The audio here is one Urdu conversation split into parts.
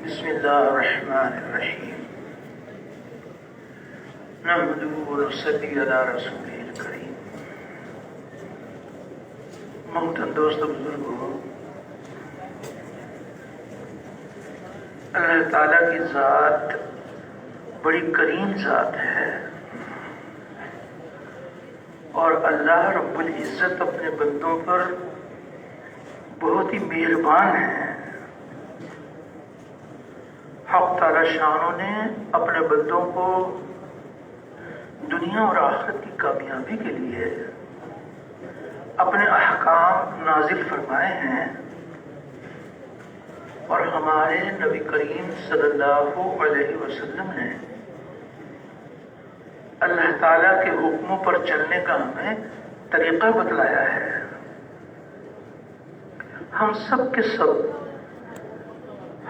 بسم اللہ الرحمن الرحیم نحمده ونصلی علی رسولہ الکریم۔ محترم دوست بزرگوں، اللہ تعالیٰ کی ذات بڑی کریم ذات ہے، اور اللہ رب العزت اپنے بندوں پر بہت ہی مہربان ہے۔ حق تعالی شانوں نے اپنے بندوں کو دنیا اور آخرت کی کامیابی کے لیے اپنے احکام نازل فرمائے ہیں، اور ہمارے نبی کریم صلی اللہ علیہ وسلم نے اللہ تعالیٰ کے حکموں پر چلنے کا ہمیں طریقہ بتلایا ہے۔ ہم سب کے سب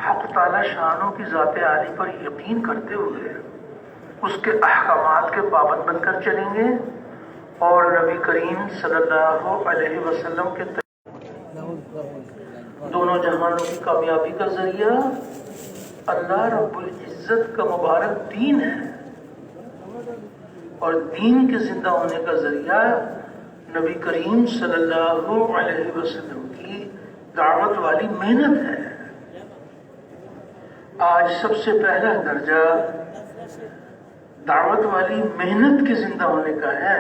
حق تعالی شانوں کی ذات عالی پر یقین کرتے ہوئے اس کے احکامات کے پابند بن کر چلیں گے، اور نبی کریم صلی اللہ علیہ وسلم کے دونوں جہانوں کی کامیابی کا ذریعہ اللہ رب العزت کا مبارک دین ہے، اور دین کے زندہ ہونے کا ذریعہ نبی کریم صلی اللہ علیہ وسلم کی دعوت والی محنت ہے۔ آج سب سے پہلا درجہ دعوت والی محنت کے زندہ ہونے کا ہے۔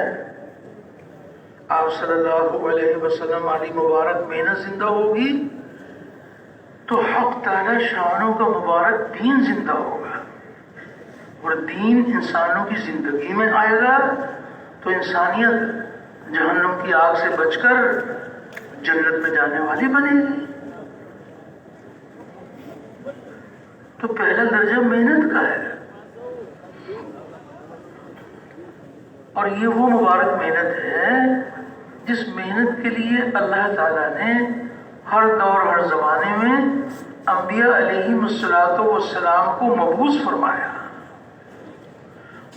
آپ صلی اللہ علیہ وسلم علی مبارک محنت زندہ ہوگی تو حق تعالی شانوں کا مبارک دین زندہ ہوگا، اور دین انسانوں کی زندگی میں آئے گا تو انسانیت جہنم کی آگ سے بچ کر جنت میں جانے والی بنے گی۔ تو پہلا درجہ محنت کا ہے، اور یہ وہ مبارک محنت ہے جس محنت کے لیے اللہ تعالیٰ نے ہر دور ہر زمانے میں انبیاء علیہم السلام کو مبعوث فرمایا،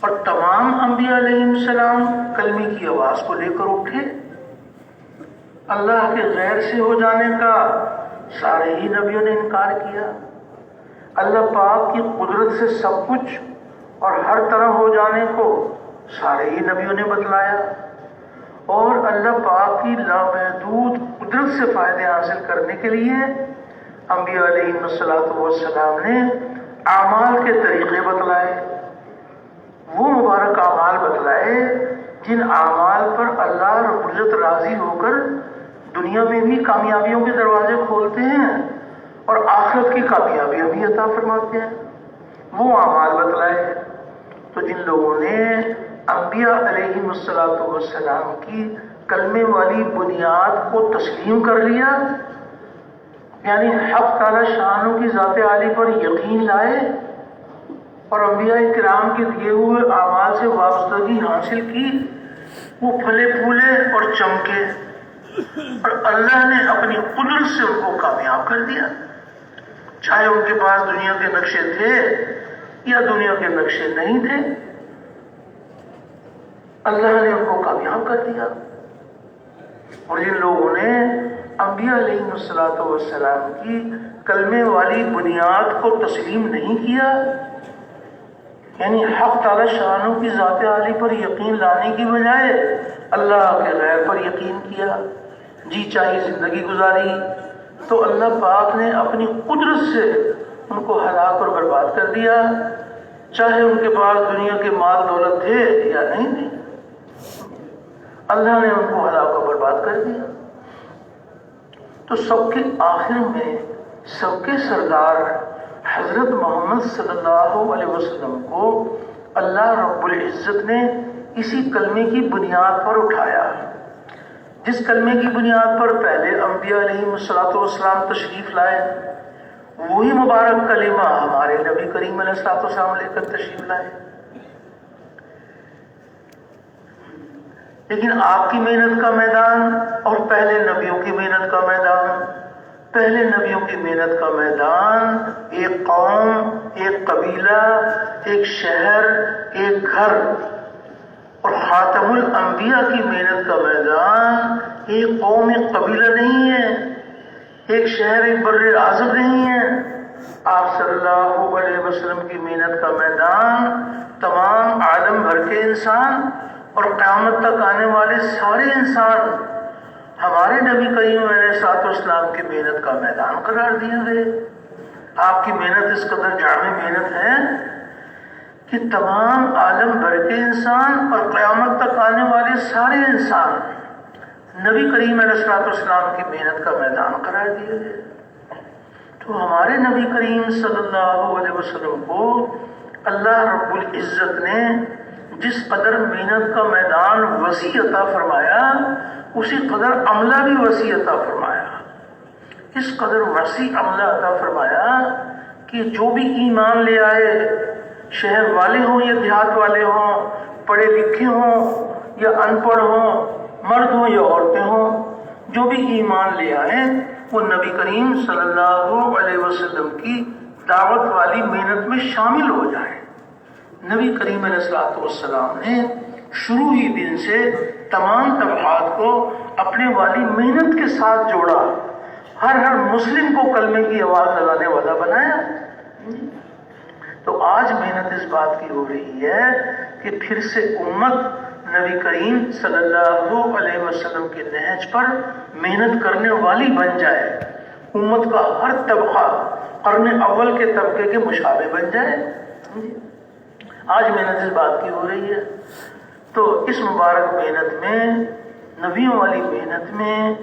اور تمام انبیاء علیہم السلام کلمے کی آواز کو لے کر اٹھے۔ اللہ کے غیر سے ہو جانے کا سارے ہی نبیوں نے انکار کیا۔ اللہ پاک کی قدرت سے سب کچھ اور ہر طرح ہو جانے کو سارے ہی نبیوں نے بتلایا، اور اللہ پاک کی لامحدود قدرت سے فائدے حاصل کرنے کے لیے انبیاء علیہم السلام نے اعمال کے طریقے بتلائے، وہ مبارک اعمال بتلائے جن اعمال پر اللہ رب العزت راضی ہو کر دنیا میں بھی کامیابیوں کے دروازے کھولتے ہیں اور آخرت کی کامیابیاں بھی عطا فرماتے ہیں۔ وہ اعمال بتلائے تو جن لوگوں نے انبیاء علیہم السلام کی کلمے والی بنیاد کو تسلیم کر لیا، یعنی حق تعالی شانوں کی ذات عالی پر یقین لائے اور انبیاء کرام کے دیے ہوئے اعمال سے وابستگی حاصل کی، وہ پھلے پھولے اور چمکے، اور اللہ نے اپنی قدرت سے ان کو کامیاب کر دیا۔ چاہے ان کے پاس دنیا کے نقشے تھے یا دنیا کے نقشے نہیں تھے، اللہ نے ان کو کامیاب کر دیا۔ اور جن لوگوں نے انبیاء علیہم السلام کی کلمے والی بنیاد کو تسلیم نہیں کیا، یعنی حق تعالی شانوں کی ذات عالی پر یقین لانے کی بجائے اللہ کے غیر پر یقین کیا، جی چاہیے زندگی گزاری، تو اللہ پاک نے اپنی قدرت سے ان کو ہلاک اور برباد کر دیا، چاہے ان کے پاس دنیا کے مال دولت تھے یا نہیں تھے، اللہ نے ان کو ہلاک اور برباد کر دیا۔ تو سب کے آخر میں سب کے سردار حضرت محمد صلی اللہ علیہ وسلم کو اللہ رب العزت نے اسی کلمے کی بنیاد پر اٹھایا، جس کلمے کی بنیاد پر پہلے انبیاء علیہم السلام تشریف لائے، وہی مبارک کلمہ ہمارے نبی کریم علیہ السلام لے کر تشریف لائے۔ لیکن آپ کی محنت کا میدان اور پہلے نبیوں کی محنت کا میدان، پہلے نبیوں کی محنت کا میدان ایک قوم، ایک قبیلہ، ایک شہر، ایک گھر، اور خاتم الانبیاء کی محنت کا میدان ایک قوم، ایک قبیلہ نہیں ہے، ایک شہر، ایک بر اعظم نہیں ہے، آپ صلی اللہ علیہ وسلم کی محنت کا میدان تمام عالم بھر کے انسان اور قیامت تک آنے والے سارے انسان ہمارے نبی کریم علیہ الصلوۃ والسلام کی محنت کا میدان قرار دیے گئے۔ آپ کی محنت اس قدر جامع محنت ہے کہ تمام عالم بھر کے انسان اور قیامت تک آنے والے سارے انسان نبی کریم علیہ الصلوۃ والسلام کی محنت کا میدان قرار دیے گئے۔ تو ہمارے نبی کریم صلی اللہ علیہ وسلم کو اللہ رب العزت نے جس قدر محنت کا میدان وسیع عطا فرمایا، اسی قدر عملہ بھی وسیع عطا فرمایا۔ اس قدر وسیع عملہ عطا فرمایا کہ جو بھی ایمان لے آئے، شہر والے ہوں یا دیہات والے ہوں، پڑھے لکھے ہوں یا ان پڑھ ہوں، مرد ہوں یا عورتیں ہوں، جو بھی ایمان لے آئے وہ نبی کریم صلی اللہ علیہ وسلم کی دعوت والی محنت میں شامل ہو جائیں۔ نبی کریم علیہ الصلوۃ والسلام نے شروع ہی دن سے تمام طبقات کو اپنے والی محنت کے ساتھ جوڑا، ہر مسلم کو کلمے کی آواز لگانے والا بنایا۔ تو آج محنت اس بات کی ہو رہی ہے کہ پھر سے امت نبی کریم صلی اللہ علیہ وسلم کے نہج پر محنت کرنے والی بن جائے، امت کا ہر طبقہ قرن اول کے طبقے کے مشابہ بن جائے۔ آج محنت اس بات کی ہو رہی ہے۔ تو اس مبارک محنت میں، نبیوں والی محنت میں،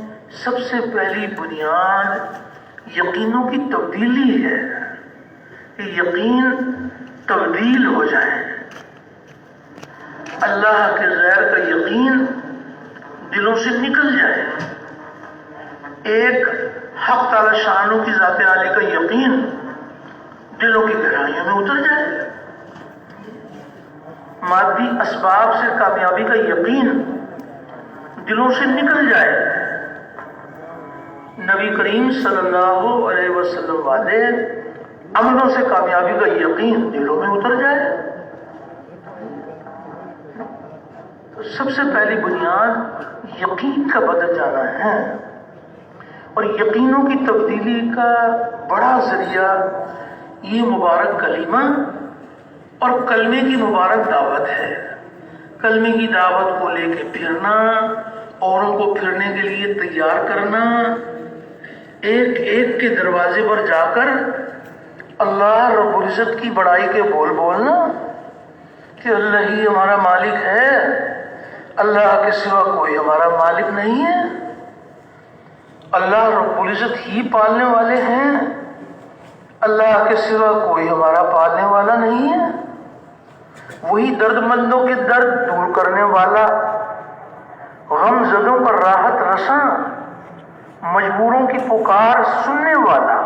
سب سے پہلی بنیاد یقینوں کی تبدیلی ہے کہ یقین تبدیل ہو جائے، اللہ کے غیر کا یقین دلوں سے نکل جائے، ایک حق تعالی شانوں کی ذات عالی کا یقین دلوں کی گہرائیوں میں اتر جائے، مادی اسباب سے کامیابی کا یقین دلوں سے نکل جائے، نبی کریم صلی اللہ علیہ وسلم والے عملوں سے کامیابی کا یقین دلوں میں اتر جائے۔ تو سب سے پہلی بنیاد یقین کا بدل جانا ہے، اور یقینوں کی تبدیلی کا بڑا ذریعہ یہ مبارک کلمہ اور کلمے کی مبارک دعوت ہے۔ کلمے کی دعوت کو لے کے پھرنا، اوروں کو پھرنے کے لیے تیار کرنا، ایک ایک کے دروازے پر جا کر اللہ رب العزت کی بڑائی کے بول بولنا کہ اللہ ہی ہمارا مالک ہے، اللہ کے سوا کوئی ہمارا مالک نہیں ہے، اللہ رب العزت ہی پالنے والے ہیں، اللہ کے سوا کوئی ہمارا پالنے والا نہیں ہے، وہی درد مندوں کے درد دور کرنے والا، غم زدوں پر راحت رساں، مجبوروں کی پکار سننے والا،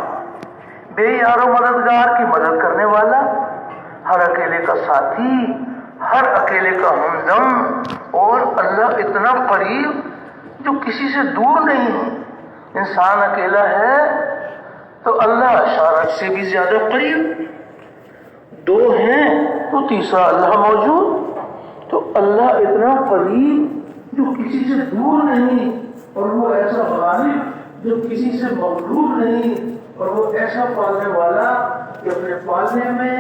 بے یار و مددگار کی مدد کرنے والا، ہر اکیلے کا ساتھی، ہر اکیلے کا ہمدم، اور اللہ اتنا قریب جو کسی سے دور نہیں۔ انسان اکیلا ہے تو اللہ اشارت سے بھی زیادہ قریب، دو ہیں تو تیسرا اللہ موجود، تو اللہ اتنا قریب جو کسی سے دور نہیں، اور وہ ایسا غالب جو کسی سے مغلوب نہیں، اور وہ ایسا پالنے والا کہ اپنے پالنے میں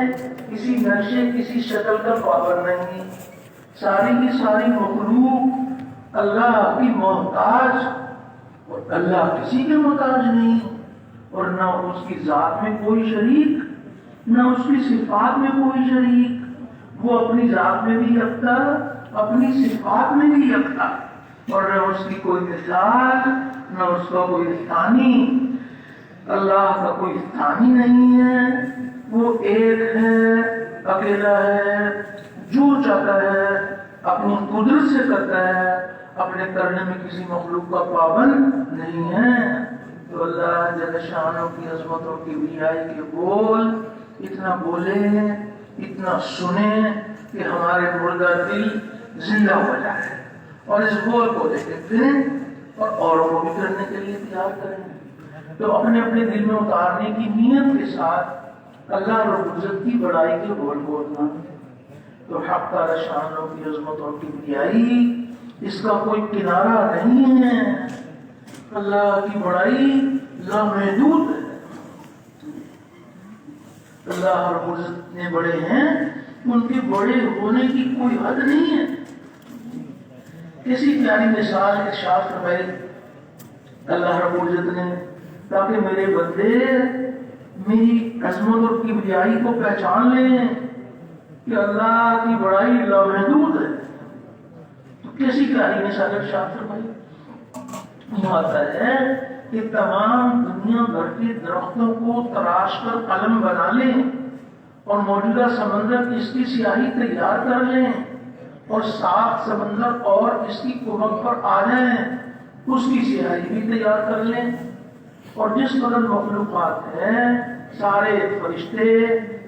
کسی نقشے کسی شکل کا پابند نہیں۔ ساری کی ساری مخلوق اللہ کی محتاج، اور اللہ کسی کے محتاج نہیں، اور نہ اس کی ذات میں کوئی شریک، نہ اس کی صفات میں کوئی شریک، وہ اپنی ذات میں بھی یکتا، اپنی صفات میں بھی یکتا، اور نہ اس کی کوئی مثال، نہ اس کا کوئی ثانی، اللہ کا کوئی ثانی نہیں ہے، وہ ایک ہے، اکیلا ہے، جو چاہتا ہے اپنی قدرت سے کرتا ہے، اپنے کرنے میں کسی مخلوق کا پابند نہیں ہے۔ تو اللہ جل شانہ کی عظمت اور کبریائی کے بول اتنا بولے، اتنا سنے کہ ہمارے مردہ دل زندہ ہو جائے، اور اس بول کو لے کے پھریں اور اوروں کو بھی کرنے کے لیے تیار کریں۔ تو اپنے اپنے دل میں اتارنے کی نیت کے ساتھ اللہ رب العزت کی بڑائی کے بول بولنا۔ تو حق تعالی شانوں کی عظمت اور کبریائی اس کا کوئی کنارہ نہیں ہے، اللہ کی بڑائی لامحدود ہے۔ اللہ رب العزت اتنے بڑے ہیں کہ ان کے بڑے ہونے کی کوئی حد نہیں ہے. کسی پیاری مثال ارشاد فرمائے اللہ رب العزت نے تاکہ میرے بندے میری عظمت اور کبریائی کو پہچان لیں کہ اللہ کی بڑائی لامحدود ہے. تو کیسی پیاری مثال ارشاد فرمائی. یہاں آتا ہے کہ تمام دنیا بھر کے درختوں کو تراش کر قلم بنا لیں اور موجودہ سمندر اس کی سیاہی تیار کر لیں اور 7 سمندر اور اس کی قوت پر آ جائیں, اس کی سیاہی بھی تیار کر لیں. اور جس قدر مخلوقات ہیں, سارے فرشتے,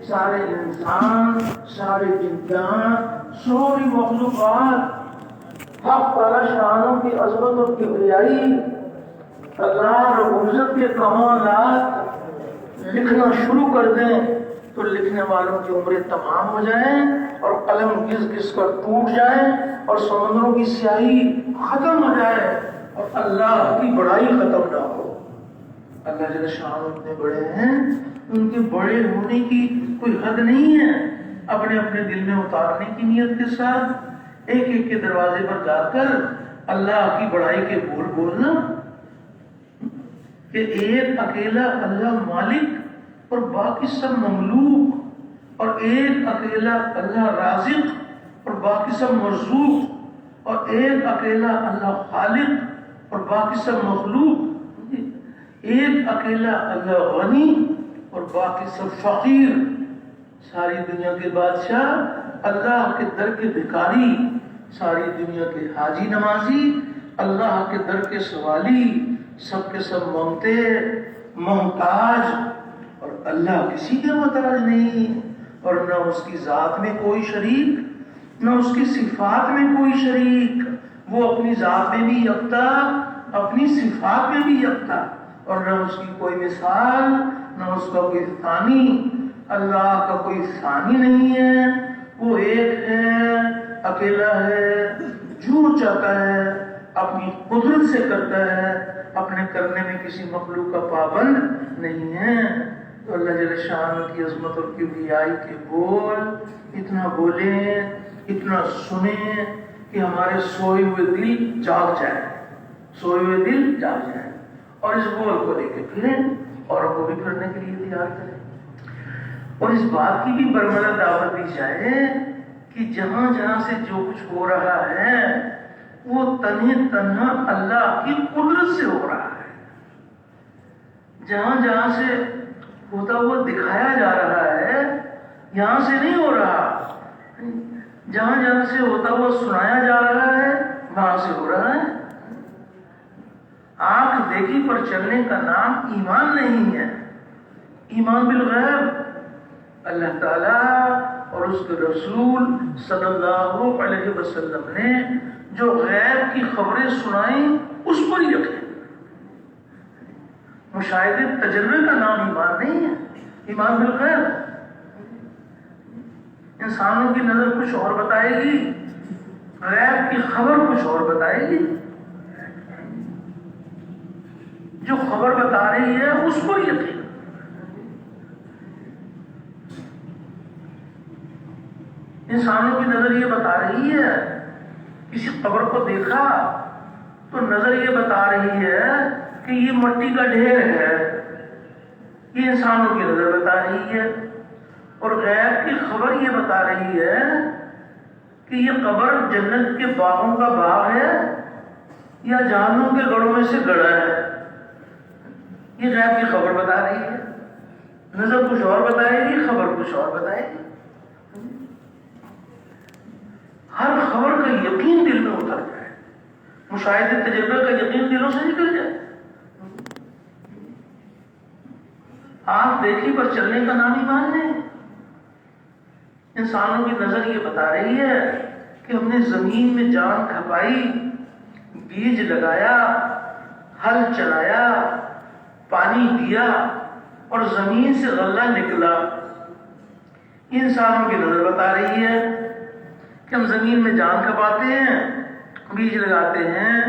سارے انسان, سارے جنات, ساری مخلوقات حق تعالی شانوں کی عظمت اور کبریائی, اللہ رب العزت کے کمالات لکھنا شروع کر دیں تو لکھنے والوں کی عمریں تمام ہو جائیں اور قلم گھس گھس کر ٹوٹ جائیں اور سمندروں کی سیاہی ختم ہو جائے اور اللہ کی بڑائی ختم نہ ہو. اللہ جل شان اتنے بڑے ہیں, ان کے بڑے ہونے کی کوئی حد نہیں ہے. اپنے اپنے دل میں اتارنے کی نیت کے ساتھ ایک ایک کے دروازے پر جا کر اللہ کی بڑائی کے بول بولنا کہ ایک اکیلا اللہ مالک اور باقی سب مملوک, اور ایک اکیلا اللہ رازق اور باقی سب مرزوق, اور ایک اکیلا اللہ خالق اور باقی سب مخلوق, ایک اکیلا اللہ غنی اور باقی سب فقیر. ساری دنیا کے بادشاہ اللہ کے در کے بھکاری, ساری دنیا کے حاجی نمازی, اللہ کے در کے سوالی, سب کے سب مانگتے محتاج, اور اللہ کسی کے محتاج نہیں, اور نہ اس کی ذات میں کوئی شریک, نہ اس کی صفات میں کوئی شریک. وہ اپنی ذات میں بھی یکتا, اپنی صفات میں بھی یکتا, اور نہ اس کی کوئی مثال, نہ اس کا کوئی ثانی. اللہ کا کوئی ثانی نہیں ہے, وہ ایک ہے, اکیلا ہے, جو چاہتا ہے اپنی قدرت سے کرتا ہے, اپنے کرنے میں کسی مخلوق کا پابند نہیں ہے. تو اللہ جل شان کی عظمت اور کبریائی کے بول اتنا بولیں, اتنا سنیں کہ ہمارے سوئے ہوئے دل جاگ جائے, سوئے ہوئے دل جاگ جائے, اور اس بول کو لے کے پھریں اور کو بھی پھرنے کے لیے تیار کریں. اور اس بات کی بھی برملا دعوت دی جائے کہ جہاں جہاں سے جو کچھ ہو رہا ہے وہ تنہا اللہ کی قدرت سے ہو رہا ہے. جہاں جہاں سے ہوتا ہوا دکھایا جا رہا ہے یہاں سے نہیں ہو رہا, جہاں جہاں سے ہوتا ہوا سنایا جا رہا ہے وہاں سے ہو رہا ہے. آنکھ دیکھی پر چلنے کا نام ایمان نہیں ہے. ایمان بالغیب, اللہ تعالیٰ اور اس کے رسول صلی اللہ علیہ وسلم نے جو غیب کی خبریں سنائیں اس پر یقین. مشاہدے تجربے کا نام ایمان نہیں ہے, ایمان بالغیب. انسانوں کی نظر کچھ اور بتائے گی, غیب کی خبر کچھ اور بتائے گی. جو خبر بتا رہی ہے اس پر یقین. انسانوں کی نظر یہ بتا رہی ہے, کسی قبر کو دیکھا تو نظر یہ بتا رہی ہے کہ یہ مٹی کا ڈھیر ہے, یہ انسانوں کی نظر بتا رہی ہے. اور غیب کی خبر یہ بتا رہی ہے کہ یہ قبر جنت کے باغوں کا باغ ہے یا جہنم کے گڑھوں میں سے گڑھا ہے. یہ غیب کی خبر بتا رہی ہے. نظر کچھ اور بتائے گی, خبر کچھ اور بتائے گی. ہر خبر کا یقین دل میں اتر جائے, مشاہدے تجربے کا یقین دلوں سے نکل جائے. آنکھ دیکھی پر چلنے کا نام ایمان نہیں. انسانوں کی نظر یہ بتا رہی ہے کہ ہم نے زمین میں جان کھپائی, بیج لگایا, ہل چلایا, پانی دیا اور زمین سے غلہ نکلا. یہ انسانوں کی نظر بتا رہی ہے کہ ہم زمین میں جان کھپاتے ہیں, بیج لگاتے ہیں,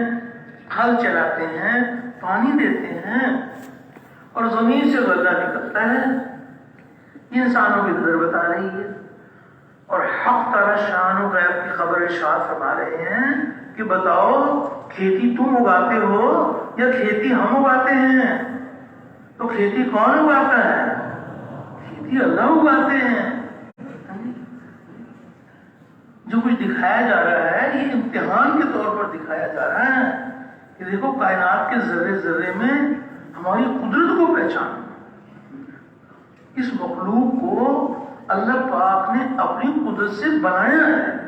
ہل چلاتے ہیں, پانی دیتے ہیں اور زمین سے غلہ نکلتا ہے. یہ انسانوں کی نظر بتا رہی ہے. اور حق تعالی شان و غیب کی خبر ارشاد فرما رہے ہیں کہ بتاؤ کھیتی تم اگاتے ہو یا کھیتی ہم اگاتے ہیں؟ تو کھیتی کون اگاتا ہے؟ کھیتی اللہ اگاتے ہیں. جو کچھ دکھایا جا رہا ہے یہ امتحان کے طور پر دکھایا جا رہا ہے کہ دیکھو کائنات کے ذرے ذرے میں ہماری قدرت کو پہچانو. اس مخلوق کو اللہ پاک نے اپنی قدرت سے بنایا ہے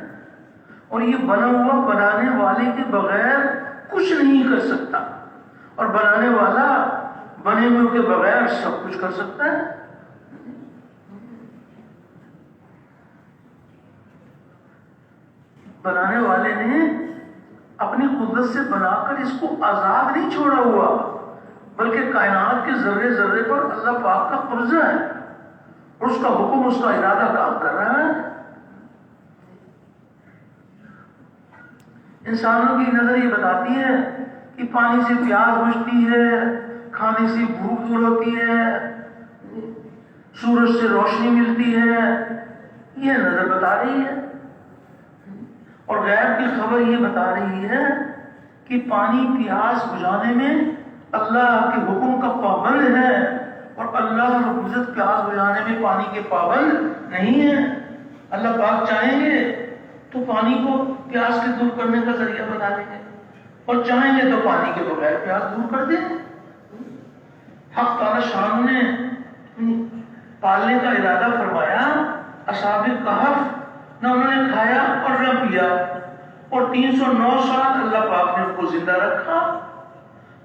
اور یہ بنا ہوا بنانے والے کے بغیر کچھ نہیں کر سکتا اور بنانے والا بنے ہوئے کے بغیر سب کچھ کر سکتا ہے. بنانے والے نے اپنی قدرت سے بنا کر اس کو آزاد نہیں چھوڑا ہوا بلکہ کائنات کے ذرے ذرے پر اللہ پاک کا قبضہ ہے اور اس کا حکم اس کا ارادہ کام کر رہا ہے. انسانوں کی نظر یہ بتاتی ہے کہ پانی سے پیاس بجھتی ہے، کھانے سے بھوک دور ہوتی ہے، سورج سے روشنی ملتی ہے، یہ نظر بتا رہی ہے. اور غیب کی خبر یہ بتا رہی ہے کہ پانی پیاس بجھانے میں اللہ کے حکم کا پابند ہے اور اللہ رب العزت پیاس بجھانے میں پانی کے پابند نہیں ہے. اللہ پاک چاہیں گے تو پانی کو پیاس کے دور کرنے کا ذریعہ بنا دیں گے اور چاہیں گے تو پانی کے بغیر پیاس دور کر دیں. حق تعالی شان نے پالنے کا ارادہ فرمایا. اصحاب کہف نہ انہوں نے کھایا اور نہ پیا اور 309 سال اللہ پاک نے ان کو زندہ رکھا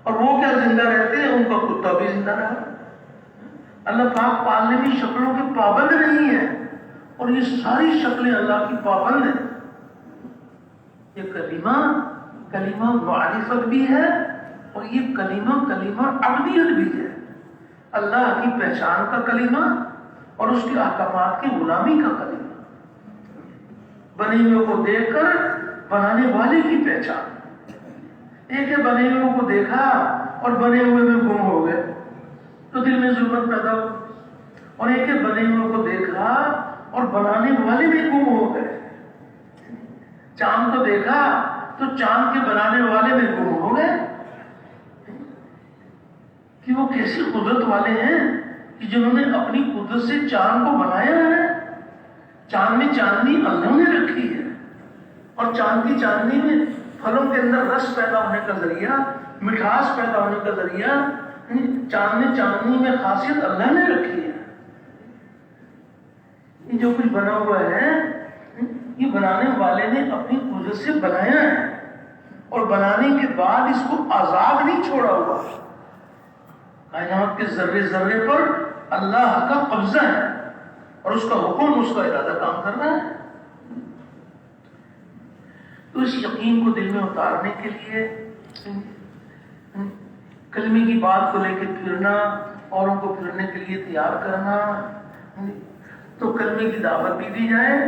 اور وہ کیا زندہ رہتے ہیں، ان کا کتا بھی زندہ رہا. اللہ پاک پالنے کی شکلوں کے پابند نہیں ہے اور یہ ساری شکلیں اللہ کی پابند ہیں. یہ کلمہ معرفت بھی ہے اور یہ کلمہ عبدیت بھی ہے. اللہ کی پہچان کا کلمہ اور اس کے احکامات کی غلامی کا کلمہ. بنے ہوئے کو دیکھ کر بنانے والے کی پہچان. ایک ہے بنے ہوئے کو دیکھا اور بنے ہوئے میں گم ہو گئے تو دل میں ظلمت پیدا ہو، اور ایک ہے بنے ہوئے کو دیکھا اور بنانے والے میں گم ہو گئے. چاند کو دیکھا تو چاند کے بنانے والے میں گم ہو گئے کہ وہ کیسی قدرت والے ہیں کہ جنہوں نے اپنی قدرت سے چاند کو بنایا ہے. چاند میں چاندنی اللہ نے رکھی ہے اور چاند کی چاندنی میں پھلوں کے اندر رس پیدا ہونے کا ذریعہ، مٹھاس پیدا ہونے کا ذریعہ، چاند میں چاندنی میں خاصیت اللہ نے رکھی ہے. یہ جو کچھ بنا ہوا ہے یہ بنانے والے نے اپنی قدرت سے بنایا ہے اور بنانے کے بعد اس کو آزاد نہیں چھوڑا ہوا. کائنات کے ذرے ذرے پر اللہ کا قبضہ ہے اور اس کا حکم، اس کا ارادہ کام کر رہا ہے. تو اس یقین کو دل میں اتارنے کے لیے کلمے کی بات کو لے کے پھرنا، اوروں کو پھرنے کے لیے تیار کرنا، تو کلمے کی دعوت بھی دی جائے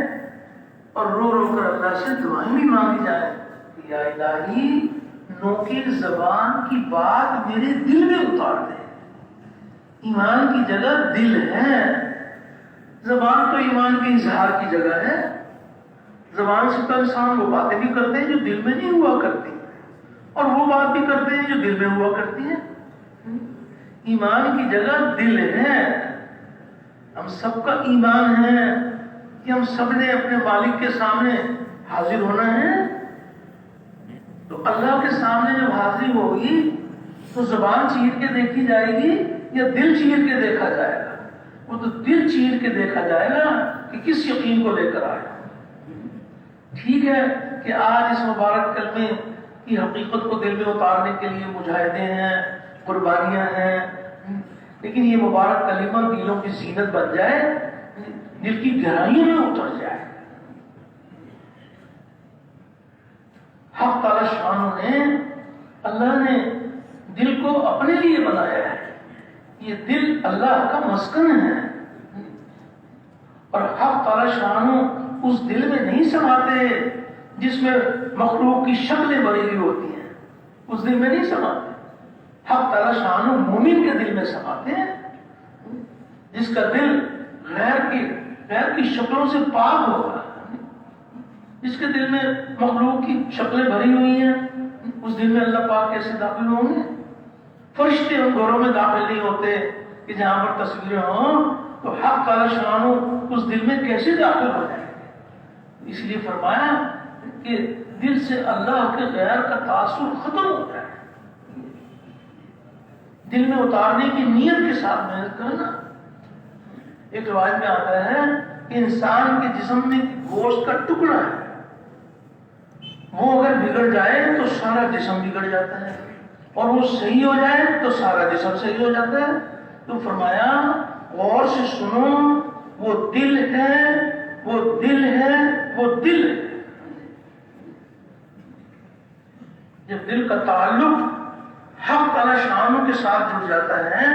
اور رو رو کر اللہ سے دعائیں بھی مانگی جائے کہ یا الہی نوکے زبان کی بات میرے دل میں اتار دے. ایمان کی جگہ دل ہے. زبان تو ایمان کے اظہار کی جگہ ہے. زبان سے تو انسان وہ باتیں بھی کرتے ہیں جو دل میں نہیں ہوا کرتی اور وہ بات بھی کرتے ہیں جو دل میں ہوا کرتی ہے. ایمان کی جگہ دل ہے. ہم سب کا ایمان ہے کہ ہم سب نے اپنے مالک کے سامنے حاضر ہونا ہے. تو اللہ کے سامنے جب حاضری ہوگی تو زبان چیر کے دیکھی جائے گی یا دل چیر کے دیکھا جائے گا؟ وہ تو دل چیر کے دیکھا جائے گا کہ کس یقین کو لے کر آیا. ٹھیک ہے کہ آج اس مبارک کلمے کی حقیقت کو دل میں اتارنے کے لیے مجاہدے ہیں، قربانیاں ہیں، لیکن یہ مبارک کلمہ دلوں کی زینت بن جائے، دل کی گہرائیوں میں اتر جائے. حق تعالی شان نے، اللہ نے دل کو اپنے لیے بنایا ہے. یہ دل اللہ کا مسکن ہے اور حق تعالی شان اس دل میں نہیں سماتے جس میں مخلوق کی شکلیں بنی ہوئی ہوتی ہیں. اس دل میں نہیں سماتے. حق تعالی شان مومن کے دل میں سماتے ہیں جس کا دل غیر کی شکلوں سے پاک ہوگا، جس کے دل میں مخلوق کی شکلیں بھری ہوئی ہیں، اس دل میں اللہ پاک کیسے داخل ہوں گے؟ فرشتے ان گھروں میں داخل نہیں ہوتے کہ جہاں پر تصویریں ہوں، تو حق تعالی شانہ اس دل میں کیسے داخل ہو جائیں گے؟ اس لیے فرمایا کہ دل سے اللہ کے غیر کا تاثر ختم ہوتا ہے، دل میں اتارنے کی نیت کے ساتھ محنت کرنا۔ ایک روایت میں آتا ہے کہ انسان کے جسم میں گوشت کا ٹکڑا ہے، وہ اگر بگڑ جائے تو سارا جسم بگڑ جاتا ہے، اور وہ صحیح ہو جائے تو سارا جسم صحیح ہو جاتا ہے۔ تو فرمایا غور سے سنو، وہ دل ہے، وہ دل ہے، وہ دل ہے۔ جب دل کا تعلق حق تعالی شانہ کے ساتھ جڑ جاتا ہے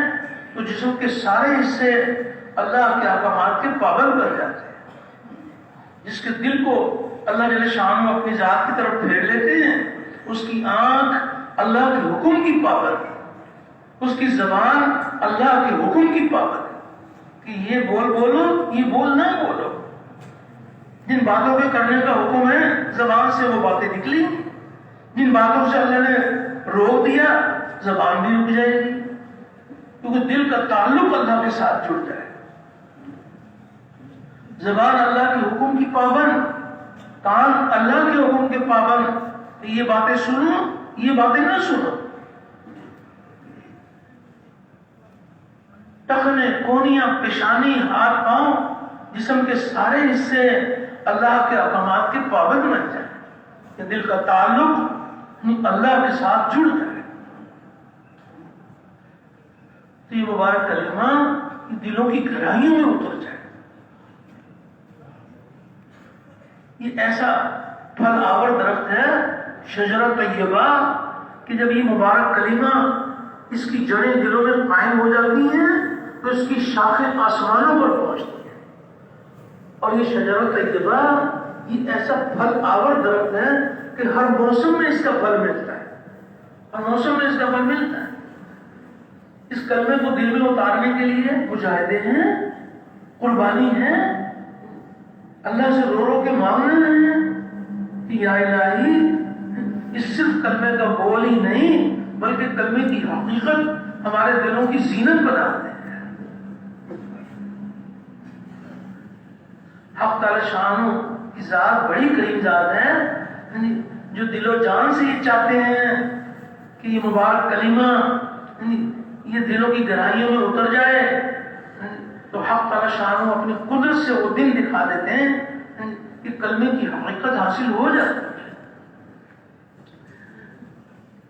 تو جسم کے سارے حصے اللہ کے احکامات کے پابند بن جاتے ہیں۔ جس کے دل کو اللہ جل شانہ اپنی ذات کی طرف پھیر لیتے ہیں، اس کی آنکھ اللہ کے حکم کی پابند، اس کی زبان اللہ کے حکم کی پابند کہ یہ بول بولو، یہ بول نہ بولو۔ جن باتوں کے کرنے کا حکم ہے زبان سے وہ باتیں نکلی، جن باتوں سے اللہ نے روک دیا زبان بھی رک جائے گی، کیونکہ دل کا تعلق اللہ کے ساتھ جڑ جائے۔ زبان اللہ کے حکم کی پابند، کان اللہ کے حکم کے پابند، کہ یہ باتیں سنو، یہ باتیں نہ سنو۔ ٹخنے، کونیاں، پیشانی، ہاتھ، پاؤں، جسم کے سارے حصے اللہ کے احکامات کے پابند بن جائیں، کہ دل کا تعلق اللہ کے ساتھ جڑ جائے۔ تو یہ مبارک کلمہ دلوں کی گہرائیوں میں اتر جائے۔ یہ ایسا پھل آور درخت ہے شجرہ طیبہ کہ جب یہ مبارک کلمہ اس کی جڑیں دلوں میں قائم ہو جاتی ہیں تو اس کی شاخیں آسمانوں پر پہنچتی ہیں۔ اور یہ شجرہ طیبہ یہ ایسا پھل آور درخت ہے کہ ہر موسم میں اس کا پھل ملتا ہے، ہر موسم میں اس کا پھل ملتا ہے۔ اس کلمے کو دل میں اتارنے کے لیے مجاہدے ہیں، قربانی ہے، اللہ سے رو رو کے مانگنا ہے کہ یا الہی اس صرف کلمے کا بول ہی نہیں بلکہ کلمے کی حقیقت ہمارے دلوں کی زینت بنا دے۔ حق تعالی شانہ کی ذات بڑی کریم ذات ہے، جو دل و جان سے یہ چاہتے ہیں کہ یہ مبارک کلمہ یہ دلوں کی گہرائیوں میں اتر جائے، تو حق تعالی شانہ اپنی قدرت سے وہ دن دکھا دیتے ہیں کہ کلمے کی حقیقت حاصل ہو جاتی ہے۔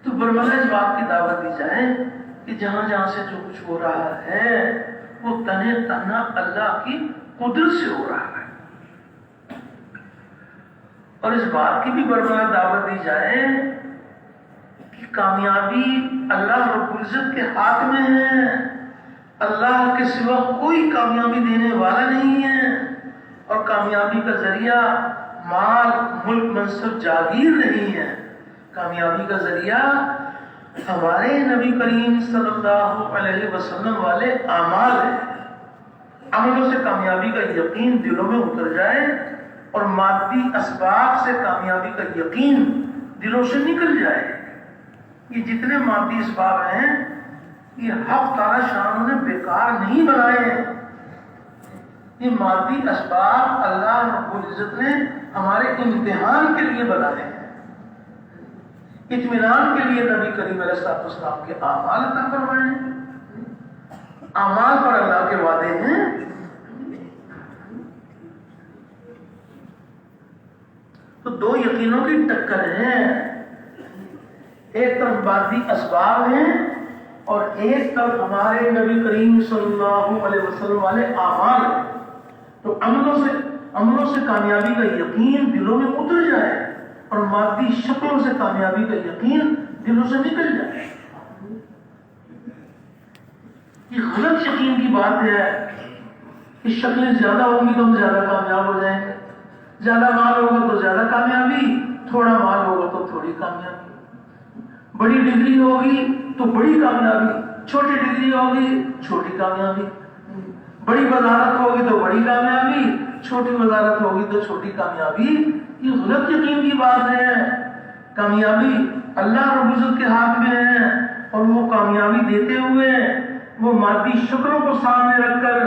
تو برملا اس بات کی دعوت دی جائے کہ جہاں جہاں سے جو کچھ ہو رہا ہے وہ تنہا تنہا اللہ کی قدرت سے ہو رہا ہے، اور اس بات کی بھی برملا دعوت دی جائے کہ کامیابی اللہ رب العزت کے ہاتھ میں ہے، اللہ کے سوا کوئی کامیابی دینے والا نہیں ہے، اور کامیابی کا ذریعہ مال، ملک، منصب، جاگیر نہیں ہے۔ کامیابی کا ذریعہ ہمارے نبی کریم صلی اللہ علیہ وسلم والے اعمال ہیں۔ عملوں سے کامیابی کا یقین دلوں میں اتر جائے اور مادی اسباب سے کامیابی کا یقین دلوں سے نکل جائے۔ یہ جتنے مادی اسباب ہیں یہ حق تعالی شانہ نے بیکار نہیں بنائے، یہ مادی اسباب اللہ رب العزت نے ہمارے امتحان کے لیے بنائے ہیں، اطمینان کے لیے نبی کریم علیہ السلام کے اعمال عطا فرمائے ہیں، اعمال پر اللہ کے وعدے ہیں۔ تو دو یقینوں کی ٹکر ہے، ایک طرف مادی اسباب ہیں اور ایک طرف ہمارے نبی کریم صلی اللہ علیہ وسلم والے اعمال ہیں۔ تو عملوں سے کامیابی کا یقین دلوں میں اتر جائے اور مادی شکلوں سے کامیابی کا یقین دلوں سے نکل جائے۔ یہ غلط یقین کی بات ہے کہ شکلیں زیادہ ہوں گی تو ہم زیادہ کامیاب ہو جائیں گے، زیادہ مال ہوگا تو زیادہ کامیابی، تھوڑا مال ہوگا تو تھوڑی کامیابی، بڑی ڈگری ہوگی تو بڑی کامیابی، چھوٹی ڈگری ہوگی چھوٹی کامیابی۔ بڑی وزارت ہوگی تو بڑی کامیابی، چھوٹی وزارت ہوگی تو چھوٹی کامیابی۔ یہ غلط یقین کی بات ہے۔ کامیابی اللہ رب العزت کے ہاتھ میں ہے، اور وہ کامیابی دیتے ہوئے وہ مادی شکروں کو سامنے رکھ کر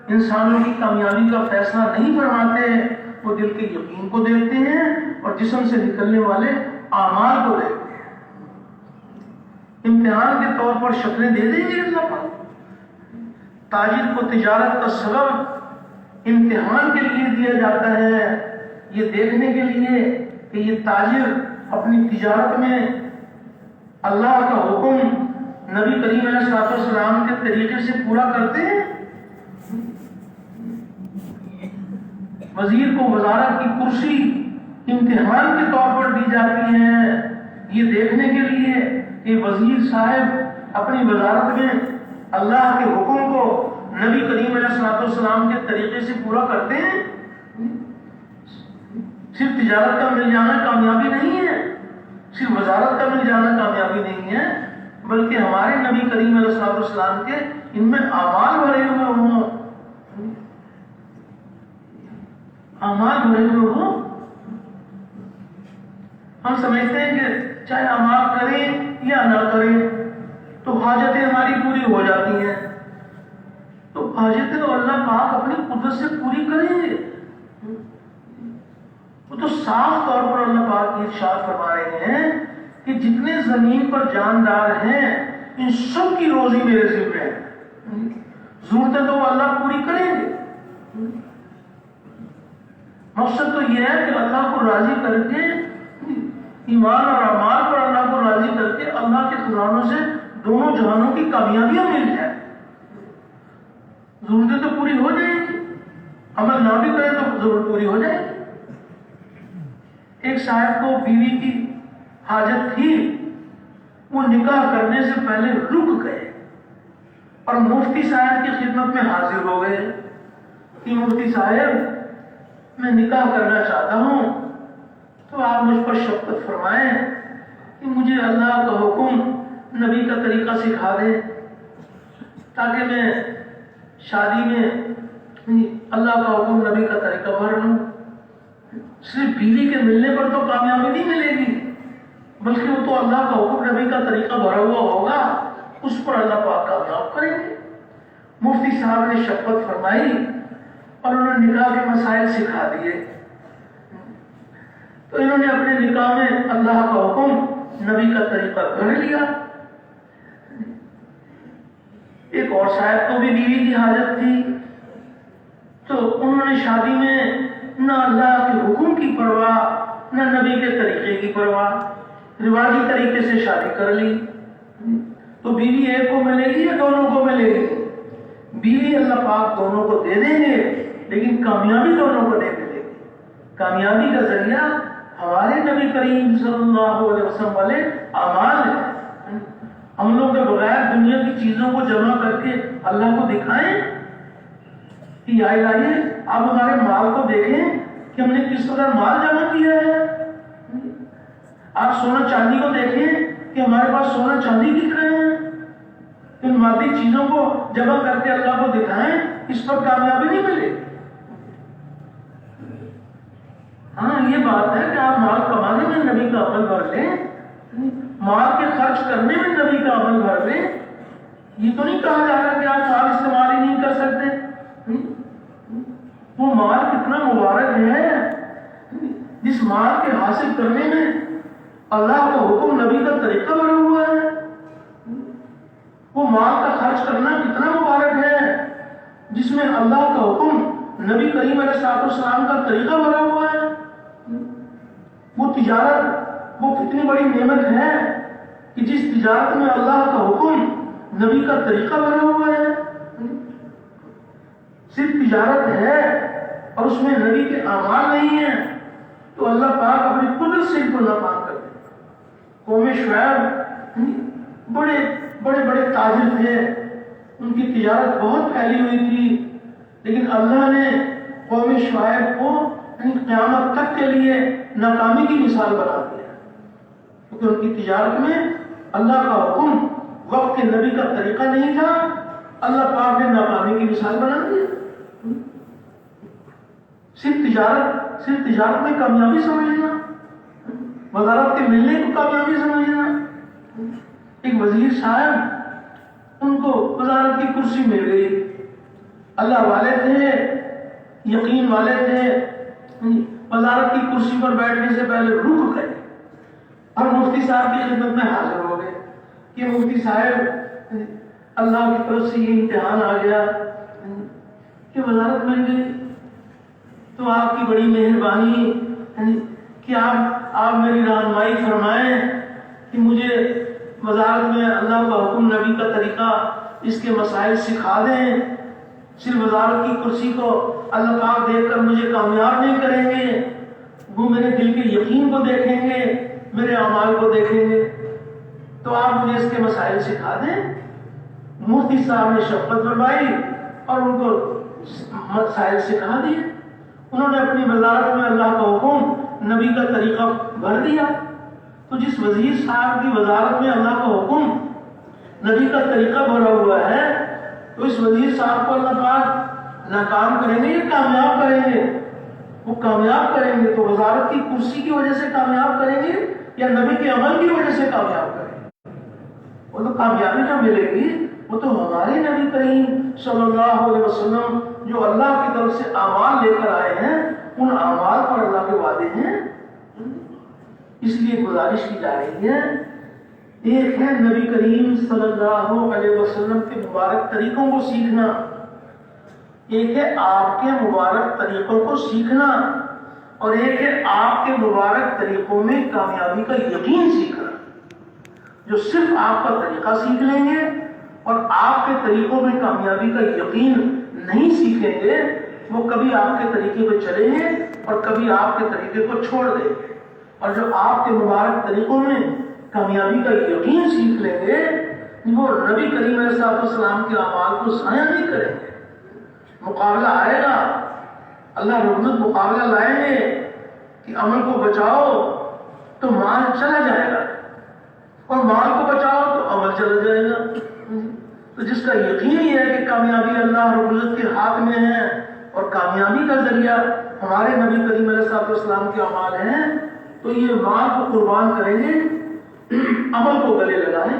انسانوں کی کامیابی کا فیصلہ نہیں فرماتے، وہ دل کے یقین کو دیکھتے ہیں اور جسم سے نکلنے والے اعمال کو دیکھتے ہیں۔ امتحان کے طور پر شکلیں دے دیں گے اللہ پاک۔ تاجر کو تجارت کا سبب امتحان کے لیے دیا جاتا ہے، یہ دیکھنے کے لیے کہ یہ تاجر اپنی تجارت میں اللہ کا حکم نبی کریم علیہ السلام کے طریقے سے پورا کرتے ہیں۔ وزیر کو وزارت کی کرسی امتحان کے طور پر دی جاتی ہے، یہ دیکھنے کے لیے کہ وزیر صاحب اپنی وزارت میں اللہ کے حکم کو نبی کریم علیہ السلام کے طریقے سے پورا کرتے ہیں۔ صرف تجارت کا مل جانا کامیابی نہیں ہے، صرف وزارت کا مل جانا کامیابی نہیں ہے، بلکہ ہمارے نبی کریم علیہ السلام کے ان میں اعمال بھرے ہوئے ہوں، اعمال بھرے ہوئے ہوں۔ ہم سمجھتے ہیں کہ چاہے اعمال کریں یا نہ کریں تو حاجتیں ہماری پوری ہو جاتی ہیں، تو حاجتیں تو اللہ پاک اپنی قدرت سے پوری کریں گے۔ وہ تو صاف طور پر اللہ پاک کی ارشاد فرما رہے ہیں کہ جتنے زمین پر جاندار ہیں ان سب کی روزی میرے ذمہ ہے، ضرورتیں تو اللہ پوری کریں گے۔ مقصد تو یہ ہے کہ اللہ کو راضی کر کے، ایمان اور اعمال پر اللہ کو راضی کر کے اللہ کے خزانوں سے دونوں جہانوں کی کامیابیاں مل جائیں۔ ضرورتیں تو پوری ہو جائیں گی، عمل نہ بھی کریں تو ضرورت پوری ہو جائے گی۔ ایک صاحب کو بیوی کی حاجت تھی، وہ نکاح کرنے سے پہلے رک گئے اور مفتی صاحب کی خدمت میں حاضر ہو گئے کہ مفتی صاحب میں نکاح کرنا چاہتا ہوں، تو آپ مجھ پر شفقت فرمائیں کہ مجھے اللہ کا حکم نبی کا طریقہ سکھا دیں تاکہ میں شادی میں اللہ کا حکم نبی کا طریقہ بھر لوں۔ صرف بیوی کے ملنے پر تو کامیابی نہیں ملے گی، بلکہ وہ تو اللہ کا حکم نبی کا طریقہ بھرا ہوا ہوگا، اس پر اللہ پاک کامیاب کریں گے۔ مفتی صاحب نے شفقت فرمائی اور انہوں نے نکاح کے مسائل سکھا دیے، تو انہوں نے اپنے نکاح میں اللہ کا حکم نبی کا طریقہ گھڑ لیا۔ ایک اور صاحب کو بھی بیوی کی حاجت تھی، تو انہوں نے شادی میں نہ اللہ کے حکم کی پرواہ نہ نبی کے طریقے کی پرواہ، رواجی طریقے سے شادی کر لی۔ تو بیوی ایک کو ملے گی یا دونوں کو ملے گی؟ بیوی اللہ پاک دونوں کو دے دیں گے، لیکن کامیابی دونوں کو نہیں ملے گی۔ کامیابی کا ذریعہ ہمارے نبی کریم صلی اللہ علیہ وسلم والے اعمال ہیں۔ ہم لوگ کے بغیر دنیا کی چیزوں کو جمع کر کے اللہ کو دکھائیں کہ آئیے آپ ہمارے مال کو دیکھیں کہ ہم نے کس قدر مال جمع کیا ہے۔ آپ سونا چاندی کو دیکھیں کہ ہمارے پاس سونا چاندی دکھ رہے ہیں۔ ان مادی چیزوں کو جمع کر کے اللہ کو دکھائیں، اس پر کامیابی نہیں ملے۔ ہاں یہ بات ہے کہ آپ مال کمانے میں نبی کا عمل بھر لیں، مال کے خرچ کرنے میں نبی کا عمل بھر لیں۔ یہ تو نہیں کہا جا رہا کہ آپ مال استعمال ہی نہیں کر سکتے۔ وہ مال کتنا مبارک ہے جس مال کے حاصل کرنے میں اللہ کا حکم نبی کا طریقہ بنا ہوا ہے۔ وہ مال کا خرچ کرنا کتنا مبارک ہے جس میں اللہ کا حکم نبی کریم علیہ السلام کا طریقہ بنا ہوا ہے۔ وہ تجارت وہ کتنی بڑی نعمت ہے کہ جس تجارت میں اللہ کا حکم نبی کا طریقہ بنا ہوا ہے۔ صرف تجارت ہے اور اس میں نبی کے اعمال نہیں ہیں تو اللہ پاک اپنی قدرت سے ان کو ناپاک کر دے۔ قوم شعیب بڑے بڑے بڑے تاجر تھے، ان کی تجارت بہت پھیلی ہوئی تھی، لیکن اللہ نے قوم شعیب کو قیامت تک کے لیے ناکامی کی مثال بنا دیا، کیونکہ ان کی تجارت میں اللہ کا حکم وقت کے نبی کا طریقہ نہیں تھا، اللہ پاک نے ناکامی کی مثال بنا دی. صرف تجارت میں کامیابی سمجھنا، وزارت کے ملنے کو کامیابی سمجھنا. ایک وزیر صاحب، ان کو وزارت کی کرسی مل گئی، اللہ والے تھے، یقین والے تھے، وزارت کی کرسی پر بیٹھنے سے پہلے رک گئے اور مفتی صاحب کی خدمت میں حاضر ہو گئے کہ مفتی صاحب اللہ کی طرف سے یہ امتحان آ گیا کہ وزارت مل گئی، تو آپ کی بڑی مہربانی کہ آپ میری رہنمائی فرمائیں کہ مجھے وزارت میں اللہ کا حکم، نبی کا طریقہ، اس کے مسائل سکھا دیں. صرف وزارت کی کرسی کو اللہ پاک دیکھ کر مجھے کامیاب نہیں کریں گے، وہ میرے دل کے یقین کو دیکھیں گے، میرے اعمال کو دیکھیں گے، تو آپ مجھے اس کے مسائل سکھا دیں. مفتی صاحب نے شفقت فرمائی اور ان کو مسائل سکھا دیے. انہوں نے اپنی وزارت میں اللہ کا حکم، نبی کا طریقہ بھر دیا. تو جس وزیر صاحب کی وزارت میں اللہ کا حکم، نبی کا طریقہ بھرا ہوا ہے، تو اس وزیر صاحب کو اللہ پاک ناکام کریں گے یا کامیاب کریں گے؟ وہ کامیاب کریں گے. تو وزارت کی کرسی کی وجہ سے کامیاب کریں گے یا نبی کے عمل کی وجہ سے کامیاب کریں گے؟ وہ تو کامیابی جو ملے گی وہ تو ہمارے نبی کریم صلی اللہ علیہ وسلم جو اللہ کی طرف سے اعمال لے کر آئے ہیں، ان اعمال پر اللہ کے وعدے ہیں. اس لیے گزارش کی جا رہی ہے، ایک ہے نبی کریم صلی اللہ علیہ وسلم کے مبارک طریقوں کو سیکھنا، ایک ہے آپ کے مبارک طریقوں کو سیکھنا، اور ایک ہے آپ کے مبارک طریقوں میں کامیابی کا یقین سیکھنا. جو صرف آپ کا طریقہ سیکھ لیں گے اور آپ کے طریقوں میں کامیابی کا یقین نہیں سیکھیں گے، وہ کبھی آپ کے طریقے پہ چلیں گے اور کبھی آپ کے طریقے کو چھوڑ دیں گے. اور جو آپ کے مبارک طریقوں میں کامیابی کا یقین سیکھ لیں گے، وہ نبی کریم علیہ السلام کے اعمال کو ضائع نہیں کریں گے. مقابلہ آئے گا، اللہ رب العزت مقابلہ لائیں گے کہ عمل کو بچاؤ تو مال چلا جائے گا، اور مال کو بچاؤ تو عمل چلا جائے گا. تو جس کا یقین ہی ہے کہ کامیابی اللہ رب العزت کے ہاتھ میں ہے اور کامیابی کا ذریعہ ہمارے نبی کریم علیہ السلام کے اعمال ہیں، تو یہ مال کو قربان کریں گے، عمل کو گلے لگائیں.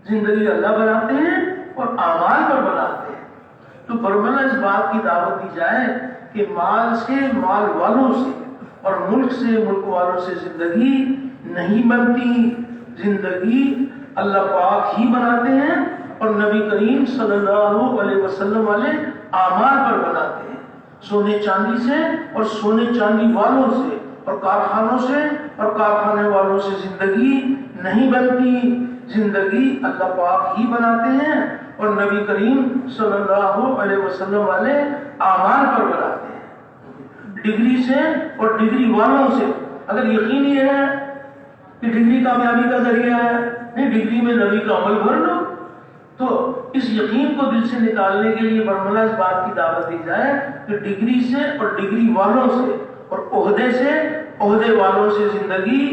زندگی اللہ بناتے ہیں اور اعمال پر بناتے ہیں. تو برملا اس بات کی دعوت دی جائے کہ مال سے، مال والوں سے اور ملک سے، ملک والوں سے زندگی نہیں بنتی. زندگی اللہ پاک ہی بناتے ہیں اور نبی کریم صلی اللہ علیہ وسلم والے اعمال پر بناتے ہیں. سونے چاندی سے اور سونے چاندی والوں سے اور کارخانوں سے اور کارخانے والوں سے زندگی نہیں بنتی. زندگی اللہ پاک ہی بناتے ہیں اور نبی کریم صلی اللہ علیہ وسلم والے اعمال پر بناتے ہیں. ڈگری سے اور ڈگری والوں سے اگر یقین یہ ہے کہ ڈگری کامیابی کا ذریعہ ہے، نہیں ڈگری میں نبی کا عمل بھر لو، تو اس یقین کو دل سے نکالنے کے لیے برملا اس بات کی دعوت دی جائے کہ ڈگری سے اور ڈگری والوں سے اور عہدے سے، عہدے والوں سے زندگی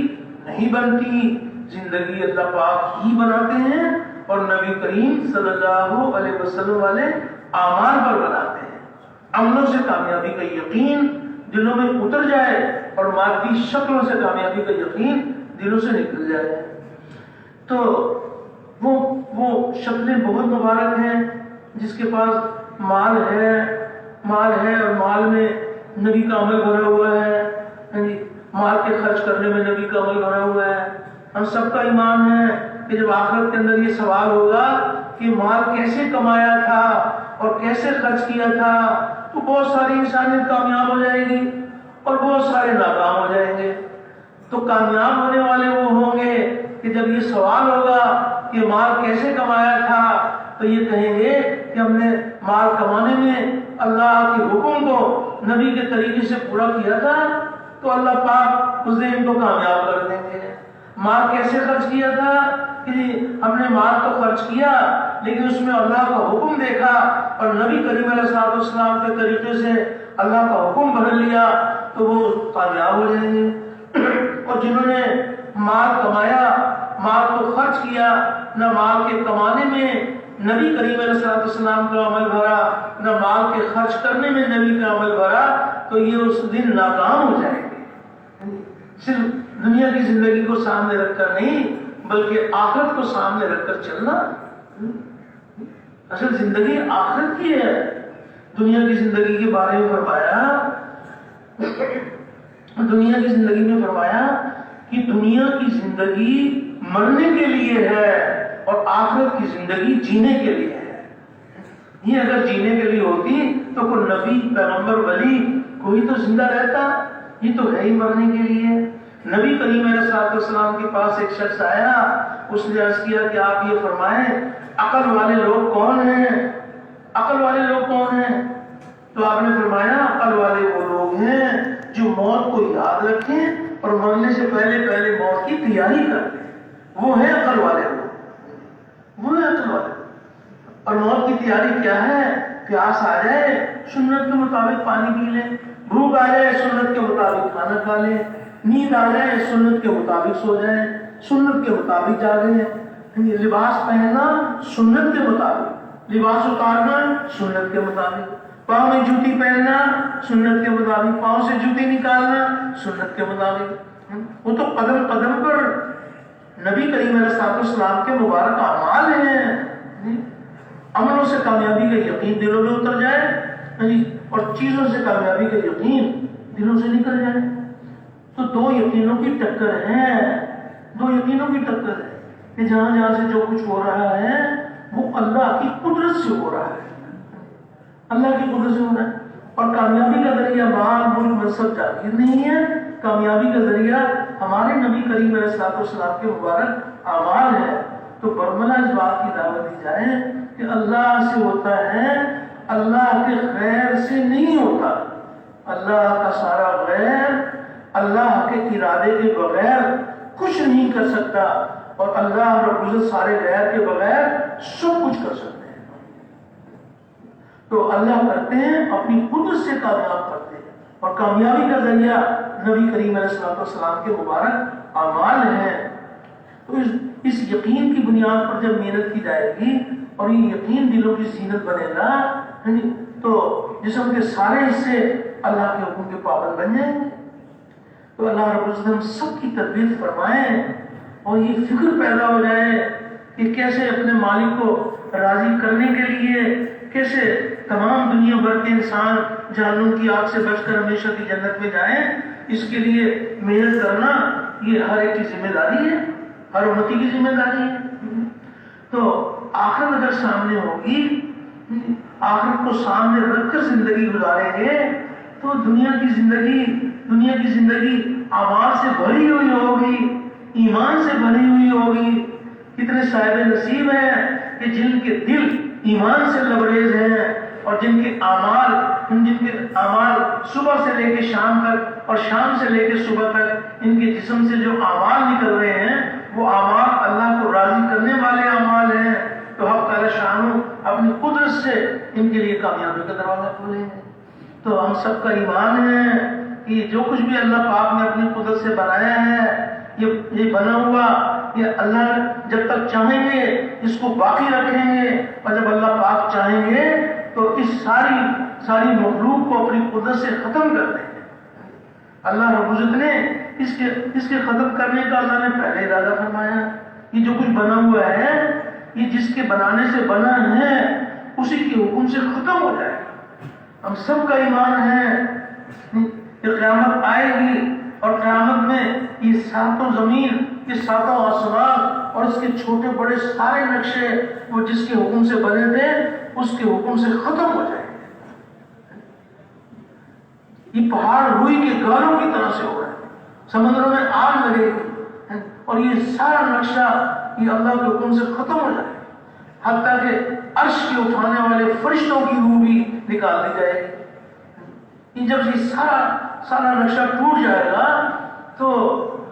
نہیں بنتی. زندگی اللہ پاک ہی بناتے ہیں اور نبی کریم صلی اللہ علیہ وسلم والے اعمال پر بناتے ہیں. عملوں سے کامیابی کا یقین دلوں میں اتر جائے اور مادی شکلوں سے کامیابی کا یقین دلوں سے نکل جائے، تو وہ شکلیں بہت مبارک ہیں. جس کے پاس مال ہے اور مال میں نبی کا عمل بھرا ہوا ہے، مال کے خرچ کرنے میں نبی کا عمل بھرا ہوا ہے. ہم سب کا ایمان ہے کہ جب آخرت کے اندر یہ سوال ہوگا کہ مال کیسے کمایا تھا اور کیسے خرچ کیا تھا، تو بہت ساری انسانیت کامیاب ہو جائے گی اور بہت سارے ناکام ہو جائیں گے. تو کامیاب ہونے والے وہ ہوں گے کہ جب یہ سوال ہوگا کہ مال کیسے کمایا تھا، تو یہ کہیں گے کہ ہم نے مال کمانے میں اللہ کے حکم کو نبی کے طریقے سے پورا کیا تھا، تو اللہ پاک اس دن ان کو کامیاب کر دیں گے. مال کیسے خرچ کیا تھا کہ ہم نے مال تو خرچ کیا لیکن اس میں اللہ کا حکم دیکھا اور نبی کریم علیہ السلام کے طریقے سے اللہ کا حکم بھر لیا، تو وہ کامیاب ہو جائیں گے. اور جنہوں نے مال کمایا، مال کو خرچ کیا، نہ مال کے کمانے میں نبی کریم علیہ السلام کا عمل بھرا، نہ مال کے خرچ کرنے میں نبی کا عمل بھرا، تو یہ اس دن ناکام ہو جائیں گے۔ صرف دنیا کی زندگی کو سامنے رکھ کر نہیں، بلکہ آخرت کو سامنے رکھ کر چلنا۔ اصل زندگی آخرت کی ہے۔ دنیا کی زندگی کے بارے میں فرمایا، دنیا کی زندگی میں فرمایا کہ دنیا کی زندگی مرنے کے لیے ہے اور آخرت کی زندگی جینے کے لیے ہے۔ یہ اگر جینے کے لیے ہوتی تو کوئی نبی، پیغمبر، ولی کوئی تو زندہ رہتا، یہ تو ہے ہی مرنے کے لیے۔ نبی کریم علیہ السلام کے پاس ایک شخص آیا، اس نے عرض کیا کہ آپ یہ فرمائیں عقل والے لوگ کون ہیں؟ عقل والے لوگ کون ہیں؟ تو آپ نے فرمایا عقل والے وہ لوگ ہیں جو موت کو یاد رکھیں اور مرنے سے پہلے موت کی تیاری کریں، وہ ہے عقل والے لوگ، وہ ہے عقل والے۔ اور موت کی تیاری کیا ہے؟ پیاس آ جائے سنت کے مطابق پانی پی لیں، بھوک آ جائے سنت کے مطابق کھانا کھا لیں، نیند آ جائے سنت کے مطابق سو جائیں، سنت کے مطابق جاگیں، لباس پہننا سنت کے مطابق، لباس اتارنا سنت کے مطابق، پاؤں میں جوتی پہننا سنت کے مطابق، پاؤں سے جوتی نکالنا سنت کے مطابق۔ وہ تو قدم قدم پر نبی کریم علیہ السلام کے مبارک اعمال ہیں۔ عملوں سے کامیابی کا یقین دلوں میں اتر جائے اور چیزوں سے کامیابی کا یقین دلوں سے نکل جائے، تو دو یقینوں کی ٹکر ہے، دو یقینوں کی ٹکر ہے کہ جہاں جہاں سے جو کچھ ہو رہا ہے وہ اللہ کی قدرت سے ہو رہا ہے، اللہ کی قدرت سے ہو رہا ہے۔ اور کامیابی کا ذریعہ مال، ملک، منصب، جاگیر نہیں ہے، کامیابی کا ذریعہ ہمارے نبی کریم علیہ السلام کے مبارک اعمال ہے۔ تو برملا اس بات کی دعوت دی جائے کہ اللہ سے ہوتا ہے، اللہ کے غیر سے نہیں ہوتا۔ اللہ کا سارا غیر اللہ کے ارادے کے بغیر کچھ نہیں کر سکتا، اور اللہ رب العزت سارے غیر کے بغیر سب کچھ کر سکتے ہیں۔ تو اللہ کرتے ہیں، اپنی قدرت سے کامیاب کرتے ہیں، اور کامیابی کا ذریعہ نبی کریم علیہ السلام کے مبارک اعمال ہیں۔ تو اس یقین کی بنیاد پر جب محنت کی جائے گی اور یہ یقین دلوں کی زینت بنے گا، تو جسم کے سارے حصے اللہ کے حکم کے پابند بن جائیں گے۔ تو اللہ رب العزت ہم سب کی تربیت فرمائیں اور یہ فکر پیدا ہو جائے کہ کیسے اپنے مالک کو راضی کرنے کے لیے، کیسے تمام دنیا بھر کے انسان جہنم کی آگ سے بچ کر ہمیشہ کی جنت میں جائیں، اس کے لیے محنت کرنا یہ ہر ایک کی ذمہ داری ہے، ہر امتی کی ذمہ داری ہے۔ تو آخرت اگر سامنے ہوگی، آخرت کو سامنے رکھ کر زندگی گزاریں گے تو دنیا کی زندگی اعمال سے بھری ہوئی ہوگی، ایمان سے بھری ہوئی ہوگی۔ کتنے صاحب نصیب ہیں کہ جن کے دل ایمان سے لبریز ہیں، اور جن کے اعمال صبح سے لے کے شام تک اور شام سے لے کے صبح تک ان کے جسم سے جو اعمال نکل رہے ہیں وہ اعمال اللہ کو راضی کرنے والے اعمال ہیں۔ تو حق تعالی شان اپنی قدرت سے ان کے لیے کامیابی کا دروازہ کھولیں گے۔ تو ہم سب کا ایمان ہے کہ جو کچھ بھی اللہ پاک نے اپنی قدرت سے بنایا ہے، یہ بنا ہوا، یہ اللہ جب تک چاہیں گے اس کو باقی رکھیں گے، اور جب اللہ پاک چاہیں گے تو اس ساری مخلوق کو اپنی قدرت سے ختم کر دیں گے۔ اللہ رب العزت نے اس کے ختم کرنے کا اللہ نے پہلے ارادہ فرمایا۔ یہ جو کچھ بنا ہوا ہے، یہ جس کے بنانے سے بنا ہے اسی کے حکم سے ختم ہو جائے گا۔ ہم سب کا ایمان ہے کہ قیامت آئے گی، اور قیامت میں یہ ساتوں زمین، یہ ساتوں آسمان اور اس کے چھوٹے بڑے سارے نقشے وہ جس کے حکم سے بنے تھے اس کے حکم سے ختم ہو جائیں گے۔ یہ پہاڑ روئی کے گالوں کی طرح سے ہو رہا ہے، سمندروں میں آگ لگے گی، اور یہ سارا نقشہ یہ اللہ کے حکم سے ختم ہو جائے گا، حتیٰ کہ عرش کے اٹھانے والے فرشتوں کی روح بھی نکال دی جائے گی۔ جب یہ سارا نقشہ ٹوٹ جائے گا تو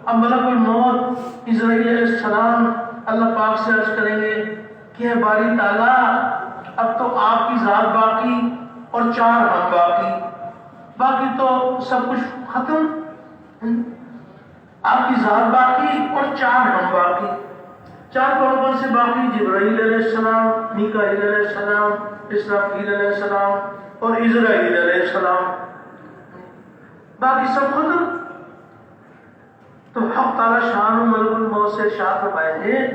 اب ملک الموت اسرائیل علیہ السلام اللہ پاک سے عرض کریں گے کہ باری تعالیٰ اب تو آپ کی ذات باقی اور 4 ہم باقی تو سب کچھ ختم، آپ کی ذات باقی اور 4 ہم باقی۔ چار پروں سے باقی جبرائیل علیہ السلام، میکائیل علیہ السلام، اسرافیل علیہ السلام اور اسرائیل علیہ السلام، باقی سب ختم۔ تو حق تعالی شان و ملک الموت سے ارشاد فرمائے ہیں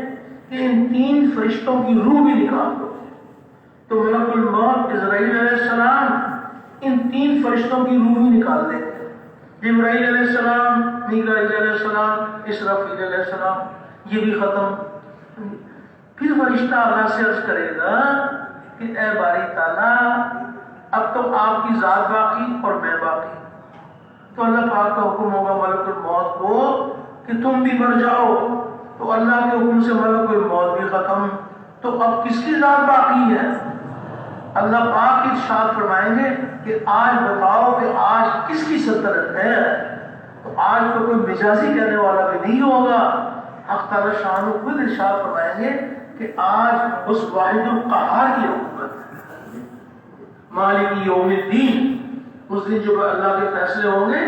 کہ ان تین فرشتوں کی روح بھی نکال دو۔ تو ملک الموت اسرائیل علیہ السلام ان تین فرشتوں کی روح بھی نکال دیں گے، جبرائیل علیہ السلام، میکائیل علیہ السلام، اسرافیل علیہ السلام، یہ بھی ختم۔ پھر فرشتہ اللہ سے عرض کرے گا کہ اے باری تعالیٰ، اب تو آپ کی ذات باقی اور میں باقی۔ تو اللہ پاک کا حکم ہوگا ملک الموت کو کہ تم بھی مر جاؤ، تو اللہ کے حکم سے ملک الموت بھی ختم۔ تو اب کس کی ذات باقی ہے؟ اللہ پاک ارشاد فرمائیں گے کہ آج بتاؤ کہ آج کس کی سلطنت ہے۔ تو آج تو کوئی مجازی کہنے والا بھی نہیں ہوگا، حق تعالی شان خود ارشاد فرمائیں گے کہ آج اس واحد القہار کی حکومت ہے، مالک یوم الدین۔ اس دن جو اللہ کے فیصلے ہوں گے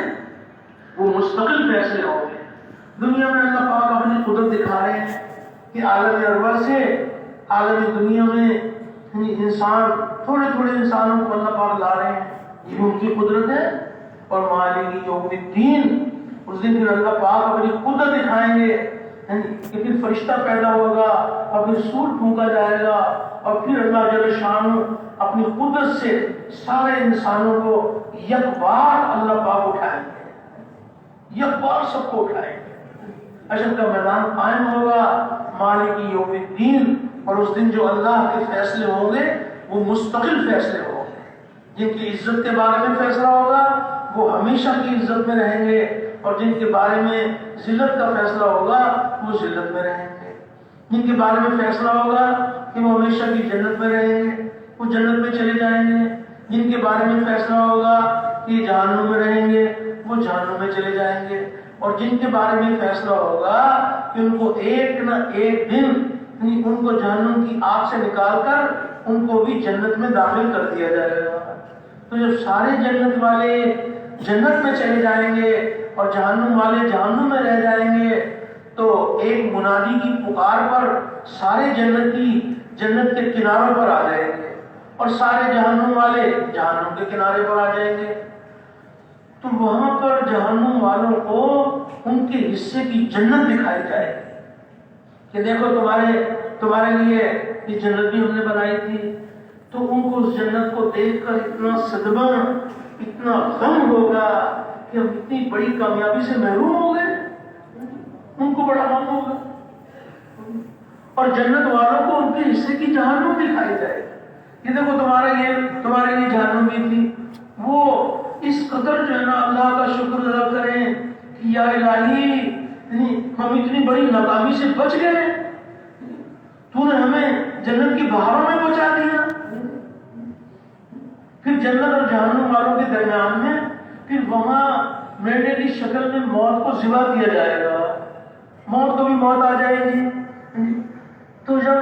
وہ مستقل فیصلے ہوں گے۔ دنیا میں اللہ پاک اپنی قدرت دکھا رہے ہیں کہ عالم ارواح سے عالم دنیا میں انسان، تھوڑے تھوڑے انسانوں کو اللہ پاک لا رہے ہیں، یہ ان کی قدرت ہے۔ اور مالک یوم الدین، اس دن پھر اللہ پاک اپنی قدرت دکھائیں گے کہ پھر فرشتہ پیدا ہوگا اور پھر سور پھونکا جائے گا، اور پھر اللہ جل شانہ اپنی قدرت سے سارے انسانوں کو یک بار اللہ پاک اٹھائیں گے، یک بار سب کو اٹھائیں گے۔ حشر کا میدان قائم ہوگا، مالک یوم الدین، اور اس دن جو اللہ کے فیصلے ہوں گے وہ مستقل فیصلے ہوں گے۔ جن کی عزت کے بارے میں فیصلہ ہوگا وہ ہمیشہ کی عزت میں رہیں گے، اور جن کے بارے میں ذلت کا فیصلہ ہوگا وہ ذلت میں رہیں گے۔ جن کے بارے میں فیصلہ ہوگا کہ وہ ہمیشہ کی جنت میں رہیں گے وہ جنت میں چلے جائیں گے۔ جن کے بارے میں فیصلہ ہوگا کہ جہنم میں رہیں گے وہ جہنم میں چلے جائیں گے۔ اور جن کے بارے میں فیصلہ ہوگا کہ ان کو ایک نہ ایک دن ان کو جہنم کی آگ سے نکال کر ان کو بھی جنت میں داخل کر دیا جائے گا۔ تو جب سارے جنت والے جنت میں چلے جائیں گے اور جہنم والے جہنم میں رہ جائیں گے، تو ایک منادی کی پکار پر سارے جنتی جنت کے کناروں پر آ جائیں گے اور سارے جہنم والے جہنم کے کنارے پر آ جائیں گے۔ تو وہاں پر جہنم والوں کو ان کے حصے کی جنت دکھائی جائے گی کہ دیکھو تمہارے لیے یہ جنت بھی ہم نے بنائی تھی۔ تو ان کو اس جنت کو دیکھ کر اتنا صدمہ، اتنا غم ہوگا کہ ہم اتنی بڑی کامیابی سے محروم ہو گئے، ان کو بڑا غم ہوگا۔ اور جنت والوں کو ان کے حصے کی جہنم دکھائی جائے گی کہ دیکھو تمہارے لیے جہنم بھی تھی۔ وہ اس قدر جو ہے نا اللہ کا شکر ادا کریں کہ یا الہی ہم اتنی بڑی ناکامی سے بچ گئے، تو نے ہمیں جنت کی بہاروں میں پہنچا دیا۔ پھر جنت اور جہنم والوں کے درمیان میں پھر وہاں میڈے کی شکل میں موت کو ذبح کیا جائے گا، موت کو بھی موت آ جائے گی۔ تو جب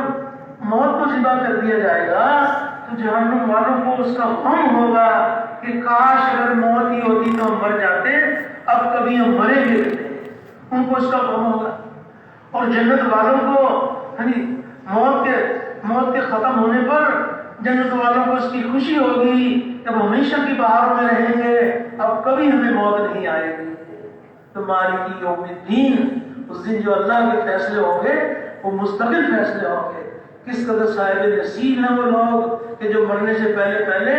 موت کو ذبح کر دیا جائے گا تو جہنم والوں کو اس کا غم ہوگا کہ کاش اگر موت ہی ہوتی تو ہم مر جاتے، اب کبھی ہم مریں گے نہیں، ان کو اس کا غم ہوگا۔ اور جنت والوں کو موت کے ختم ہونے پر جنت والوں کو اس کی خوشی ہوگی کہ ہم ہمیشہ کی بہاروں میں رہیں گے، اب کبھی ہمیں موت نہیں آئے گی۔ تو مالک یوم الدین، اس دن جو اللہ کے فیصلے ہوں گے وہ مستقل فیصلے ہوں گے۔ کس قدر صاحب نصیب ہیں وہ لوگ کہ جو مرنے سے پہلے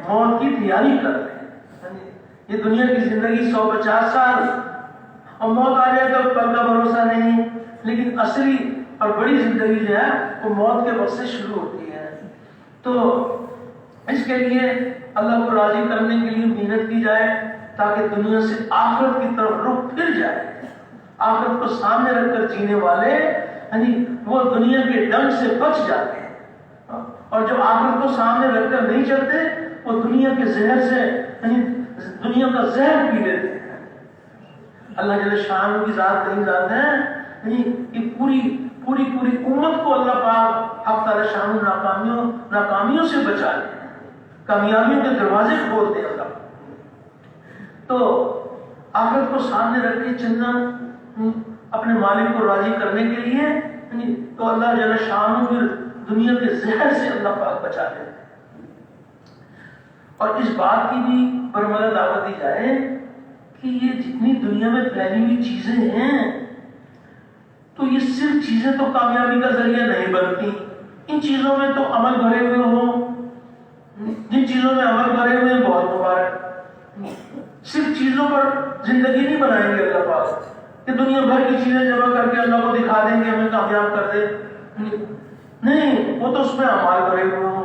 موت کی تیاری کر رہے ہیں۔ یہ دنیا کی زندگی 150 سال، اور موت آ جائے تو کل کا بھروسہ نہیں، لیکن اصلی اور بڑی زندگی جو ہے وہ موت کے وقت سے شروع ہوتی ہے۔ تو اس کے لیے اللہ کو راضی کرنے کے لیے محنت کی جائے تاکہ دنیا سے آخرت کی طرف رخ پھر جائے۔ آخرت کو سامنے رکھ کر جینے والے وہ دنیا کے ڈنگ سے بچ جاتے ہیں، اور جو آخرت کو سامنے رکھ کر نہیں چلتے وہ دنیا کے زہر سے دنیا کا زہر پی لیتے ہیں۔ اللہ جل شان کی ذات کہیں ذات ہے کہ پوری امت کو اللہ پاک حق تعالی شان ناکامیوں سے بچا لے، کامیابیوں کے دروازے کھول دے اللہ۔ تو آخرت کو سامنے رکھ کے چلنا، اپنے مالک کو راضی کرنے کے لیے تو اللہ جل شانہ پھر دنیا کے زہر سے اللہ پاک بچا دیتے ہیں۔ اور اس بات کی بھی برملا دعوت دی جائے کہ یہ جتنی دنیا میں پھیلی ہوئی چیزیں ہیں تو یہ صرف چیزیں تو کامیابی کا ذریعہ نہیں بنتی، ان چیزوں میں تو عمل بھرے ہوئے ہوں، جن چیزوں میں عمل بھرے ہوئے ہیں بہت مبارک۔ صرف چیزوں پر زندگی نہیں بنائیں گے اللہ پاک کہ دنیا بھر کی چیزیں جمع کر کے اللہ کو دکھا دیں گے ہمیں کامیاب کر دے، نہیں، وہ تو اس میں اعمال بھرے ہوئے ہوں۔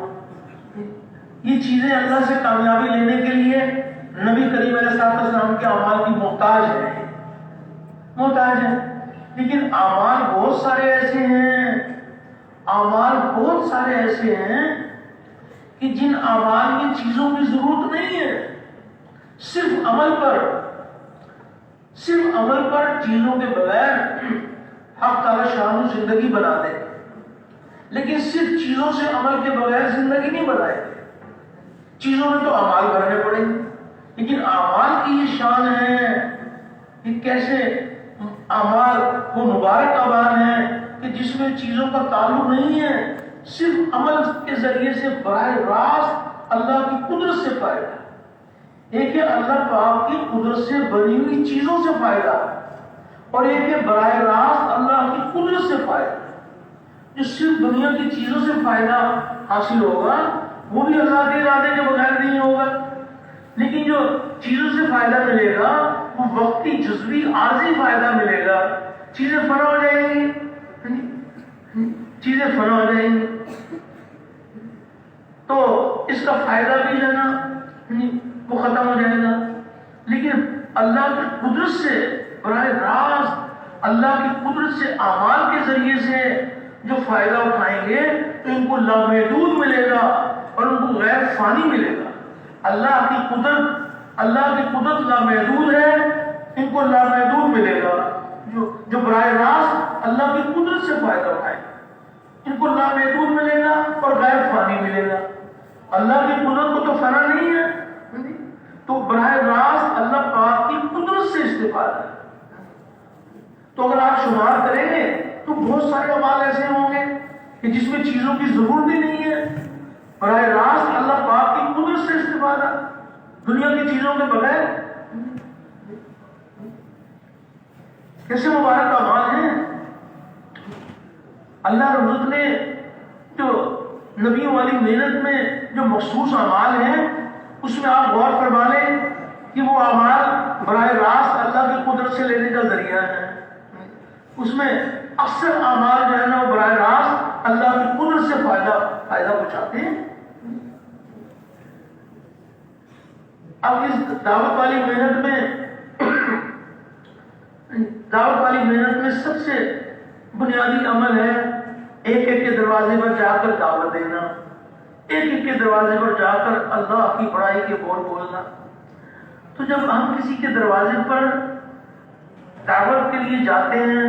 یہ چیزیں اللہ سے کامیابی لینے کے لیے نبی کریم علیہ السلام کے اعمال کی محتاج ہیں، لیکن اعمال بہت سارے ایسے ہیں کہ جن اعمال کی چیزوں کی ضرورت نہیں ہے، صرف عمل پر چیزوں کے بغیر حق تعالی شان زندگی بنا دے، لیکن صرف چیزوں سے عمل کے بغیر زندگی نہیں بنائے گے۔ چیزوں میں تو اعمال بھرنے پڑیں گے، لیکن اعمال کی یہ شان ہے کہ کیسے اعمال وہ مبارک اعمال ہیں کہ جس میں چیزوں کا تعلق نہیں ہے، صرف عمل کے ذریعے سے براہ راست اللہ کی قدرت سے فائدہ۔ ایک ہے اللہ پاک کی قدرت سے بنی ہوئی چیزوں سے فائدہ، اور ایک ہے براہ راست اللہ کی قدرت سے فائدہ۔ جو صرف دنیا کی چیزوں سے فائدہ حاصل ہوگا وہ بھی اللہ کے ارادے کے بغیر نہیں ہوگا، لیکن جو چیزوں سے فائدہ ملے گا وہ وقتی جزوی عارضی فائدہ ملے گا، چیزیں فنا ہو جائیں گی، تو اس کا فائدہ بھی ہے نا وہ ختم ہو جائے گا۔ لیکن اللہ کی قدرت سے براہ راست اللہ کی قدرت سے اعمال کے ذریعے سے جو فائدہ اٹھائیں گے تو ان کو لامحدود ملے گا اور ان کو غیر فانی ملے گا۔ اللہ کی قدرت لامحدود ہے، ان کو لامحدود ملے گا۔ جو براہ راست اللہ کی قدرت سے فائدہ اٹھائیں ان کو لامحدود ملے گا اور غیر فانی ملے گا۔ اللہ کی قدرت کو تو فنا نہیں ہے، تو براہ راست اللہ پاک کی قدرت سے استفادہ ہے۔ تو اگر آپ شمار کریں گے تو بہت سارے اعمال ایسے ہوں گے کہ جس میں چیزوں کی ضرورت ہی نہیں ہے، براہ راست اللہ پاک کی قدرت سے استفادہ، دنیا کی چیزوں کے بغیر۔ کیسے مبارک اعمال ہیں۔ اللہ رب العزت نے جو نبیوں والی محنت میں جو مخصوص اعمال ہیں اس میں آپ غور فرما لیں کہ وہ اعمال براہ راست اللہ کی قدرت سے لینے کا ذریعہ ہے۔ اس میں اکثر اعمال جو ہے نا وہ براہ راست اللہ کی قدرت سے فائدہ پہنچاتے ہیں۔ اب اس دعوت والی محنت میں سب سے بنیادی عمل ہے ایک ایک کے دروازے پر جا کر دعوت دینا، ایک ایک کے دروازے پر جا کر اللہ کی بڑائی کے بول بولنا۔ تو جب ہم کسی کے دروازے پر دعوت کے لیے جاتے ہیں،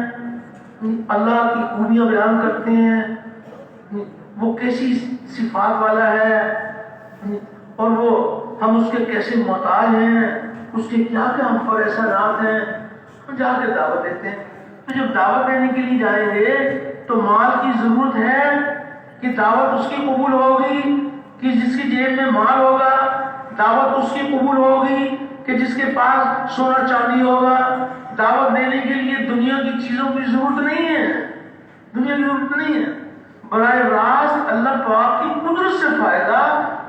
اللہ کی خوبیاں بیان کرتے ہیں، وہ کیسی صفات والا ہے اور وہ ہم اس کے کیسے محتاج ہیں، اس کے کیا کیا ہم پر احسانات ہیں، ہم جا کے دعوت دیتے ہیں۔ تو جب دعوت دینے کے لیے جائیں گے تو مال کی ضرورت ہے کہ دعوت اس کی قبول ہوگی کہ جس کی جیب میں مال ہوگا، دعوت اس کی قبول ہوگی کہ جس کے پاس سونا چاندی ہوگا۔ دعوت دینے کے لیے دنیا کی چیزوں کی ضرورت نہیں ہے، براہ راست اللہ پاک کی قدرت سے فائدہ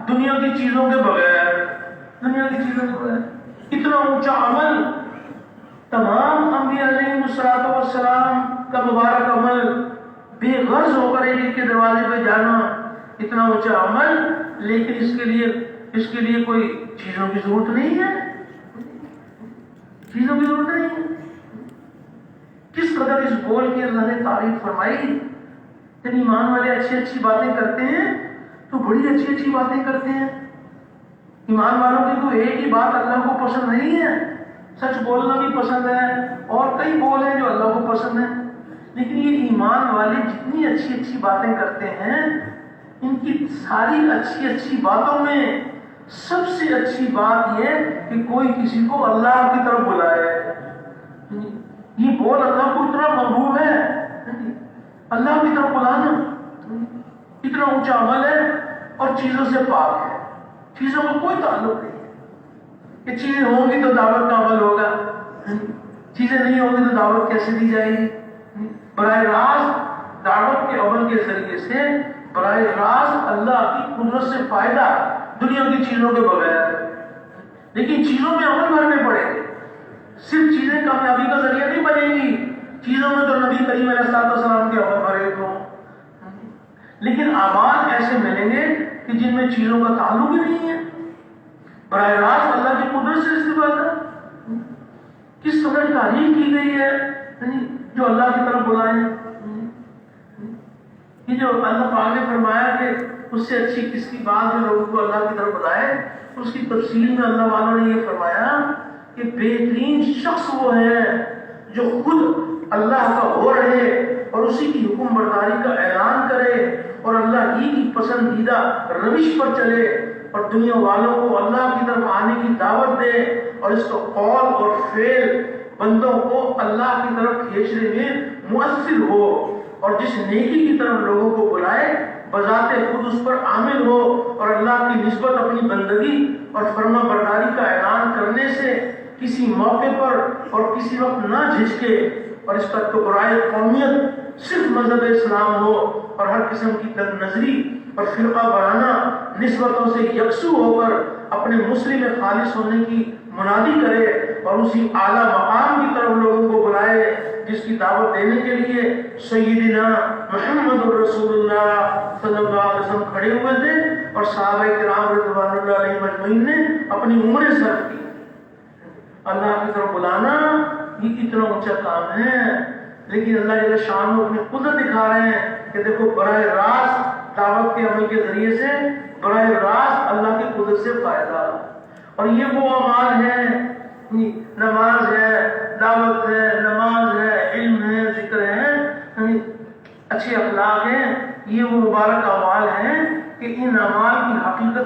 دنیا کی چیزوں کے بغیر۔ اتنا اونچا عمل تمام انبیاء علیہ السلام کا مبارک عمل، بے غرض ہو کر ایک کے دروازے پہ جانا، اتنا اونچا عمل، لیکن اس کے لیے کوئی چیزوں کی ضرورت نہیں ہے۔ کس قدر اس بول کی اللہ نے تعریف فرمائی۔ جب ایمان والے اچھی باتیں کرتے ہیں تو بڑی اچھی باتیں کرتے ہیں۔ ایمان والوں کی تو ایک ہی بات اللہ کو پسند نہیں ہے، سچ بولنا بھی پسند ہے اور کئی بول ہیں جو اللہ کو پسند ہیں، لیکن یہ ایمان والے جتنی اچھی باتیں کرتے ہیں، ان کی ساری اچھی باتوں میں سب سے اچھی بات یہ کہ کوئی کسی کو اللہ کی طرف بلائے۔ یہ بول اللہ کو اتنا محبوب ہے اللہ کی طرف بلانا اتنا اونچا عمل ہے اور چیزوں سے پاک ہے، چیزوں کا کوئی تعلق نہیں ہے کہ چیزیں ہوں گی تو دعوت کا عمل ہوگا، چیزیں نہیں ہوں گی تو دعوت کیسے دی جائے گی؟ براہ راست دعوت کے عمل کے ذریعے سے براہ راست اللہ کی قدرت سے فائدہ دنیا کی چیزوں کے بغیر، لیکن چیزوں میں عمل بھرنے پڑے گے، صرف چیزیں کامیابی کا ذریعہ نہیں بنے گی، چیزوں میں تو نبی کریم علیہ السلام کے عمل بھرے گا، لیکن اعمال ایسے ملیں گے کہ جن میں چیزوں کا تعلق ہی نہیں ہے، براہ راست اللہ کی قدرت سے استفادہ، کس قدر تعریف کی گئی ہے جو اللہ کی طرف بلائیں، یہ جو اللہ پاک نے فرمایا کہ اس سے اچھی کس کی بات جو لوگوں کو اللہ کی طرف بلائے، اس کی تفصیل میں اللہ والوں نے یہ فرمایا کہ بہترین شخص وہ ہے جو خود اللہ کا ہو رہے اور اسی کی حکم برداری کا اعلان کرے اور اللہ ہی کی پسندیدہ روش پر چلے اور دنیا والوں کو اللہ کی طرف آنے کی دعوت دے اور اس کو قول اور فعل بندوں کو اللہ کی طرف کھینچنے میں مؤثر ہو، اور جس نیکی کی طرف لوگوں کو بلائے بذات خود اس پر عامل ہو اور اللہ کی نسبت اپنی بندگی اور فرما برداری کا اعلان کرنے سے کسی موقع پر اور کسی وقت نہ جھجکے، اور اس کا ٹکرائے قومیت صرف مذہب اسلام ہو اور ہر قسم کی تنگ نظری اور فرقہ وارانہ نسبتوں سے یکسو ہو کر اپنے مسلم خالص ہونے کی منادی کرے اور اسی اعلیٰ مقام کی طرف لوگوں کو بلائے جس کی دعوت دینے کے لیے سیدنا محمد رسول اللہ صلی اللہ علیہ وسلم کھڑے ہوئے تھے اور صحابہ کرام رضوان اللہ علیہم اجمعین نے اپنی عمریں صرف کی۔ اللہ کی طرف بلانا یہ اتنا اونچا کام ہے، لیکن اللہ جل شانہ اپنی قدرت دکھا رہے ہیں کہ دیکھو براہ راست دعوت کے عمل کے ذریعے سے براہ راست اللہ کی قدرت سے فائدہ، اور یہ وہ اعمال ہیں، نماز ہے، دعوت ہے، نماز ہے، علم ہے، ذکر ہے، اچھے اخلاق ہیں، یہ وہ مبارک اعمال ہیں کہ ان اعمال کی حقیقت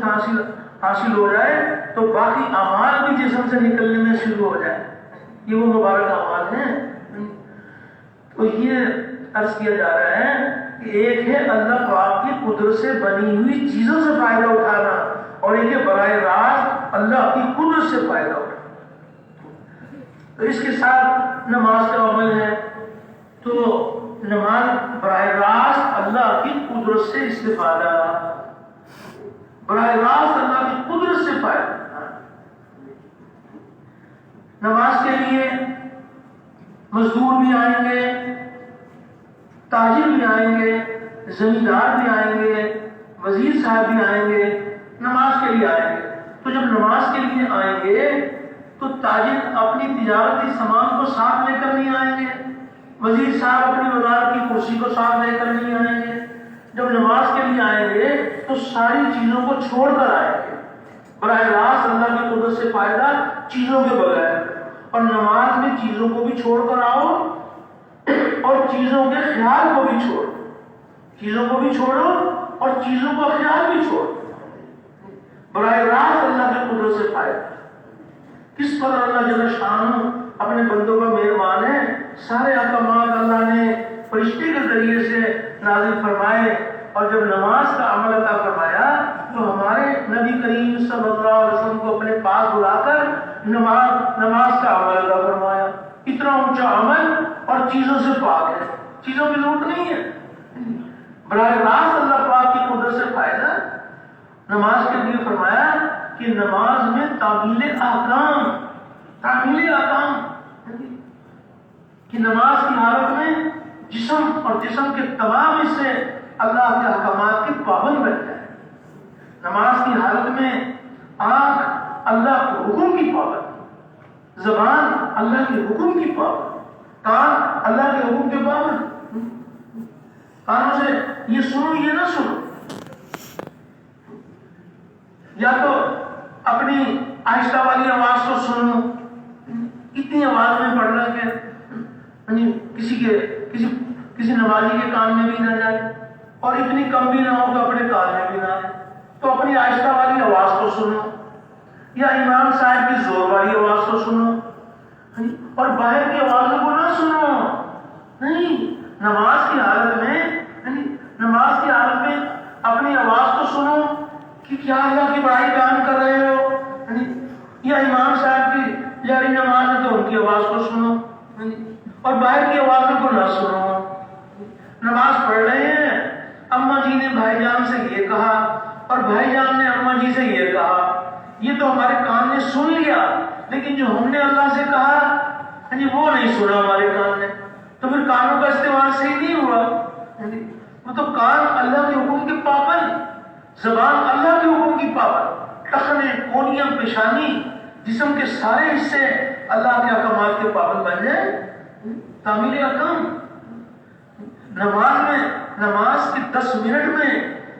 حاصل ہو جائے تو باقی اعمال بھی جسم سے نکلنے میں شروع ہو جائے، یہ وہ مبارک اعمال ہیں۔ تو یہ عرض کیا جا رہا ہے کہ ایک ہے اللہ پاک کی قدرت سے بنی ہوئی چیزوں سے فائدہ اٹھانا، اور ایک ہے براہ راست اللہ کی قدرت سے فائدہ اٹھانا۔ تو اس کے ساتھ نماز کا عمل ہے، تو نماز براہ راست اللہ کی قدرت سے استفادہ، براہ راست اللہ کی قدرت سے فائدہ۔ نماز کے لیے مزدور بھی آئیں گے، تاجر بھی آئیں گے، زمیندار بھی آئیں گے، وزیر صاحب بھی آئیں گے، نماز کے لیے آئیں گے۔ تو جب نماز کے لیے آئیں گے تو تاجر اپنی تجارتی سامان کو ساتھ لے کر نہیں آئیں گے، وزیر صاحب اپنی وزارت کی کرسی کو ساتھ لے کر نہیں آئیں گے۔ جب نماز کے لیے آئیں گے تو ساری چیزوں کو چھوڑ کر آئیں گے، براہ راست اللہ کی قدرت سے فائدہ چیزوں کے بغیر، اور نماز میں چیزوں کو بھی چھوڑ کر آؤ اور چیزوں کے خیال کو بھی چھوڑو، چیزوں کو بھی چھوڑو اور چیزوں کا خیال بھی چھوڑو، براہ راست اللہ کی قدرت سے فائدہ۔ کس پر اللہ جل شانہ اپنے بندوں کا مہربان ہے، سارے احکامات اللہ نے فرشتے کے ذریعے سے نازل فرمائے، اور جب نماز کا عمل عطا فرمایا تو ہمارے نبی کریم صلی اللہ علیہ وسلم کو اپنے پاس بلا کر نماز کا عمل عطا فرمایا۔ اتنا اونچا عمل اور چیزوں سے پاک ہے، چیزوں کی ضرورت نہیں ہے، براہ راست اللہ پاک کی قدرت سے فائدہ۔ نماز کے لیے فرمایا کہ نماز میں تعمیل احکام کہ نماز کی حالت میں جسم اور جسم کے تمام حصے اللہ کے احکامات کے پابند بن جائے۔ نماز کی حالت میں آنکھ اللہ کے حکم کی پابند، زبان اللہ کے حکم کی پابند، کان اللہ کے حکم کے پابند، کانوں سے یہ سنو یہ نہ سنو، یا تو اپنی آہستہ والی آواز کو سنو، اتنی آواز میں پڑھنا کہ کسی نمازی کے کان میں بھی نہ جائے، اور اتنی کم بھی نہ ہو کہ اپنے کان میں بھی نہ آئے، تو اپنی آہستہ والی آواز کو سنو، یا امام صاحب کی زور والی آواز کو سنو، اور باہر کی آوازوں کو نہ سنو۔ نہیں، نماز کی حالت میں اپنی آواز تو سنو کہ کیا اللہ کی بڑائی بیان کر رہے ہو، یا امام صاحب کی جاری نماز ہے تو ان کی آواز کو سنو اور باہر کی آوازوں کو نہ سنو۔ نماز پڑھ رہے ہیں، اماں جی نے بھائی جان سے یہ کہا اور بھائی جان نے اماں جی سے یہ کہا، یہ تو ہمارے کان نے سن لیا، لیکن جو ہم نے اللہ سے کہا وہ نہیں سنا ہمارے کان نے، تو پھر کانوں کا استعمال صحیح نہیں ہوا۔ وہ تو کان اللہ کے حکم کے پابند، زبان اللہ کے حکم کی پابند، ٹخنے، کونیاں، پیشانی، جسم کے سارے حصے اللہ کے احکامات کے پابند بن جائیں۔ تعمیل احکام نماز کے 10 منٹ میں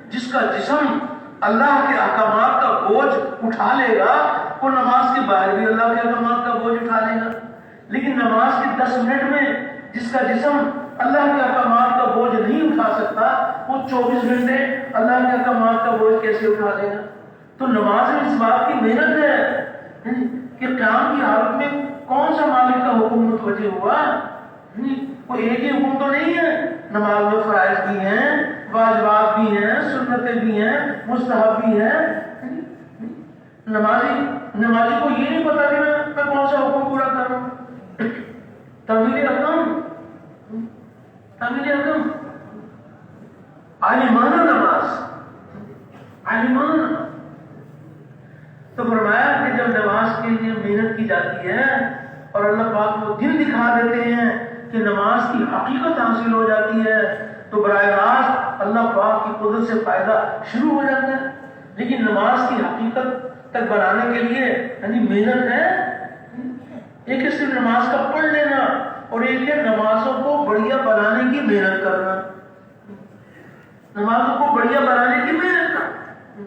جس کا جسم اللہ کے احکامات کا بوجھ اٹھا لے گا، وہ نماز کے باہر بھی اللہ کے احکامات کا بوجھ اٹھا لے گا۔ لیکن نماز کے 10 منٹ میں جس کا جسم اللہ کے احکامات کا بوجھ نہیں اٹھا سکتا، وہ 24 گھنٹے اللہ کے احکامات کا بوجھ کیسے اٹھا لے گا؟ تو نماز میں اس بات کی محنت ہے کہ قیام کی حالت میں کون سا مالک کا حکم متوجہ ہوا۔ کوئی ایک ہی حکم تو نہیں ہے، نماز میں فرائض بھی ہیں، واجبات بھی ہیں، سنتیں بھی ہیں، مستحب بھی ہیں۔ نمازی کو یہ نہیں پتا کہ میں کون سا حکم پورا کروں۔ تعمیل احکام عالمانہ نماز، تو فرمایا کہ جب نماز کے لیے محنت کی جاتی ہے اور اللہ پاک کو دن دکھا دیتے ہیں کہ نماز کی حقیقت حاصل ہو جاتی ہے، تو براہ راست اللہ پاک کی قدرت سے فائدہ شروع ہو جاتا ہے۔ لیکن نماز کی حقیقت تک بنانے کے لیے محنت ہے۔ ایک ہے صرف نماز کا پڑھ لینا اور ایک ہے نمازوں کو بڑھیا بنانے کی محنت کرنا۔ نمازوں کو بڑھیا بنانے کی محنت کرنا،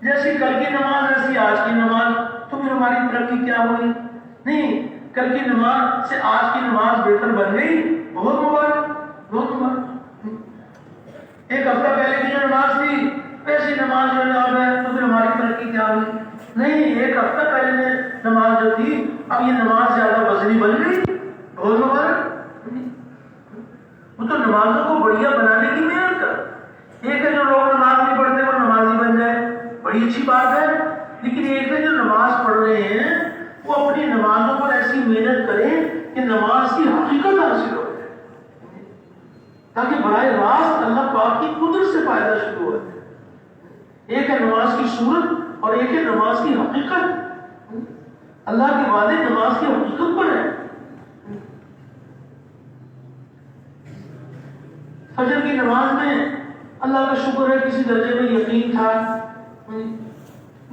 جیسی کل کی نماز ایسی آج کی نماز، تو پھر ہماری ترقی کیا ہوئی؟ نہیں، کل کی نماز سے آج کی نماز بہتر بن گئی، بہت مبارک، بہت مبارک۔ ایک ہفتہ پہلے کی جو نماز تھی ویسی نماز جو اب ہے، تو پھر ہماری ترقی کیا ہوئی؟ نہیں، ایک ہفتہ پہلے نماز جو تھی اب یہ نماز زیادہ وزنی بن گئی، بہت مبارک۔ وہ تو نمازوں کو بڑھیا بنانے کی محنت کر۔ ایک ہے جو لوگ نماز نہیں پڑھتے وہ نمازی بن جائے، بڑی اچھی بات ہے، لیکن ایک ہے جو نماز پڑھ رہے ہیں وہ اپنی نمازوں پر ایسی محنت کریں کہ نماز کی حقیقت حاصل ہو جائے، تاکہ براہ راست اللہ پاک کی قدرت سے فائدہ شروع ہو جائے۔ ایک ہے نماز کی صورت اور ایک ہے نماز کی حقیقت۔ اللہ کے وعدے نماز کی حقیقت پر ہے۔ فجر کی نماز میں اللہ کا شکر ہے کسی درجے میں یقین تھا،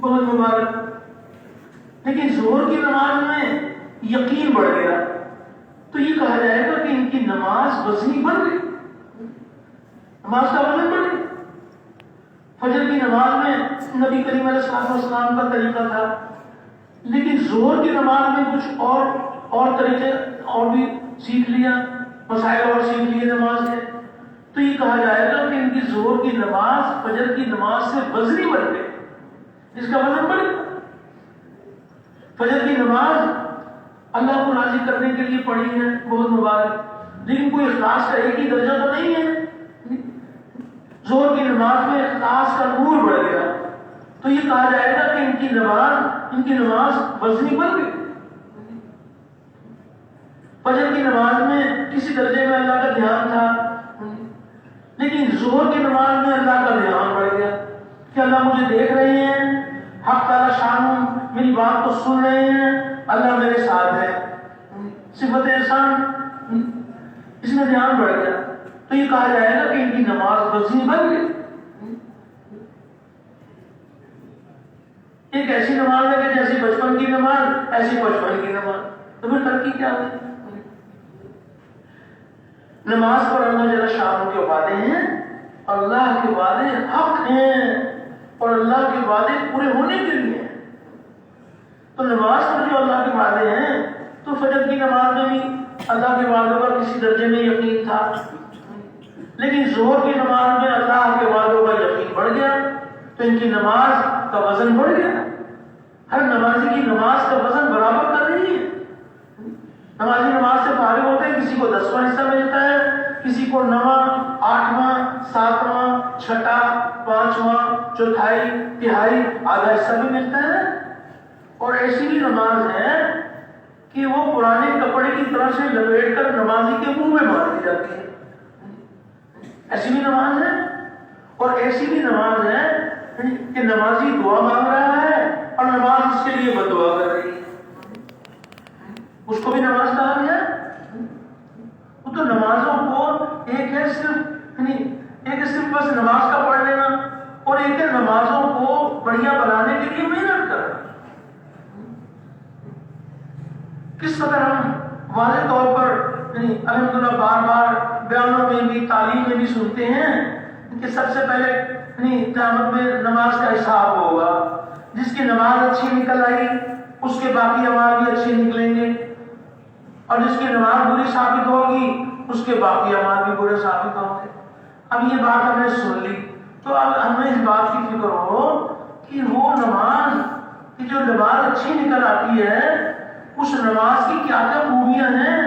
بہت مبارک، لیکن ظہر کی نماز میں یقین بڑھ گیا تو یہ کہا جائے گا کہ ان کی نماز وزنی بن گئی، نماز کا وزن بڑھ گیا۔ فجر کی نماز میں نبی کریم علیہ السلام کا طریقہ تھا، لیکن ظہر کی نماز میں کچھ اور طریقے اور بھی سیکھ لیا، مسائل اور سیکھ لیے نماز کے، تو یہ کہا جائے گا کہ ان کی ظہر کی نماز فجر کی نماز سے وزنی بن گئی، جس کا وزن بڑھ گیا۔ فجر کی نماز اللہ کو راضی کرنے کے لیے پڑھی ہے، بہت مبارک، لیکن کوئی اخلاص کا ایک ہی درجہ تو نہیں ہے۔ ظہر کی نماز میں اخلاص کا نور بڑھ گیا تو یہ کہا جائے گا کہ ان کی نماز وزنی بن گئی۔ فجر کی نماز میں کسی درجے میں اللہ کا دھیان تھا، لیکن ظہر کی نماز میں اللہ کا دھیان بڑھ گیا کہ اللہ مجھے دیکھ رہے ہیں، حق تعالی شان میری بات کو سن رہے ہیں، اللہ میرے ساتھ ہے، صفت احسان، اس میں دھیان بڑھ گیا تو یہ کہا جائے گا کہ ان کی نماز وزنی بن گئی۔ ایک ایسی نماز ہے کہ جیسی بچپن کی نماز ایسی بچپن کی نماز، تو پھر ترقی کیا ہوئی؟ نماز پر اللہ جل شانہ کے وعدے ہیں، اللہ کے وعدے حق ہیں اور اللہ کے وعدے پورے ہونے کے لیے ہیں۔ تو نماز پر جو اللہ کے وعدے ہیں، تو فجر کی نماز میں بھی اللہ کے وعدوں پر کسی درجے میں یقین تھا، لیکن ظہر کی نماز میں اللہ کے وعدوں کا یقین بڑھ گیا تو ان کی نماز کا وزن بڑھ گیا۔ ہر نمازی کی نماز کا وزن برابر کا نہیں ہے۔ نمازی نماز سے فارغ ہوتے ہیں، کسی کو 10واں حصہ ملتا ہے، کسی کو 9واں 8واں 7واں 6واں 5واں چوتھائی تہائی آدھا حصہ بھی ملتا ہے. اور ایسی بھی نماز ہے کہ وہ پرانے کپڑے کی طرح سے لپیٹ کر نمازی کے منہ میں مار دی جاتی ہے. ایسی بھی نماز ہے. اور ایسی بھی نماز ہے کہ نمازی دعا مانگ رہا ہے اور نماز اس کے لیے بد دعا کر رہی ہے. اس کو بھی نماز کہا گیا. وہ تو نمازوں کو ایک ہے صرف بس نماز کا پڑھ لینا اور ایک ہے نمازوں کو بڑھیا بنانے کے لیے محنت کرنا. کس قدر ہم واضح طور پر الحمدللہ بار بار بیانوں میں بھی تعلیم میں بھی سنتے ہیں کہ سب سے پہلے قیامت میں نماز کا حساب ہوگا. جس کی نماز اچھی نکل آئی اس کے باقی اعمال بھی اچھے نکلیں گے اور جس کی نماز بری ثابت ہوگی اس کے باقی اعمال بھی برے ثابت ہوں گے. اب یہ بات ہم نے سن لی تو اب ہمیں اس بات کی فکر ہو کہ وہ نماز کی جو نماز اچھی نکل آتی ہے اس نماز کی کیا کیا خوبیاں ہیں.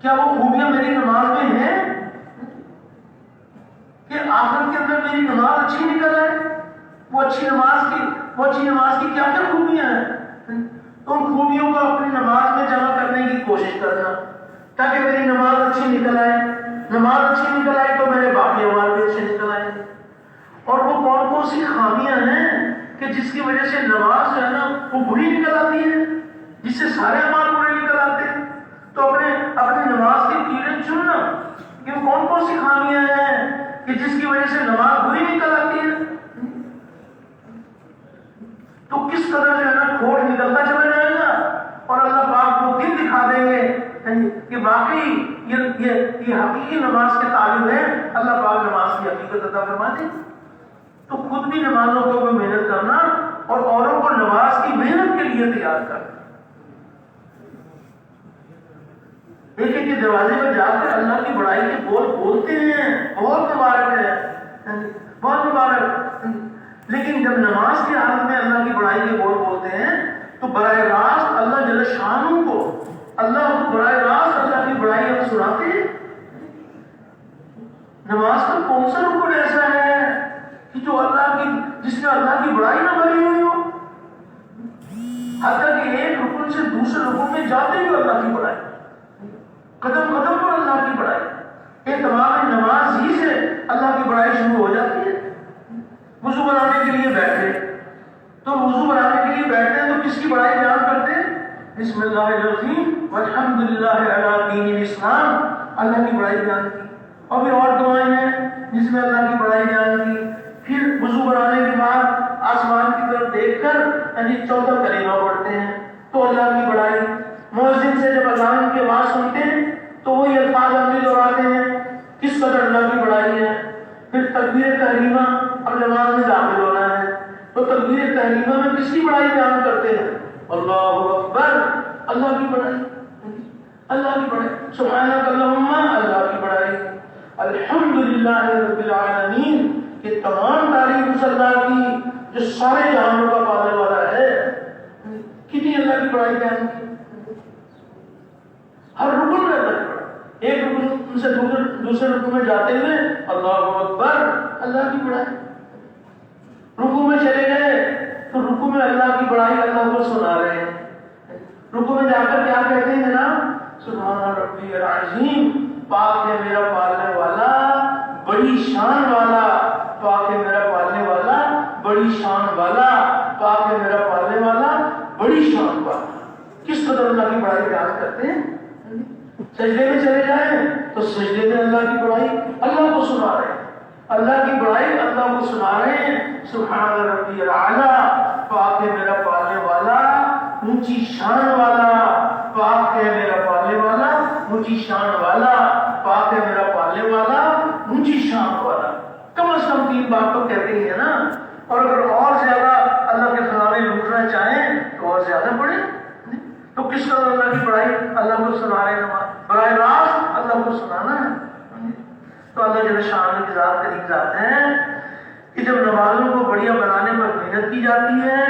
کیا وہ خوبیاں میری نماز میں ہیں کہ آخر کے اندر میری نماز اچھی نکل آئے. وہ اچھی نماز کی کیا کیا خوبیاں ہیں. تو ان خوبیوں کو اپنی نماز میں جمع کرنے کی کوشش کرنا تاکہ میری نماز اچھی نکل آئے. نماز اچھی نکل آئے تو میرے باقی اعمال بھی اچھے نکل آئیں. اور وہ کون کون سی خامیاں ہیں کہ جس کی وجہ سے نماز جو ہے نا وہ بری نکل آتی ہے, جس سے سارے اعمال برے نکل آتے ہیں. تو اپنی نماز کے کیڑے چننا کہ وہ کون کون سی خامیاں ہیں کہ جس کی وجہ سے نماز بری نکل آتی ہے. تو کس قدر جو ہے نا کھوٹ نکلتا چلا جائے گا اور اللہ پاک کو دن دکھا دیں گے کہ واقعی یہ حقیقی نماز کے طالب ہے. اللہ پاک نماز کی حقیقت عطا فرما دے. تو خود بھی نمازوں کو محنت کرنا اور اوروں کو نماز کی محنت کے لیے تیار کرنا. ایک ایک کے دروازے پر جا کر اللہ کی بڑائی کے بول بولتے ہیں. بہت مبارک ہے, بہت مبارک. لیکن جب نماز کی حالت میں اللہ کی بڑائی کے بول بولتے ہیں تو براہ راست اللہ جل شانہ کو براہ راست اللہ کی بڑائی ہم سناتے ہیں. نماز کا کون سا رکن ایسا ہے کہ جو جس میں اللہ کی بڑائی نہ بھری ہوئی ہو. حتیٰ کہ ایک رکن سے دوسرے رکن میں جاتے ہوئے اللہ کی بڑائی, قدم قدم پر اللہ کی بڑائی. یہ تمام نماز ہی سے اللہ کی بڑائی شروع ہو جاتی ہے. وضو بنانے کے لیے بیٹھے تو وضو بنانے کے لیے بیٹھتے ہیں تو کس کی بڑائی بیان کرتے ہیں؟ بسم اللہ الرحیم والحمدللہ علی دین الاسلام, اللہ کی بڑائی بیان کی. اور پھر اور دعائیں ہیں جس میں اللہ کی بڑائی بیان کی. پھر وضو بنانے کے بعد آسمان کی طرف دیکھ کر 14 کلمہ پڑھتے ہیں تو اللہ کی بڑائی. مؤذن سے جب اذان کی آواز سنتے ہیں تو وہی الفاظ ہم بھی دہراتے ہیں کس قدر اللہ کی بڑائی ہے. پھر تکبیر تحریمہ, اب نماز میں داخل ہونا ہے تو تکبیر تحریمہ میں کس کی بڑائی بیان کرتے ہیں؟ اللہ اکبر, اللہ کی بڑائی, اللہ کی بڑائی. سبحانک اللہم, اللہ کی بڑائی. الحمدللہ رب العالمین, کہ تمام تعریف اس اللہ کی جو سارے جہانوں کا پالنے والا ہے. کتنی اللہ کی بڑائی بیان کی. ہر رکن میں اللہ کی بڑائی. ایک رکن سے دوسرے رکن میں جاتے ہوئے اللہ اکبر, اللہ کی بڑائی. رکوع میں چلے گئے تو رکوع میں اللہ کی بڑائی اللہ کو سنا رہے ہیں. رکوع میں جا کر کیا کہتے ہیں جناب؟ سبحان ربی العظیم, پاک ہے میرا پالنے والا بڑی شان والا, پاک ہے میرا پالنے والا بڑی شان والا, پاک ہے میرا پالنے والا بڑی شان والا. کس قدر اللہ کی بڑائی بیان کرتے ہیں. سجدے میں چلے جائیں تو سجدے میں اللہ کی بڑائی اللہ کو سنا رہے ہیں. اللہ کی بڑائی اللہ کو سنا رہے ہیں. سبحان ربی الاعلیٰ, پاک ہے میرا پالنے والا اونچی شان والا, پاک ہے میرا پالنے والا اونچی شان والا, پاک ہے میرا پالنے والا اونچی شان والا. کم از کم 3 بار تو کہتے ہی ہے نا. اور اگر اور زیادہ اللہ کے خزانے لوٹنا چاہیں تو اور زیادہ پڑھیں. تو کس طرح اللہ کی بڑائی اللہ کو سنا رہے ہیں, براہ راست اللہ کو سنانا ہے. تو اللہ جل شان کی ذات قریب ذات ہے کہ جب نمازوں کو بڑھیا بنانے پر محنت کی جاتی ہے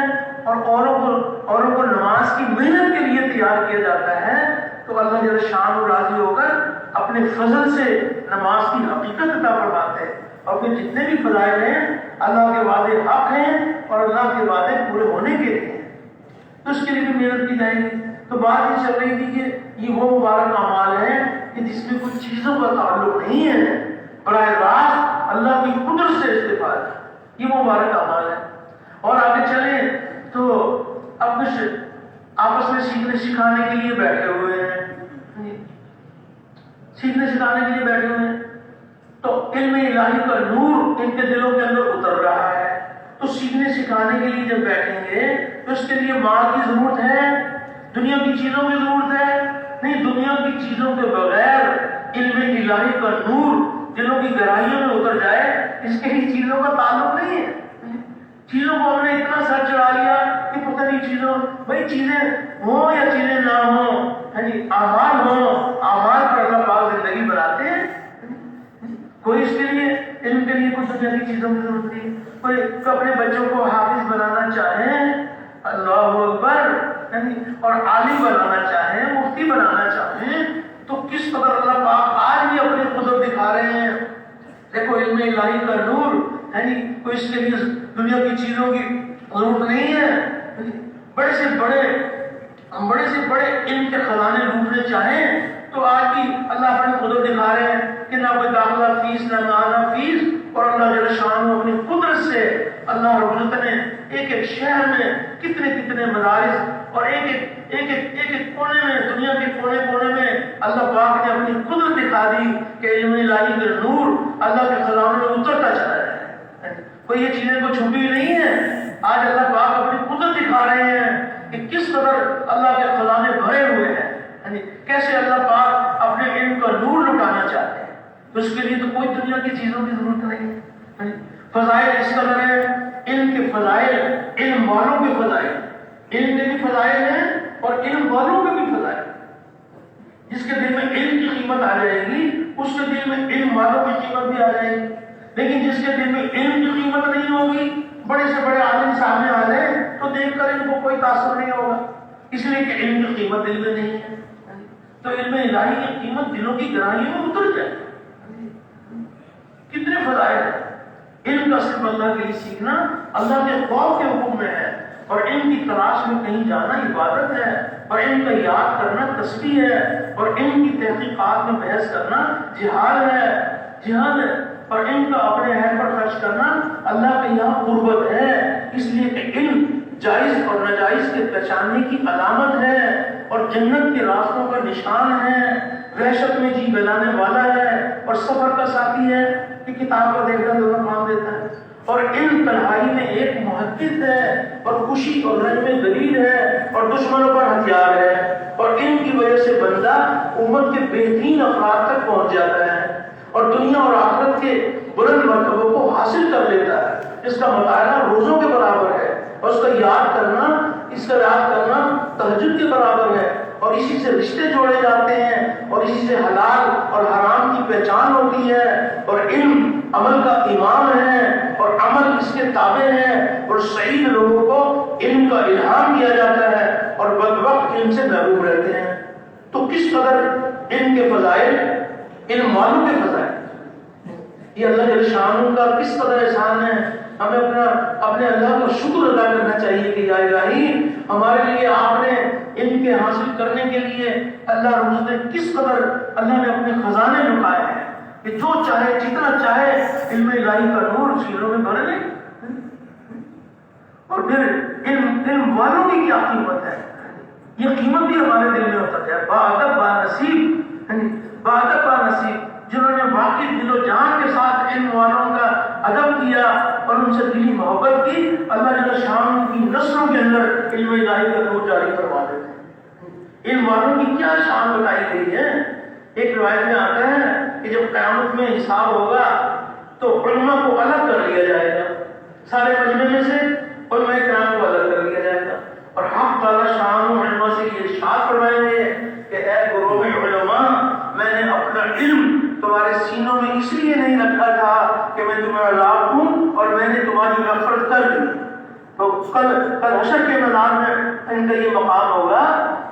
اور اوروں کو نماز کی محنت کے لیے تیار کیا جاتا ہے تو اللہ جل شان راضی ہو کر اپنے فضل سے نماز کی حقیقت عطا فرماتے ہیں، اور پھر جتنے بھی فضائل ہیں اللہ کے وعدے حق ہیں اور اللہ کے وعدے پورے ہونے کے لیے ہیں، تو اس کے لیے بھی محنت کی جائے گی۔ تو بات یہ چل رہی تھی کہ یہ وہ مبارک اعمال ہیں کہ جس میں کچھ چیزوں کا تعلق نہیں ہے، براہ راست اللہ کی قدرت سے استفادہ، یہ وہ مبارک اعمال ہے۔ اور آگے چلیں تو اب کچھ آپس میں سیکھنے سکھانے کے لیے بیٹھے ہوئے ہیں، سیکھنے سکھانے کے لیے بیٹھے ہوئے ہیں، تو علم الہی کا نور ان کے دلوں کے اندر اتر رہا ہے۔ تو سیکھنے سکھانے کے لیے جب بیٹھیں گے تو اس کے لیے مال کی ضرورت ہے، دنیا کی چیزوں کی ضرورت ہے نہیں، دنیا کی چیزوں کے بغیر علم الہی کا نور دلوں کی گہرائیوں میں اتر جائے، اس کے لیے چیزوں کا تعلق نہیں ہے۔ چیزوں کو ہم نے اتنا سر چڑھا لیا کہ پتہ نہیں چیزوں، بھائی چیزیں ہوں یا چیزیں نہ ہوں، اعمال ہوں، اعمال پر اللہ پاک زندگی بناتے ہیں۔ کوئی اس کے لیے علم کے لیے کچھ دنیا کی چیزوں کی ضرورت نہیں، کوئی اپنے بچوں کو حافظ بنانا چاہے، اللہ اکبر، اور عالم بنانا چاہیں، مفتی بنانا چاہیں، تو کس قدر اللہ پاک آج بھی اپنی قدرت دکھا رہے ہیں۔ دیکھو علم الہی کا نور ہے نہیں، کوئی اس کے لیے دنیا کی چیزوں کی ضرورت نہیں ہے۔ بڑے سے بڑے علم کے خزانے ڈھونڈنے چاہیں تو آج بھی اللہ اپنی قدرت دکھا رہے ہیں کہ نہ کوئی داخلہ فیس نہ مانا فیس، اور اللہ جل شان اپنی قدرت سے اللہ رب العزت نے ایک ایک شہر میں کتنے مدارس، اور ایک کونے میں، دنیا کے کونے کونے میں اللہ پاک نے اپنی قدرت دکھا دی کہ علم الہی کا نور اللہ کے خزانوں میں اترتا چلا ہے۔ کوئی یہ چیزیں کو چھپی نہیں ہے، آج اللہ پاک اپنی قدرت دکھا رہے ہیں کہ کس قدر اللہ کے خزانے بھرے ہوئے ہیں، کیسے اللہ پاک اپنے علم کا نور لٹانا چاہتے ہیں۔ تو اس کے لیے تو کوئی دنیا کی چیزوں کی ضرورت نہیں ہے۔ فضائل اس قدر ہے، علم کے فضائل، علم والوں کے فضائل، علم کے بھی فضائل ہیں اور علم والوں کے بھی فضائل۔ جس کے دل میں علم کی قیمت آ جائے گی اس کے دل میں علم والوں کی قیمت بھی آ جائے گی، لیکن جس کے دل میں علم کی قیمت نہیں ہوگی، بڑے سے بڑے عالم سامنے آ جائیں تو دیکھ کر ان کو کوئی تاثر نہیں ہوگا، اس لیے کہ علم کی قیمت دل میں نہیں ہے۔ تو علم الہی کی قیمت دلوں کی گہرائیوں میں اتر جائے۔ کتنے فضائل ہیں۔ علم کا صرف اللہ کے لیے سیکھنا اللہ کے خوف کے حکم میں ہے، اور علم کی تلاش میں کہیں جانا عبادت ہے، اور علم کا یاد کرنا تسبیح ہے، اور علم کی تحقیقات میں بحث کرنا جہاد ہے، اور علم کا اپنے عہد پر خرچ کرنا اللہ کے یہاں قربت ہے۔ اس لیے کہ علم جائز اور ناجائز کے پہچاننے کی علامت ہے، اور جنت کے راستوں کا نشان ہے، وحشت میں جی بلانے والا ہے، اور سفر کا ساتھی ہے کہ کتاب کا دیکھنا دونوں کام دیتا ہے۔ اور علم تنہائی میں ایک محدث ہے، اور خوشی اور رنج میں دلیل ہے، اور دشمنوں پر ہتھیار ہے، اور علم کی وجہ سے بندہ امت کے بہترین افراد تک پہنچ جاتا ہے، اور دنیا اور آخرت کے بلند مرتبوں کو حاصل کر لیتا ہے۔ اس کا مطالعہ روزوں کے برابر ہے، اور اس کا یاد کرنا تہجد کے برابر ہے، اور اسی سے رشتے جوڑے جاتے ہیں، اور اسی سے حلال اور حرام کی پہچان ہوتی ہے، اور علم عمل کا امام ہے، اور عمل اس کے تابع ہے، اور سعید لوگوں کو علم کا الہام دیا جاتا ہے، اور بدبخت علم سے محروم رہتے ہیں۔ تو کس قدر علم کے فضائل، علم والوں کے فضائل، یہ اللہ جل شانہ کا کس قدر احسان ہے۔ ہمیں اپنے اللہ کا شکر ادا کرنا چاہیے کہ یا الہی ہمارے لیے آپ نے علم کے حاصل کرنے کے لیے اللہ رب نے کس قدر اللہ نے اپنے خزانے لٹائے ہیں کہ جو چاہے جتنا چاہے علم الہی کا نور سینوں میں بھر لے۔ اور پھر علم والوں کی کیا قیمت ہے، یہ قیمت بھی ہمارے دل میں ہوتا ہے۔ باادب بانصیب جنہوں نے واقعی دل و جان کے ساتھ علم والوں کا ادب کیا اور ان سے دلی محبت کی، اللہ جل شان کی نسلوں کے اندر علم الہی کا نور جاری فرما دیتے ہیں۔ علم والوں کی کیا شان بتائی گئی ہے۔ ایک روایت میں آتا ہے کہ جب قیامت میں حساب ہوگا تو علماء کو الگ کر لیا جائے گا، سارے مجمع میں سے علماء کرام کو الگ کر لیا جائے گا، اور حق تعالی شان علماء سے یہ ارشاد فرمائیں گے کہ اے گروہ علماء، میں نے اپنا علم تمہارے سینوں میں اس لیے نہیں رکھا تھا کہ میں تمہیں عذاب دوں، اور میں نے تمہاری نفرت کر دی۔ تو کل حشر کے میدان میں ان کا یہ مقام ہوگا،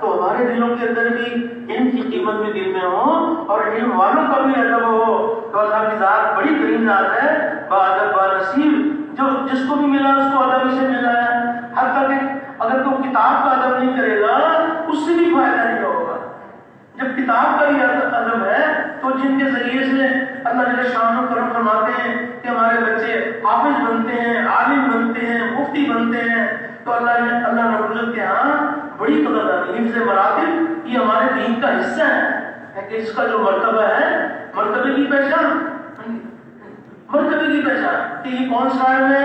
تو ہمارے دلوں کے اندر بھی علم کی قیمت بھی دل میں ہو اور علم والوں کا بھی ادب ہو. تو اللہ کی ذات بڑی کریم ذات ہے، باادب بانصیب، جو جس کو بھی ملا اس کو ادب سے ملا ہے. حتیٰ کہ اگر کوئی کتاب کا ادب نہیں کرے گا اس سے بھی فائدہ نہیں ہوگا. جب کتاب کا ہی ادب ہے تو جن کے ذریعے سے اللہ جل شان و کرم فرماتے ہیں کہ ہمارے بچے حافظ بنتے ہیں، عالم بنتے ہیں، مفتی بنتے ہیں، تو اللہ رب العزت کے ہاں بڑی قدردانی. حفظ مراتب یہ ہمارے دین کا حصہ ہے کہ اس کا جو مرتبہ ہے، مرتبے کی پہچان کہ یہ کون سا ہے.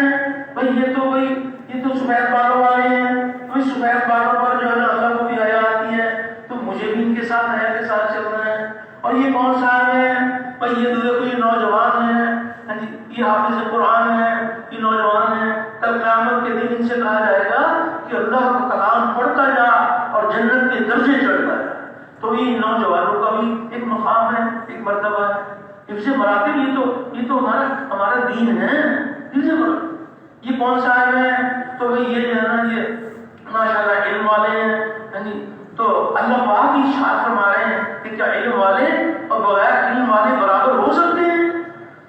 یہ تو سفید بالوں والے ہیں، تو اس سفید بالوں پر جو ہے نا اللہ کو بھی حیا آتی ہے، تو مجھے بھی ان کے ساتھ حیا کے ساتھ چلنا ہے. اور یہ کون سا ہے؟ یہ تو دیکھو یہ نوجوان ہے، یہ حافظ قرآن ہے، یہ نوجوان ہے. کل قیامت کے دن ان سے کہا جائے گا کہ اللہ کا کلام پڑھتا جا اور جنت کے درجے چڑھتا جا. تو یہ نوجوانوں کا بھی ایک مقام ہے، ایک مرتبہ ہے. حفظ مراتب یہ تو ہمارا دین ہے. یہ کون سا ہے؟ تو یہ جو ہے نا یہ ماشاءاللہ علم والے ہیں. تو اللہ پاک کی ارشاد فرما رہے ہیں کہ کیا علم والے اور بغیر علم والے برابر ہو سکتے ہیں؟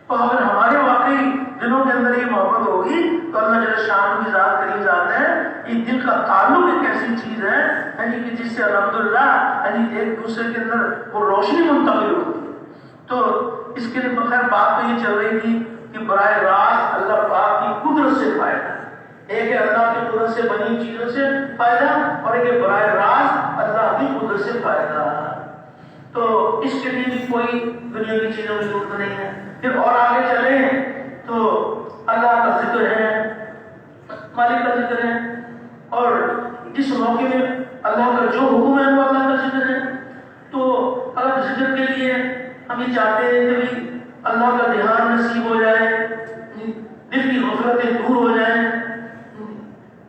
تو اگر ہمارے واقعی دلوں کے اندر یہ محبت ہوگی تو اللہ جل شان کی ذات کریم ذات ہے. یہ دل کا تعلق ایک ایسی چیز ہے کہ جس سے الحمدللہ ایک دوسرے کے اندر وہ روشنی منتقل ہوتی ہے. تو اس کے لیے بخیر بات تو یہ چل رہی تھی کہ براہ راست اللہ پاک کی قدرت سے فائدہ. ایک ہے اللہ کی قدرت سے بنی چیزوں سے فائدہ، اور ایک ہے براہ راست اللہ کی قدرت سے فائدہ. تو اس کے لیے بھی کوئی دنیا کی چیزوں کی ضرورت نہیں ہے. پھر اور آگے چلیں تو اللہ کا ذکر ہے، مالک کا ذکر ہے، اور جس موقع میں اللہ کا جو حکم ہے وہ اللہ کا ذکر ہے. تو اللہ ذکر کے لیے ہم یہ چاہتے ہیں کہ اللہ کا دھیان نصیب ہو جائے، دل کی غفلتیں دور ہو جائیں،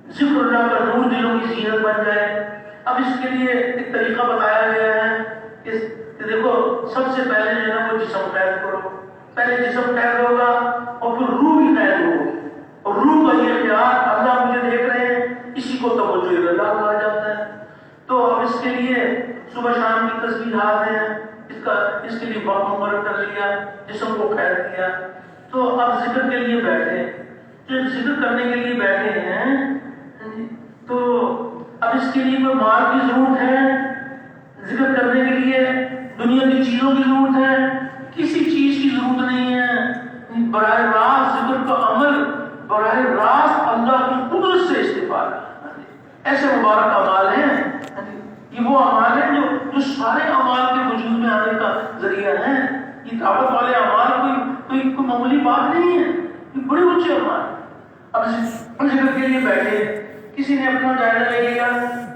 ذکر اللہ کا نور دلوں کی زینت بن جائے. اب اس کے لیے ایک طریقہ بتایا گیا ہے کہ دیکھو سب سے پہلے جو ہے نا وہ جسم قید کرو. پہلے جسم قید ہوگا اور پھر روح بھی قید ہوگی، اور روح کا یہ خیال اللہ مجھے دیکھ رہے ہیں، اسی کو توجہ اللہ کہا جاتا ہے. تو اب اس کے لیے صبح شام کی تسبیحات ہیں، اس کے لیے وقت مقرر کر لیا، جسم کو قید کیا. تو اب ذکر کے لیے بیٹھے، جب ذکر کرنے کے لیے بیٹھے ہیں تو اب اس کے لیے کوئی مال کی ضرورت ہے، ذکر کرنے کے لیے دنیا کی چیزوں کی ضرورت ہے، کسی چیز کی ضرورت نہیں ہے. براہ راست ذکر کا عمل براہ راست اللہ کی قدرت سے استفادہ. ایسے مبارک اعمال ہیں، یہ وہ اعمال ہیں جو سارے اعمال کے وجود میں آنے کا ذریعہ ہیں. یہ دعوت والے اعمال کوئی معمولی بات نہیں ہے، یہ بڑے اونچے اعمال. اب ذکر کے لیے بیٹھے، کسی نے اپنا جائزہ لے لیا،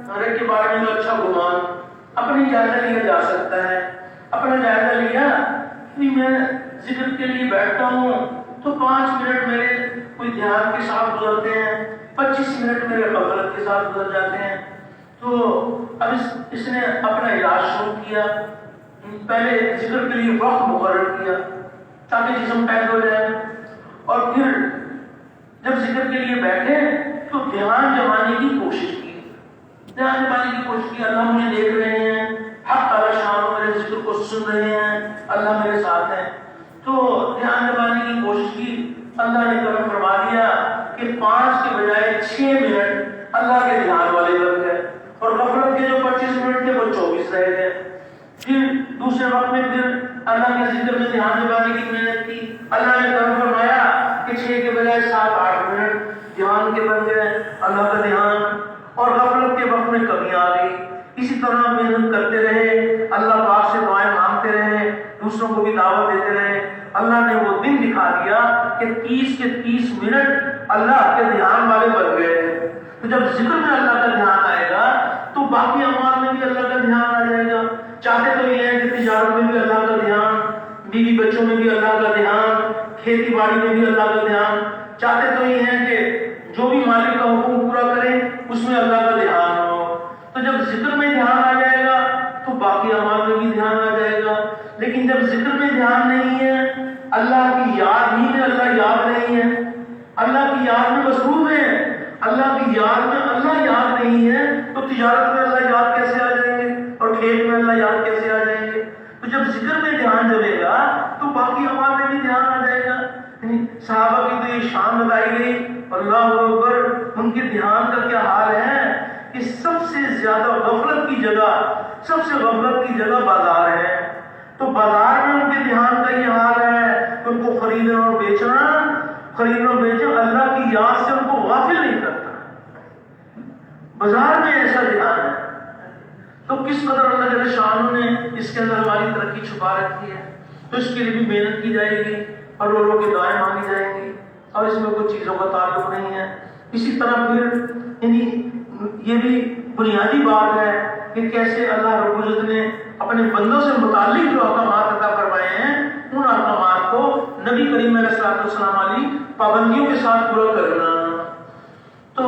ہر ایک کے بارے میں اچھا گمان اپنی جائزہ لیا جا سکتا ہے. اپنا جائزہ لیا کہ میں ذکر کے لیے بیٹھتا ہوں تو 5 منٹ میرے کوئی دھیان کے ساتھ گزرتے ہیں، 25 منٹ میرے غفلت کے ساتھ گزر جاتے ہیں. تو اب اس نے اپنا علاج شروع کیا. پہلے ذکر کے لیے وقت مقرر کیا تاکہ جسم قید ہو جائے، اور پھر جب ذکر کے لیے بیٹھے تو دھیان جمانے کی کوشش کی. اللہ مجھے دیکھ رہے ہیں، حق تعالی شان میرے ذکر کو سن رہے ہیں، اللہ میرے ساتھ ہے. تو دھیان جمانے کی کوشش کی. اللہ نے کرم فرما دیا کہ 5 کے بجائے 6 منٹ اللہ کے دھیان والے بن گئے، اور غفلت کے جو 25 منٹ تھے وہ 24 رہ گئے. پھر دوسرے وقت میں پھر اللہ کے ذکر میں دھیان جمانے کی محنت کی. اللہ نے کرم فرمایا کہ 6 کے بجائے 7-8 منٹ دھیان کے بن گئے، اللہ کا دھیان. اور غفلت کے وقت میں کمی آ گئی. اسی طرح محنت کرتے رہے، اللہ پاک سے دعائیں مانگتے رہے، دوسروں کو بھی دعوت دیتے رہے. اللہ نے وہ دن دکھا دیا کہ 30 کے 30 منٹ اللہ کے دھیان والے بن گئے. تو جب ذکر میں اللہ کا دھیان آئے گا تو باقی اعمال میں بھی اللہ کا دھیان آ جائے گا. چاہتے تو یہ ہے کہ تجارت میں بھی اللہ کا دھیان، بیوی بچوں میں بھی اللہ کا دھیان، کھیتی باڑی میں بھی اللہ کا دھیان. چاہتے تو یہ ہے کہ جو بھی مالک کا حکم پورا کرے اس میں اللہ کا دھیان ہو. تو جب ذکر میں دھیان آ جائے گا تو باقی اعمال میں بھی دھیان آ جائے گا. لیکن جب ذکر میں دھیان نہیں ہے، اللہ کی یاد ہی میں اللہ یاد نہیں ہے، اللہ کی یاد میں مصروف ہے، اللہ کی یاد میں اللہ یاد نہیں ہے تو تجارت میں اللہ یاد کیسے آ جائیں گے اور کھیل میں اللہ یاد کیسے آ جائیں گے؟ تو جب ذکر میں دھیان جمے گا تو باقی امور میں بھی دھیان آ جائے گا. صحابہ کی تو یہ شان بتائی گئی، اللہ اکبر، ان کے دھیان کا کیا حال ہے کہ سب سے زیادہ غفلت کی جگہ، سب سے غفلت کی جگہ بازار ہے. تو بازار میں ان کے دھیان کا یہ حال ہے کہ ان کو خریدنا اور بیچنا اللہ کی یاد سے ان کو غافل نہیں کرتا. بازار میں ایسا دھیان ہے تو کس قدر اللہ جل شانہ نے اس کے اندر ہماری ترقی چھپا رکھی ہے. تو اس کے لیے بھی محنت کی جائے گی اور لوگوں کے دعائیں مانگی جائیں گی اور اس میں کوئی چیزوں کا تعلق نہیں ہے. اسی طرح پھر یہ بھی بنیادی بات ہے کہ کیسے اللہ رب العزت نے اپنے بندوں سے متعلق جو احکامات عطا فرمائے ہیں ان احکامات کو نبی کریم علیہ الصلوۃ والسلام علی پابندیوں کے ساتھ پورا کرنا. تو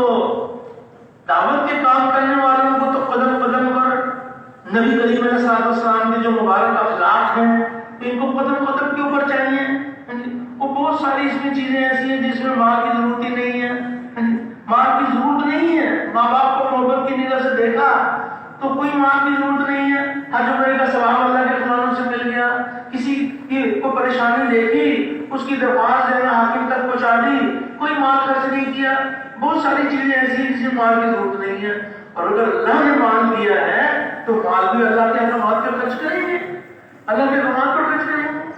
دعوت کے کام کرنے والوں کو تو قدم قدم پر نبی کریم علیہ الصلوۃ والسلام کے جو مبارک اخلاق ہیں ان کو قدم قدم کے اوپر چاہیے. وہ بہت ساری اس میں چیزیں ایسی ہیں جس میں ماں کی ضرورت ہی نہیں ہے. ماں کی ضرورت نہیں ہے. ماں باپ کو محبت کی نگاہ سے دیکھا تو کوئی ماں کی ضرورت نہیں ہے. حج عمرے کا ثواب اللہ کے فضلوں سے مل گیا. کسی کی کوئی پریشانی دیکھی اس کی درخواست دینا حاکم تک پہنچا دی، کوئی مال خرچ نہیں کیا. بہت ساری چیزیں ایسی ہیں جس میں مال کی ضرورت نہیں ہے. اور اگر اللہ نے مال دیا ہے تو مال بھی اللہ کے احکامات پر خرچ کریں گے، اللہ کے احکامات پر خرچ کریں گے.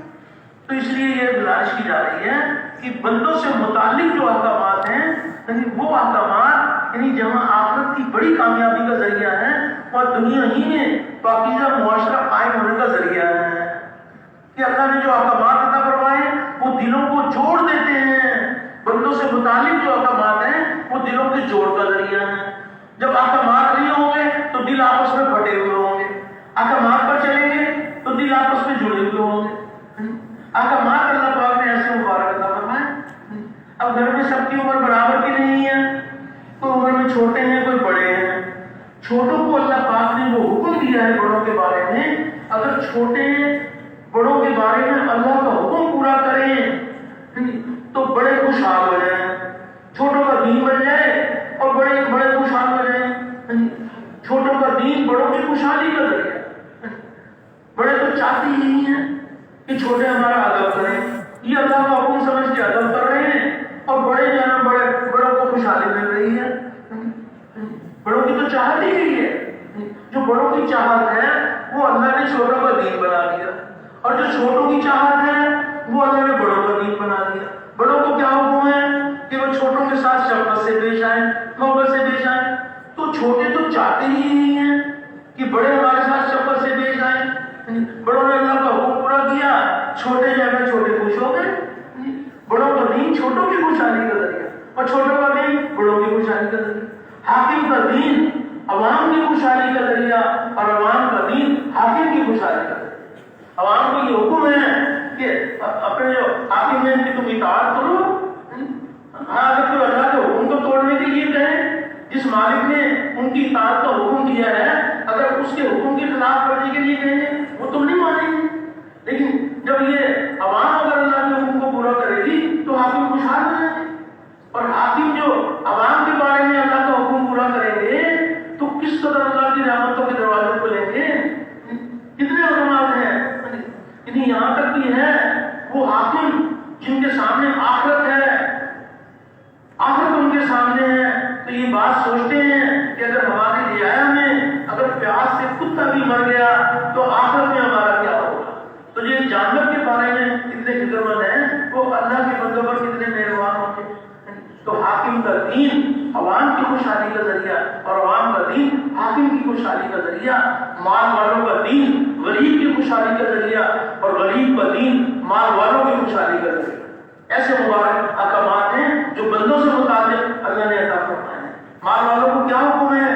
تو اس لیے یہ گزارش کی جا رہی ہے کہ بندوں سے متعلق جو احکامات ہیں وہ احکامات جہاں آخرت کی بڑی کامیابی کا ذریعہ ہے اور دنیا ہی میں پاکیزہ معاشرہ قائم ہونے کا ذریعہ ہے. کہ اللہ نے جو احکامات عطا فرمائے وہ دلوں کو جوڑ دیتے ہیں. بندوں سے متعلق جو احکامات ہیں وہ دلوں کے جوڑ کا ذریعہ ہے. جب احکامات نہیں ہوں گے تو دل آپس میں بٹے ہوئے ہوں گے. احکامات پر چلیں گے تو دل آپس میں جڑے ہوئے ہوں گے. احکامات اللہ پاک نے ایسے مبارک عطا فرمائے. اب گھر میں سب کی عمر برابر کی نہیں ہے، کوئی عمر میں چھوٹے ہیں کوئی بڑے ہیں. چھوٹوں کو اللہ پاک نے وہ حکم دیا ہے بڑوں کے بارے میں، اگر چھوٹے بڑوں کے بارے میں اللہ کا حکم پورا کریں تو بڑے خوشحال ہو جائیں. چھوٹوں کا دین بن جائے اور بڑے خوشحال ہو جائیں. چھوٹوں کا دین بڑوں کی خوشحالی کا ذریعہ. بڑے تو چاہتے ہی نہیں ہیں کہ چھوٹے ہمارا ادب کریں. یہ اللہ کا حکم سمجھ کے ادب کر رہے ہیں اور بڑے جو ہے بڑوں کو خوشحالی مل رہی ہے. بڑوں کی تو چاہت ہی نہیں ہے. جو بڑوں کی چاہت ہے وہ اللہ نے چھوٹوں کا دین بنا دیا اور جو چھوٹوں کی چاہت ہے وہ اللہ نے بڑوں کا دین بنا دیا. بڑوں کو کیا حکم ہے کہ وہ چھوٹوں کے ساتھ شفقت سے پیش آئیں، محبت سے پیش آئیں. تو چھوٹے تو چاہتے ہی نہیں ہیں کہ بڑے ہمارے ساتھ شفقت سے پیش آئیں. بڑوں نے اللہ کا حکم پورا کیا، چھوٹے جو ہے چھوٹے خوش ہو گئے. بڑوں کا دین چھوٹوں کی خوشحالی کا ذریعہ اور چھوٹوں کا دین بڑوں کی خوشحالی کا ذریعہ. حاکم کا دین عوام کی خوشحالی کا ذریعہ اور عوام کا دین حاکم کی خوشحالی کا ذریعہ. عوام کو یہ حکم ہے کہ اپنے جو حاکم ہیں ان کی تم اطاعت کرو. اگر کوئی اللہ کے حکم کو توڑنے کے لیے کہیں، جس مالک نے ان کی اطاعت کا حکم دیا ہے اگر اس کے حکم کی خلاف ورزی کے لیے کہیں وہ تم نہیں مانیں گے. لیکن جب یہ عوام اگر اللہ کے حکم کو پورا کرے گی تو حاکم خوشحال ہو جائیں گے. اور حاکم جو عوام کے بارے میں اللہ کا حکم پورا کریں گے تو کس قدر اللہ کی رحمتوں کے دروازے کھلیں گے. کتنے علماء ہیں یہاں تک بھی ہے وہ حاکم جن کے سامنے آخرت ہے، آخرت ان کے سامنے ہے تو یہ بات سوچتے ہیں کہ اگر ہماری رعایا میں اگر پیاس سے کتا بھی مر گیا تو آخرت میں ہمارا کیا ہوگا. تو یہ جانور کے بارے میں کتنے فکر مند ہیں، وہ اللہ کے بندوں پر کتنے مہربان ہوتے ہیں. تو حاکم کا دین عوام کی خوشحالی کا ذریعہ اور عوام کا دین حاکم کی خوشحالی کا ذریعہ. مال والوں کا دین غریب کی خوشحالی کا ذریعہ اور غریب کا دین مال والوں کی خوشحالی کا ذریعہ. ایسے مبارک احکامات ہیں جو بندوں سے متعلق اللہ نے عطا فرمائے ہیں. مال والوں کو کیا حکم ہے،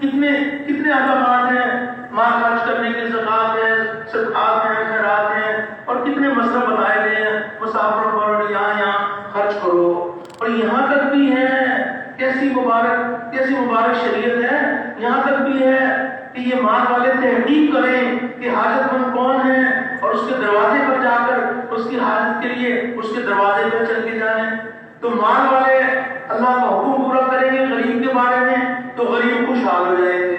کتنے احکامات ہیں. مال خرچ کرنے کے زکات ہے، صدقات ہیں، خیرات ہیں اور کتنے مسئلے بتائے گئے ہیں. مسافروں پر یہاں خرچ کرو. اور یہاں تک بھی ہے کیسی مبارک شریعت ہے. یہاں تک بھی ہے کہ یہ مال والے تحقیق کریں کہ حاجت مند کون ہے اور اس کے دروازے پر جا کر اس کی حاجت کے لیے اس کے دروازے پر چل کے جائیں. تو مال والے اللہ کا حکم پورا کریں گے، غریب کے تو غریب خوشحال ہو جائیں گے.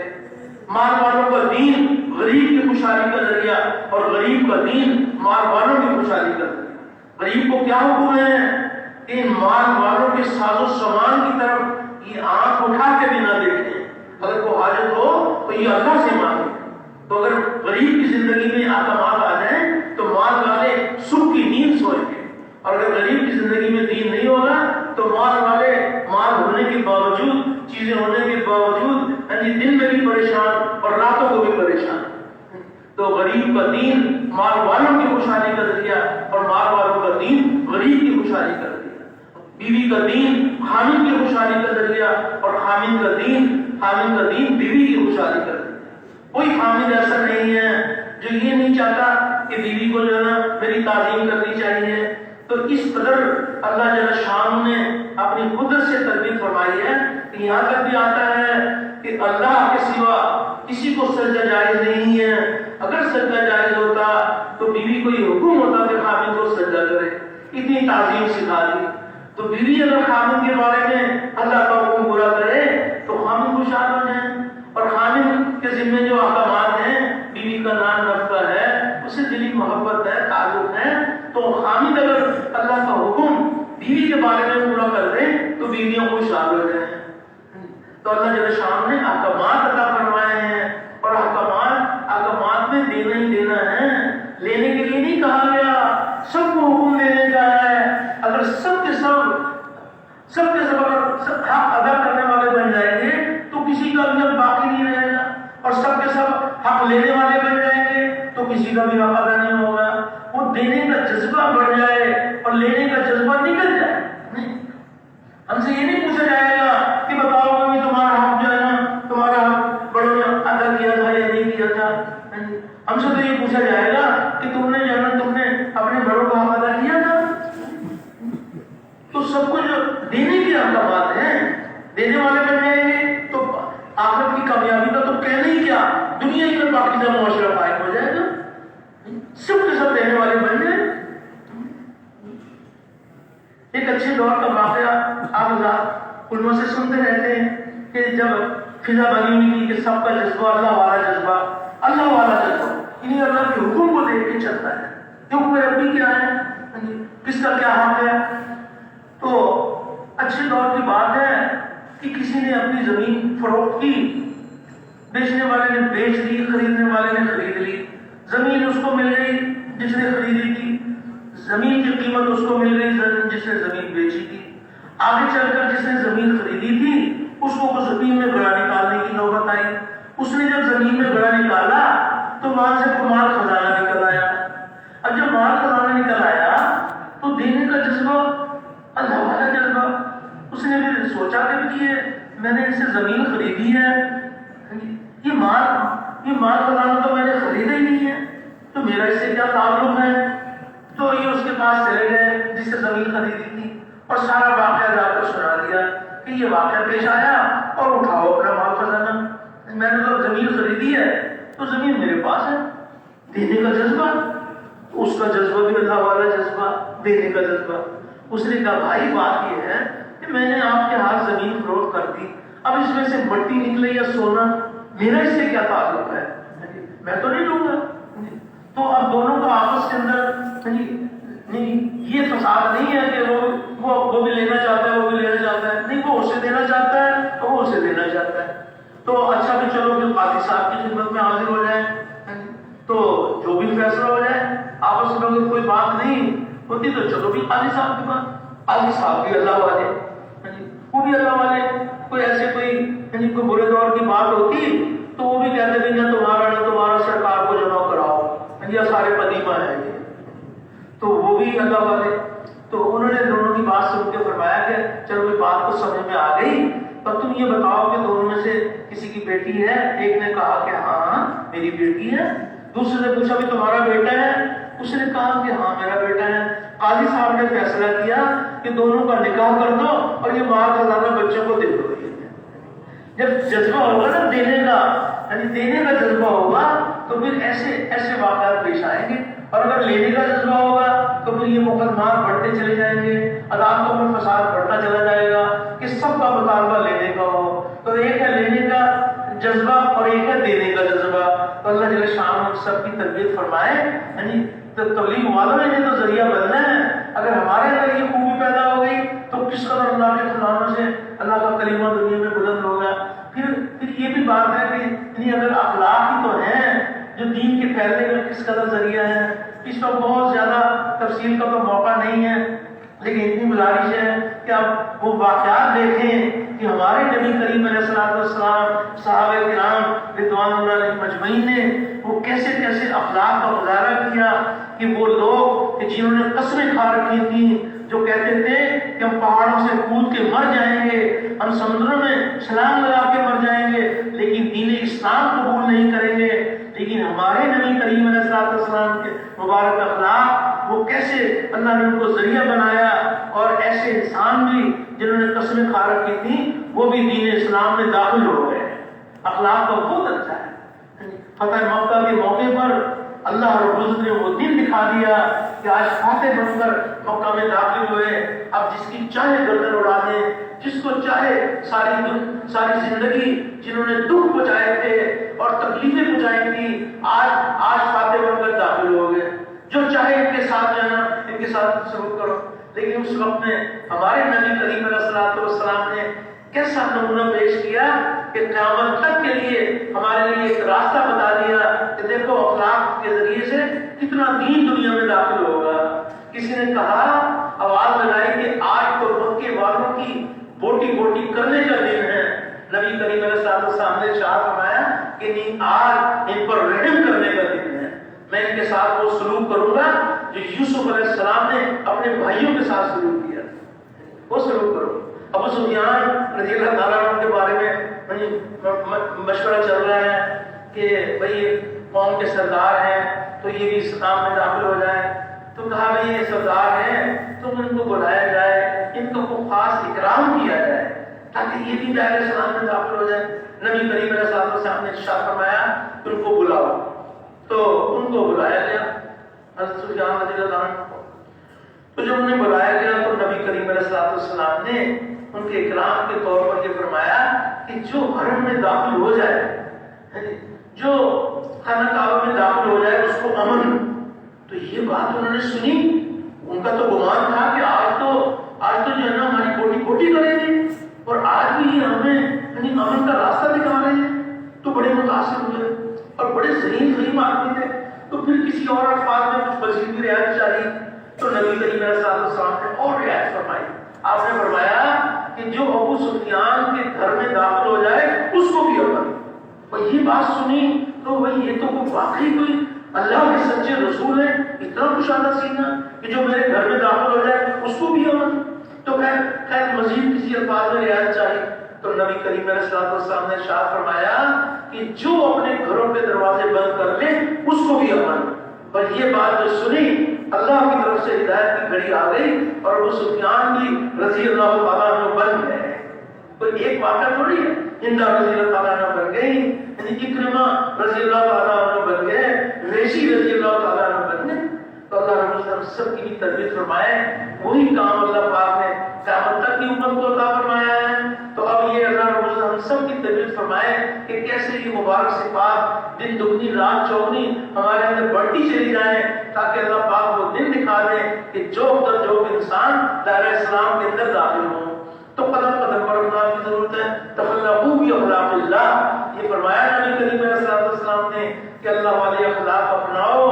مال والوں کا دین غریب کی خوشحالی کا ذریعہ اور غریب کا دین مال والوں کی خوشحالی کا ذریعہ. غریب کو کیا حکم ہے کہ ان مال والوں کے ساز و سامان کی طرف یہ آنکھ اٹھا کے بھی نہ دیکھیں. اگر کوئی حاجت ہو تو یہ اللہ سے مانگے. تو اگر غریب کی زندگی میں احکامات آ جائیں تو مال والے سکھ کی نیند سوئیں گے. اور اگر غریب کی زندگی میں دین نہیں ہوگا تو مال والے مال ہونے کے باوجود، چیزیں ہونے کے باوجود دن میں بھی پریشان اور راتوں کو بھی پریشان. تو غریب کا دین مال والوں کی خوشحالی کا ذریعہ اور مال والوں کا دین غریب کی خوشحالی کا ذریعہ. بیوی کا دین خامن کی خوشحالی کا ذریعہ اور خامن کا دین بیوی کی خوشحالی کا ذریعہ. کوئی خامن ایسا نہیں ہے جو یہ نہیں چاہتا کہ بیوی کو جو ہے نا میری تعظیم کرنی چاہیے. تو اس قدر اللہ جل شان نے اپنی قدرت سے تربیت فرمائی ہے کہ یہاں تک بھی آتا ہے کہ اللہ کے سوا کسی کو سجدہ جائز نہیں ہے. اگر سجدہ جائز ہوتا تو بیوی کو یہ حکم ہوتا کہ خامن کو سجدہ کرے. اتنی تعظیم سکھا دی. تو بیوی اگر خامن کے بارے میں اللہ کا حکم پورا کرے تو خامن خوشحال ہو جائیں. اور خامن کے ذمہ جو احکامات ہیں، بیوی کا نام رکھتا ہے، اسے دلی محبت ہے، تعلق ہے. تو خامن اگر اللہ کا حکم بیوی کے بارے میں پورا کر دیں تو بیویاں خوشحال ہو جائیں. تو اللہ جل شان نے احکامات عطا فرمائے ہیں اور احکامات میں دینا ہی دینا ہے. لینے کے لیے نہیں کہا گیا، سب کو حکم دینے کا ہے. اگر سب کے سب حق ادا کرنے والے بن جائیں گے تو کسی کا بھی حق باقی نہیں رہے گا. اور سب کے سب حق لینے والے بن جائیں گے تو کسی کا بھی حق ادا نہیں ہوگا. وہ دینے کا جذبہ بڑھ جائے اور لینے کا جذبہ نکل جائے. ہم سے یہ نہیں پوچھا جائے گا کہ بتاؤ کہ تمہارا حق جو ہے نا، تمہارا حق بڑوں نے ادا کیا تھا یا نہیں کیا تھا. ہم سے تو یہ پوچھا جائے گا کہ تم نے اپنے بڑوں کا حق ادا کیا تھا. تو سب کچھ دینے کی احکامات ہیں، دینے والے بن جائیں گے تو آخرت کی کامیابی کا تو کہنا ہی کیا، دنیا ہی میں پاکیزہ معاشرہ قائم ہو جائے گا. سب کے سب دینے والے بن جائیں. ایک اچھے دور کا واقعہ آپ علماء سے سنتے رہتے ہیں کہ جب فضا بنی ہوئی تھی کہ سب کا جذبہ اللہ والا جذبہ، انہیں اللہ کے حکم کو دیکھ کے چلتا ہے. حکم ربی کیا ہے، کس کا کیا حق ہے. تو اچھے دور کی بات ہے کہ کسی نے اپنی زمین فروخت کی، بیچنے والے نے بیچ دی، خریدنے والے نے خرید لی. زمین اس کو مل گئی جس نے خریدی تھی، زمین کی قیمت اس کو مل گئی جس نے زمین بیچی تھی. آگے چل کر جس نے زمین خریدی تھی اس کو زمین میں گڑا نکالنے کی نوبت آئی. اس نے جب زمین میں گڑا نکالا تو وہاں سے مال خزانہ نکل آیا. اب جب مال خزانہ نکل آیا تو دینے کا جذبہ، اللہ والا جذبہ. اس نے بھی سوچا کہ میں نے اس سے زمین خریدی ہے، یہ مال خزانہ تو میں نے خریدا ہی نہیں ہے، تو میرا اس سے کیا تعلق ہے. تو یہ اس کے پاس چلے گئے جس سے زمین خریدی تھی اور سارا واقعہ جا کر سنا دیا کہ یہ واقعہ پیش آیا اور اٹھاؤ اپنا مال خزانہ. میں نے تو زمین خریدی ہے تو زمین میرے پاس ہے. دینے کا جذبہ، اس کا جذبہ بھی اللہ والا جذبہ، دینے کا جذبہ. اس نے کہا بھائی بات یہ ہے کہ میں نے آپ کے ہاتھ زمین فروخت کر دی، اب اس میں سے مٹی نکلے یا سونا، میرا اس سے کیا تعلق ہے، میں تو نہیں لوں گا. تو اب دونوں کا آپس کے اندر یہ فساد نہیں ہے کہ وہ بھی لینا چاہتا ہے، وہ بھی لینا چاہتا ہے. نہیں، وہ اسے دینا چاہتا ہے اور وہ اسے دینا چاہتا ہے. تو اچھا بھی چلو کہ قاضی صاحب کی خدمت میں حاضر ہو جائیں تو جو بھی فیصلہ ہو جائے آپس میں اگر کوئی بات نہیں ہوتی تو چلو بھی قاضی صاحب کی بات. قاضی صاحب بھی اللہ والے، وہ بھی اللہ والے. کوئی ایسے کوئی برے دور کی بات ہوتی تو وہ بھی کہتے ہیں نہ تمہارا سرکار کو جمع کراؤ، یا سارے قدیمہ ہیں یہ، تو وہ بھی اللہ والے. تو انہوں نے دونوں کی بات سن کے فرمایا کہ چلو یہ بات تو سمجھ میں آ گئی، تب تم یہ بتاؤ کہ دونوں میں سے کسی کی بیٹی ہے. ایک نے کہا کہ ہاں میری بیٹی ہے. دوسرے نے پوچھا بھی تمہارا بیٹا ہے؟ اس نے کہا کہ ہاں میرا بیٹا ہے. قاضی صاحب نے فیصلہ کیا کہ دونوں کا نکاح کر دو اور یہ مال خزانہ بچوں کو دے دو. جب جذبہ ہوگا نا دینے کا، دینے کا جذبہ ہوگا تو پھر ایسے واقعات پیش آئیں گے. اور اگر لینے کا جذبہ ہوگا تو پھر یہ مقدمات بڑھتے چلے جائیں گے، عدالتوں میں فساد بڑھتا چلا جائے گا کہ سب کا مطالبہ لینے کا ہو. تو ایک ہے لینے جذبہ اور ایک ہے دینے کا جذبہ. تو اللہ جل شان سب کی تربیت فرمائے. تو تبلیغ والوں نے تو ذریعہ بدلنا ہے. اگر ہمارے اندر یہ خوبی پیدا ہو گئی تو کس قدر اللہ کے فضلوں سے اللہ کا کلمہ دنیا میں بلند ہوگا. پھر یہ بھی بات ہے کہ اگر اخلاق ہی تو ہیں جو دین کے پھیلنے کا کس قدر ذریعہ ہے. اس پر بہت زیادہ تفصیل کا تو موقع نہیں ہے، لیکن اتنی گزارش ہے کہ آپ وہ واقعات دیکھیں کہ ہمارے نبی کریم علیہ السلام، صحابہ کرام رضوان اللہ علیہم مجمعین نے وہ کیسے کیسے اخلاق کا مظاہرہ کیا. کہ وہ لوگ کہ جنہوں نے قسمیں کھا رکھی تھیں، جو کہتے تھے کہ ہم پہاڑوں سے کود کے مر جائیں گے، ہم سمندروں میں چھلانگ لگا کے مر جائیں گے، لیکن دین اسلام قبول نہیں کریں گے. لیکن ہمارے نبی کریم علیہ السلام کے مبارک اخلاق وہ کیسے اللہ نے ان کو ذریعہ بنایا، اور ایسے انسان بھی جنہوں نے قسمیں کھا رکھی تھیں وہ بھی دین اسلام میں داخل ہو گئے. اخلاق کا بہت اچھا ہے. فتح مکہ کے موقع پر اللہ رب العزت نے وہ دن دکھا دیا کہ آج فاتح بن کر مکہ میں داخل ہوئے. اب جس کی چاہے گردن اڑا دیں، جس کو چاہے ساری زندگی جنہوں نے دکھ پہنچائے تھے اور تکلیفیں پہنچائی تھی، آج فاتح بن کر داخل ہو گئے. جو چاہے ان کے ساتھ جانا، ان کے ساتھ سلوک کرو. لیکن اس وقت میں ہمارے نبی کریم علیہ السلام نے کیسا نمونہ پیش کیا کہ قیامت تک کے لیے ہمارے لیے ایک راستہ بتا دیا کہ دیکھو اخلاق کے ذریعے سے کتنا دین دنیا میں داخل ہوگا. کسی نے کہا، آواز لگائی کہ آج تو مکے والوں کی بوٹی بوٹی کرنے کا دن ہے. نبی کریم علیہ السلام نے ارشاد فرمایا کہ نہیں، آج ان پر رحم کرنے کا دن ہے. میں ان کے ساتھ وہ سلوک کروں گا جو یوسف علیہ السلام نے اپنے بھائیوں کے ساتھ سلوک کیا، وہ سلوک کرو. ابو سفیان رضی اللہ تعالیٰ عنہ کے بارے میں مشورہ چل رہا ہے کہ بھئی قوم کے سردار ہیں تو یہ بھی اسلام میں داخل ہو جائے. تو کہا بھئی یہ سردار ہیں تو ان کو بلایا جائے، ان کو خاص اکرام کیا جائے تاکہ یہ بھی دائرہ اسلام میں داخل ہو جائے. نبی کریم علیہ السلام نے ارشاد فرمایا کہ ان کو بلاؤ. تو ان کو بلایا گیا حضرت سفیان رضی اللہ عنہ کو. تو جب انہیں بلایا گیا تو نبی کریم علیہ السلام نے ان کے اکرام کے طور پر یہ فرمایا کہ جو حرم میں داخل ہو جائے، جو خانہ کعبہ میں داخل ہو جائے، اس کو امن. تو یہ بات انہوں نے سنی. ان کا تو گمان تھا کہ آج تو جو ہے نا ہماری کوٹی کوٹی کریں گے، اور آج بھی یہ ہمیں امن کا راستہ دکھا رہے ہیں. تو بڑے متاثر ہوئے اور بڑے ذہین آدمی تھے. تو پھر کسی اور الفاظ میں کچھ مزید بھی رعایت چاہیے. تو نبی کریم علیہ السلام نے اور رعایت فرمائی. آپ نے فرمایا کہ جو ابو سفیان کے گھر میں داخل ہو جائے اس کو بھی امن. اور یہ بات سنی تو بھائی یہ تو واقعی کوئی اللہ کے سچے رسول ہیں. اتنا کشادہ سینہ کہ جو میرے گھر میں داخل ہو جائے اس کو بھی امن. تو خیر مزید کسی الفاظ میں رعایت چاہیے. تو نبی کریم علیہ السلام نے ارشاد فرمایا کہ جو اپنے گھروں کے دروازے بند کر لے اس کو بھی امن. اور یہ بات جو سنی، اللہ کی طرف سے ہدایت کی گھڑی آ گئی اور ابو سفیان بھی رضی اللہ تعالیٰ عنہ بن گئے. کوئی ایک واقعہ تھوڑی ہے. ہند رضی اللہ تعالیٰ عنہ بن گئی، اکرمہ رضی اللہ تعالیٰ عنہ بن گئے، ویشی رضی اللہ تعالیٰ عنہ بن گئے. تو اللہ رب العزت سب کی بھی تربیت فرمائے. وہی کام اللہ پاک نے قیامت تک کی امت کو عطا فرمایا ہے. تو اب یہ اللہ رب العزت ہم سب کی تربیت فرمائے کہ کیسے یہ مبارک صفات دن دگنی رات چوگنی ہمارے اندر بڑھتی چلی جائیں، تاکہ اللہ پاک وہ دن دکھا دے کہ جو انسان دائرہ اسلام کے اندر داخل ہوں. تو قدم قدم پر اخلاق کی ضرورت ہے. تخلقوا باخلاق اللہ، یہ فرمایا نبی کریم علیہ السلام نے کہ اللہ والے اخلاق اپناؤ،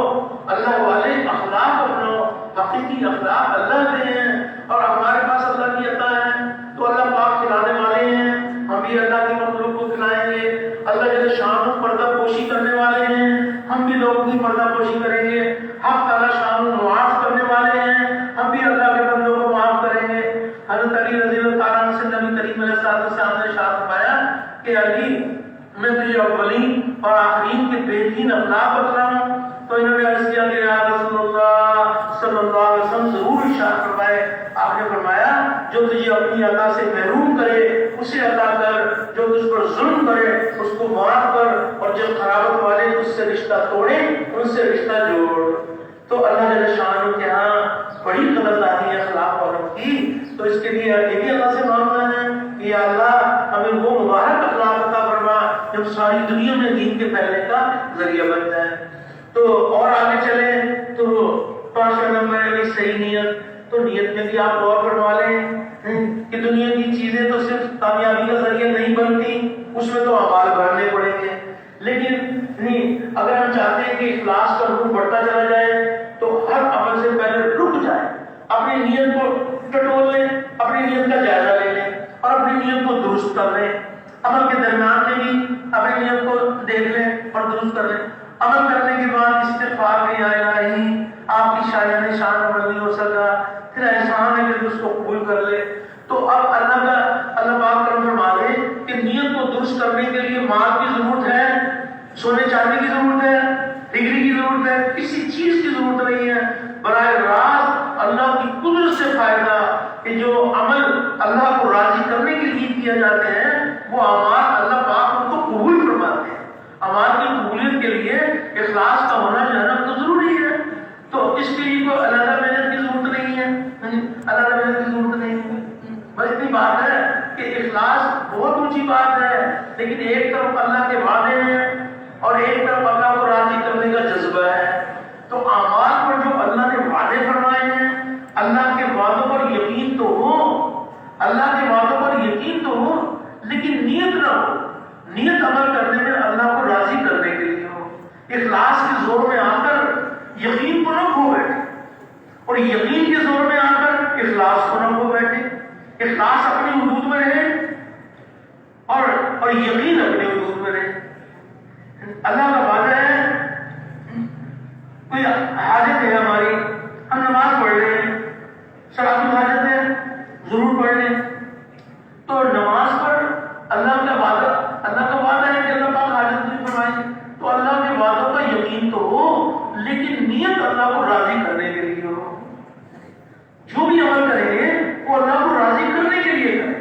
اللہ والے اخلاق اپناؤ. حقیقی اخلاق اللہ دے ہیں اور ہمارے پاس اللہ کی عطا ہے. تو اللہ پاک کھلانے والے ہیں، ہم بھی اللہ کی مخلوق کو کھلائیں گے. اللہ جل شان پردہ پوشی کرنے والے ہیں، ہم بھی لوگوں کی پردہ پوشی کریں گے. حق تعالی شان معاف کرنے والے ہیں، ہم بھی اللہ کے بندوں کو معاف کریں گے. حضرت علی رضی اللہ تعالیٰ عنہ سے نبی کریم علیہ السلام نے ارشاد فرمایا کہ علی میں تجھے اولین اور آخرین کے بہترین اخلاق بتلاؤں. تو انہوں نے عرض کیا کہ یا رسول اللہ صلی اللہ علیہ وسلم ضرور ارشاد فرمائے. آپ نے فرمایا جو تجھے اپنی عطا سے محروم کرے اسے عطا کر، جو تجھ پر ظلم کرے اس کو معاف کر، اور جب قرابت والے اس سے رشتہ توڑے ان سے رشتہ جوڑ. تو اللہ جل شان کے ہاں بڑی قدردانی ہے اخلاق والوں کی. تو اس کے لیے یہ بھی اللہ سے مانگنا ہے کہ یا اللہ ہمیں وہ مبارک اخلاق عطا فرما جو ساری دنیا میں دین کے پھیلنے کا ذریعہ بن جائے۔ تو اور آگے چلے تو 5واں نمبر ہے صحیح نیت۔ تو نیت میں بھی آپ غور فرما لیں کہ دنیا کی چیزیں تو صرف کامیابی کا ذریعہ نہیں بنتی، اس میں تو اعمال بڑھنے پڑیں گے، لیکن اگر ہم چاہتے ہیں کہ اخلاص کا رکن بڑھتا چلا جائے تو ہر عمل سے پہلے رک جائیں، اپنی نیت کو ٹٹول لیں، اپنی نیت کا جائزہ لے لیں اور اپنی نیت کو درست کر لیں۔ عمل کے درمیان میں بھی اپنی نیت کو دیکھ لیں اور درست کر لیں۔ عمل کرنے کے بعد استغفار میں یا الہی آپ کی شاید شان عمل نہیں ہو سکا، پھر احسان ہے کہ اس کو قبول کر لے۔ تو اب اللہ پاک کرم فرما دے کہ نیت کو درست کرنے کے لیے مال کی ضرورت ہے، سونے چاندی کی ضرورت ہے، ڈگری کی ضرورت ہے، کسی چیز کی ضرورت نہیں ہے۔ براہ راست اللہ کی قدرت سے فائدہ کہ جو عمل اللہ کو راضی کرنے کے لیے کیے جاتے ہیں وہ اعمال اللہ پاک ان کو قبول فرماتے ہیں۔ اعمال کی قبولیت کے لیے اخلاص کا ہونا جو ہے نا تو ضروری ہے۔ تو اس کے لیے کوئی علیحدہ محنت کی ضرورت نہیں ہے، علیحدہ محنت کی ضرورت نہیں ہے۔ بس اتنی بات ہے کہ اخلاص بہت اونچی بات ہے، لیکن ایک طرف اللہ کے وعدے ہیں اور ایک طرف اللہ کو راضی کرنے کا جذبہ ہے۔ تو اعمال پر جو اللہ نے وعدے فرمائے ہیں، اللہ کے وعدوں پر یقین تو ہو، اللہ کے وعدوں پر یقین تو ہو، لیکن نیت نہ ہو، نیت عمل کرنے میں اللہ کو راضی کرنے کے لیے ہو۔ اخلاص کے زور میں آ کر یقین کو نہ کھو بیٹھے اور یقین کے زور میں آ کر اخلاص کو نہ کھو بیٹھے۔ اخلاص اپنی حدود میں رہے اور یقین اپنے حدود میں رہے۔ اللہ کا وعدہ ہے، کوئی حاجت ہے ہماری، ہم نماز پڑھ رہے ہیں، صلاۃ الحاجت ہے، ضرور پڑھ لیں۔ تو نماز پر اللہ کا وعدہ ہے کہ اللہ پاک حاجت نہیں فرمائے، تو اللہ کے وعدوں کا یقین تو ہو، لیکن نیت اللہ کو راضی کرنے کے لیے ہو۔ جو بھی عمل کریں گے وہ اللہ کو راضی کرنے کے لیے کریں،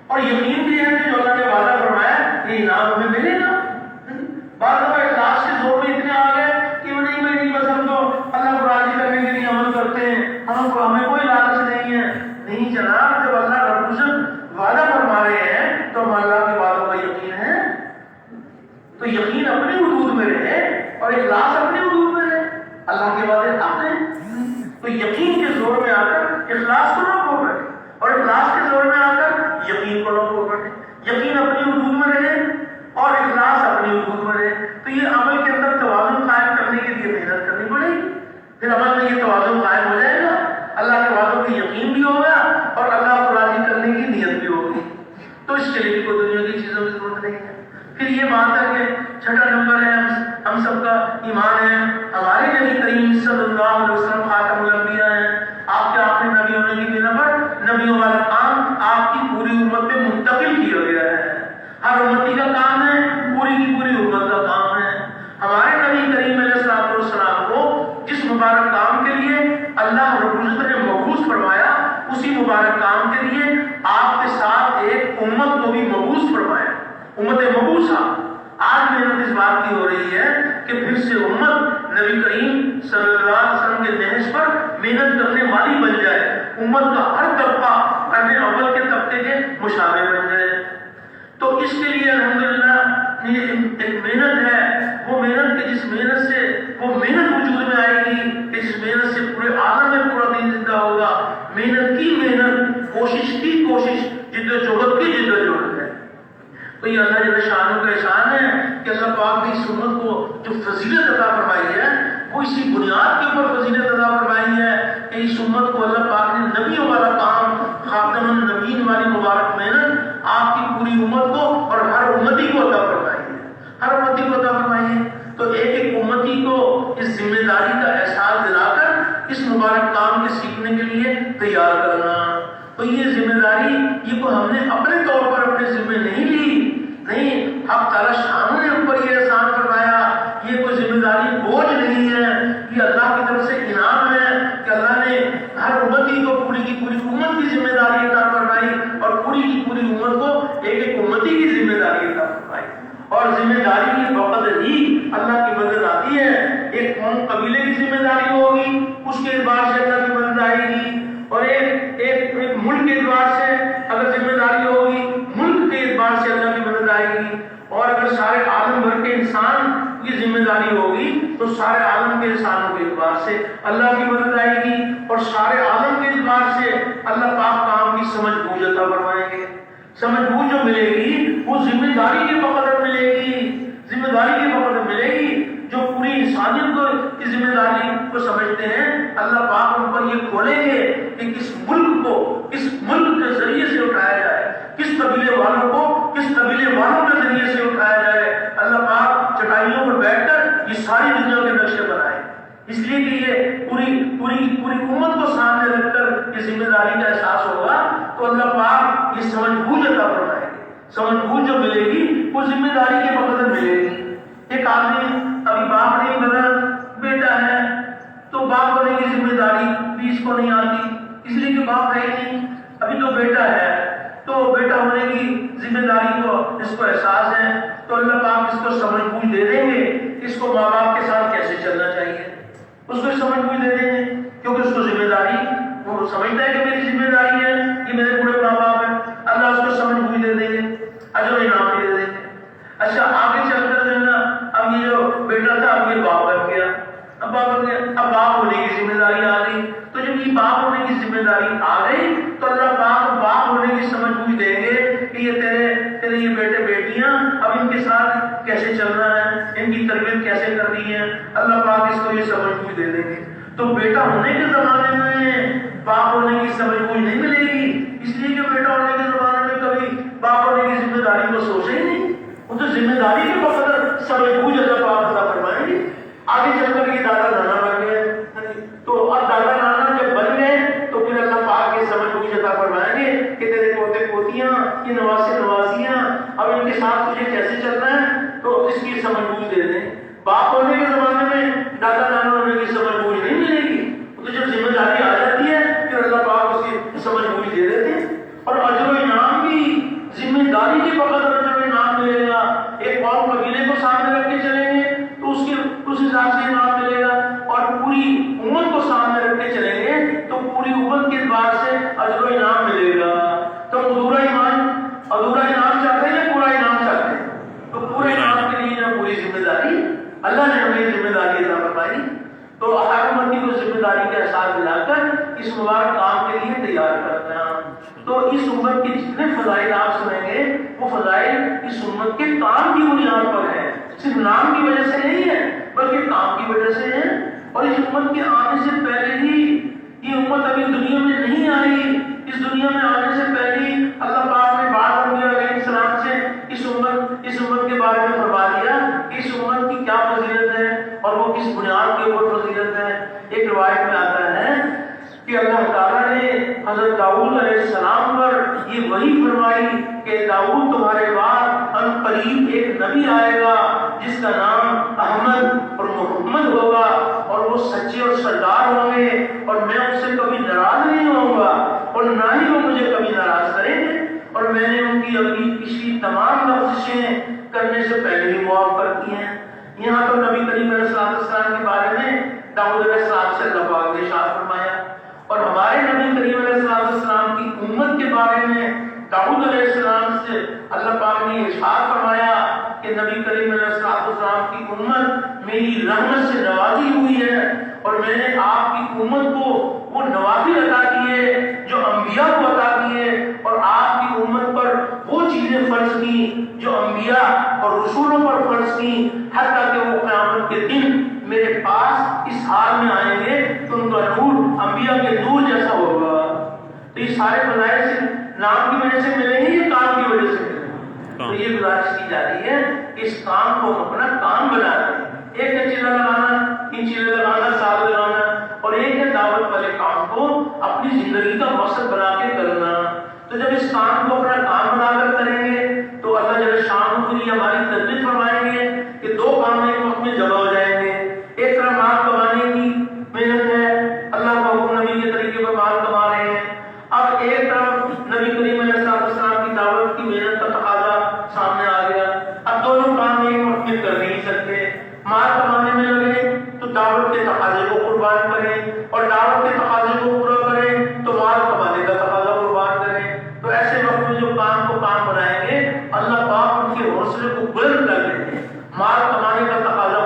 اور یقین بھی ہے کہ جو اللہ نے وعدہ فرمایا یہ انعام ہمیں ملے گا۔ بعض دفعہ اخلاص کے زور میں اتنے آ گئے کہ وہ نہیں بس ہم تو اللہ کو راضی کرنے کے لیے عمل کرتے ہیں، ہمیں کوئی لالچ نہیں ہے۔ نہیں جناب، جب اللہ رب العزت وعدہ فرما رہے ہیں تو ہم اللہ کے وعدوں کا یقین ہے، تو یقین اپنی حدود میں رہے اور اخلاص اپنی حدود میں رہے۔ اللہ کے وعدے حق ہیں، تو یقین کے زور میں آ کر اخلاص کو نہ کھو بیٹھے اور اخلاص کے زور میں آ کر یقین کو نہ کھو بیٹھے۔ یقین اپنی حدود میں رہے اور اخلاص اپنی حدود میں رہے۔ تو یہ عمل کے اندر توازن قائم کرنے کے لیے محنت کرنی پڑے گی، پھر عمل میں یہ توازن قائم ہو جائے گا، اللہ کے وعدوں کا یقین بھی ہوگا اور اللہ کو راضی کرنے کی نیت بھی ہوگی۔ تو اس کے لیے کوئی دنیا کی چیزوں کی ضرورت نہیں ہے۔ پھر یہ بات ہے کہ 6واں نمبر ہے، ہم سب کا ایمان ہے ہمارے نبی کریم صلی اللہ علیہ وسلم خاتم الانبیاء ہیں، آپ کے آخری نبی ہونے کی بنا پر نبیوں والا کام آپ کی پوری امت میں منتقل کیا گیا ہے۔ ہر امتی کا کام ہے، پوری کی پوری امت کا کام ہے۔ ہمارے نبی کریم علیہ الصلوۃ والسلام کو جس مبارک کام کے لیے اللہ رب العزت نے مبعوث فرمایا، اسی مبارک کام کے لیے آپ کے ساتھ ایک امت کو بھی مبعوث فرمایا، امت مبعوثہ۔ آج محنت اس بات کی ہو رہی ہے کہ پھر سے امت نبی کریم صلی اللہ علیہ وسلم کے نہج پر محنت کرنے والی بن جائے، امت کا ہر طبقہ کرنے اول کے طبقے کے مشابہ بن جائے۔ تو اس کے لیے الحمدللہ یہ ایک محنت ہے، وہ محنت کہ جس محنت سے وہ محنت وجود میں آئے گی کہ جس محنت سے پورے عالم میں پورا دین زندہ ہوگا۔ محنت کی محنت، کوشش کی کوشش، جدوجہد کی جدوجہد ہے۔ تو یہ اللہ جل شانہ کا احسان ہے کہ اللہ پاک نے اس امت کو جو فضیلت عطا فرمائی ہے وہ اسی بنیاد کے اوپر فضیلت عطا فرمائی ہے کہ اس امت کو اللہ پاک نے نبیوں والا کام، خاتم النبیین والی مبارک محنت آپ کی پوری امت کو اور ہر امتی کو عطا فرمائی ہے، ہر امتی کو عطا فرمائی ہے۔ تو ایک ایک امتی کو اس ذمہ داری کا احساس دلا کر اس مبارک کام کے سیکھنے کے لیے تیار کرنا۔ تو یہ ذمہ داری یہ کو ہم نے اپنے طور پر اپنے ذمہ نہیں لی، نہیں، حق تعالیٰ شان نے اوپر یہ احسان فرمایا۔ یہ کوئی ذمہ داری بوجھ نہیں ہے، یہ اللہ کی طرف سے انعام ہے کہ اللہ نے ہر امتی کو پوری کی پوری امت کی ذمہ داری عطا فرمائی اور پوری کی پوری امت کو ایک ایک امتی کی ذمہ داری عطا فرمائی۔ اور ذمہ داری کے وقت ہی اللہ کی مدد آتی ہے۔ ایک قوم قبیلے کی ذمہ داری ہوگی، اس کے اعتبار سے اللہ کی مدد آئے گی، اور ایک ملک کے اعتبار سے اگر ذمہ داری ہوگی، ملک کے اعتبار سے اللہ کی مدد آئے گی، اور اگر سارے کی ذمہ داری ہوگی تو سارے عالم کے انسانوں کے اعتبار سے اللہ کی مدد آئے گی اور سارے عالم کے اعتبار سے اللہ پاک کام کی سمجھ بوجھ عطا فرمائیں گے. سمجھ بوجھ جو ملے گی وہ ذمہ داری کے بقدر ملے گی، ذمہ داری کے بقدر ملے گی. جو پوری انسانیت کو کی ذمہ داری کو سمجھتے ہیں اللہ پاک ان پر یہ کھولیں گے کہ کس ملک کو کس ملک کے ذریعے سے اٹھایا جائے، کس قبیلے والوں کو کس قبیلے والوں کے ذریعے سے اٹھایا جائے. اللہ پاک چٹائیوں پر بیٹھ کر یہ ساری دنیا کے نقشے بنائے، اس لیے کہ یہ پوری امت کو سامنے رکھ کر یہ ذمہ داری کا احساس ہوگا تو اللہ پاک یہ سمجھ بوجھ عطا فرمائے گی. سمجھ بوجھ جو ملے گی وہ ذمہ داری کے بقدر ملے گی. ایک آدمی ابھی باپ نہیں بنا، بیٹا ہے تو باپ بنے کی ذمہ داری بھی اس کو نہیں آتی، اس لیے کہ باپ ہے نہیں، ابھی تو بیٹا ہے تو بیٹا ہونے کی ذمہ داری کو اس کو احساس ہے تو اللہ پاک اس کو سمجھ بوجھ دے دیں گے اس کو ماں باپ کے ساتھ کیسے چلنا چاہیے. اس کو سمجھ بوجھ دے دیں گے کیونکہ اس کو ذمہ داری وہ سمجھتا ہے کہ میری ذمہ داری ہے، یہ میرے بوڑھے ماں باپ ہیں. اللہ اس کو سمجھ بوجھ دے دیں گے، اجر و انعام بھی دے دیں گے. اچھا آگے چل کر جو ہے نا اب یہ جو بیٹا تھا اب یہ باپ بن گیا، اب باپ ہونے کی ذمہ داری آ گئی. تو جب یہ باپ ہونے کی ذمہ داری آ گئی تو اللہ پاک باپ ہونے کی سمجھ بوجھ دیں گے کہ یہ تیرے یہ بیٹے بیٹیاں اب ان کے ساتھ کیسے چلنا ہے، ان کی تربیت کیسے کرنی ہے. اللہ پاک اس کو یہ سمجھ بوجھ دے دیں گے. تو بیٹا ہونے کے زمانے میں باپ ہونے کی سمجھ بوجھ نہیں ملے گی، اس لیے کہ بیٹا ہونے کے زمانے میں کبھی باپ ہونے کی ذمہ داری کو سوچے ہی نہیں. وہ تو ذمہ داری کے بقدر سمجھ بوجھ اللہ پاک عطا فرمائیں گے. آگے چل کر یہ دادا نانا بن گئے تو اب دادا نانا جب بن گئے تو پھر اللہ پاک یہ سمجھ بوجھ عطا فرمائیں گے کہ تیرے پوتے پوتیاں یہ نواسے نوازیاں اب ان کے ساتھ تجھے کیسے چلنا ہے تو اس کی سمجھ بوجھ دے دیں. باپ ہونے کے زمانے میں دادا نانا ہونے کی سمجھ بوجھ نہیں ملے گی، تو جب ذمہ داری آ جاتی ہے پھر اللہ پاک اس کی سمجھ بوجھ دے دیتے ہیں. اور اجر و انعام بھی ذمہ داری کے بقدر اجر و انعام ملے گا. ایک قوم قبیلے کو سامنے رکھ کے چلیں گے تو اس حساب سے انعام ملے گا، اور پوری امت کو سامنے رکھ کے چلیں گے تو پوری امت کے اعتبار سے اجر و انعام ملے گا. تو ادھورا انعام چاہتے ہیں یا پورا انعام چاہتے ہیں؟ تو پورے انعام کے لیے پوری ذمہ داری اللہ نے ہمیں ذمہ داری عطا فرمائی. تو ہر امتی کو ذمہ داری کا احساس دلا کر اس مبارک کام کے لیے تیار کرنا. تو اس امت کے جتنے فضائل آپ سنیں گے وہ فضائل اس امت کے کام کی بنیاد پر ہے، صرف نام کی وجہ سے نہیں ہے بلکہ کام کی وجہ سے ہے. اور اس امت کے آنے سے پہلے ہی یہ امت ابھی دنیا میں نہیں آئی، اس دنیا میں آنے سے پہلے ہی اللہ پاک نے بات انبیاء علیہ السلام سے اس امت کے بارے میں فرما دیا کہ اس امت کی کیا فضیلت ہے اور وہ کس بنیاد کے اوپر فضیلت ہے. ایک روایت میں آتا ہے کہ اللہ تعالیٰ نے حضرت داؤد علیہ السلام پر یہ وحی فرمائی کہ داؤد تمہارے بعد ان قریب ایک نبی آئے گا جس کا نام احمد اور محمد ہوگا، اور وہ سچے اور سردار ہوں گے اور میں ان سے کبھی ناراض نہیں ہوں گا اور نہ ہی وہ مجھے کبھی ناراض کریں گے، اور میں نے ان کی اگلی پچھلی تمام لفظیں کرنے سے پہلے ہی معاف کر دی ہیں. یہاں پر نبی کریم علیہ السلام کے بارے میں داؤد علیہ السلام سے اللہ پاک نے ارشاد فرمایا، اور ہمارے نبی کریم علیہ السلام کی امت کے بارے میں داؤد علیہ السلام سے اللہ پاک نے ارشاد فرمایا کہ نبی کریم علیہ السلام کی امت میری رحمت سے نوازی ہوئی ہے، اور میں نے آپ کی امت کو وہ نوافل عطا کیے جو انبیاء کو عطا کیے، اور آپ کی امت پر وہ چیزیں فرض کی جو انبیاء اور رسولوں پر فرض کی، حتیٰ کہ وہ قیامت کے دن میرے پاس اس حال میں آئیں گے تو ان کا نور انبیاء کے نور جیسا ہوگا. تو یہ سارے فضائل صرف نام کی وجہ سے ملیں گے یا کام کی وجہ سے ملیں گے؟ تو یہ گزارش کی جا رہی ہے کہ اس کام کو اپنا کام بنا لیں. ایک ہے چیلہ لگانا، 3 چیلے لگانا، 7 لگانا، اور ایک ہے دعوت والے کام کو اپنی زندگی کا مقصد بنا کے کرنا. تو جب اس کام کو اپنا کام بنا کر کریں گے تو اللہ جل شانہ کے لیے ہماری تربیت فرمائیں گے کہ 2 کام ایک وقت میں جمع ہو جائیں گے. ایک طرف مال کمانے کی محنت ہے، اللہ کا حکم نبی کے طریقے پر مال کما رہے ہیں. اب ایک طرف نبی کریم علیہ السلام کی دعوت کی محنت کا تقاضا سامنے آ گیا. اب دونوں کام ایک وقت میں کر نہیں سکتے. مال کمانے میں لگے تو دعوت کے تقاضے کو قربان کریں، اور دعوت کے تقاضے کو پورا کریں تو مال کمانے کا تقاضا قربان کریں. تو ایسے وقت میں جو کام کو کام بنائیں گے اللہ پاک ان کے حوصلے کو بلند کر دیں گے. مال کمانے کا تقاضا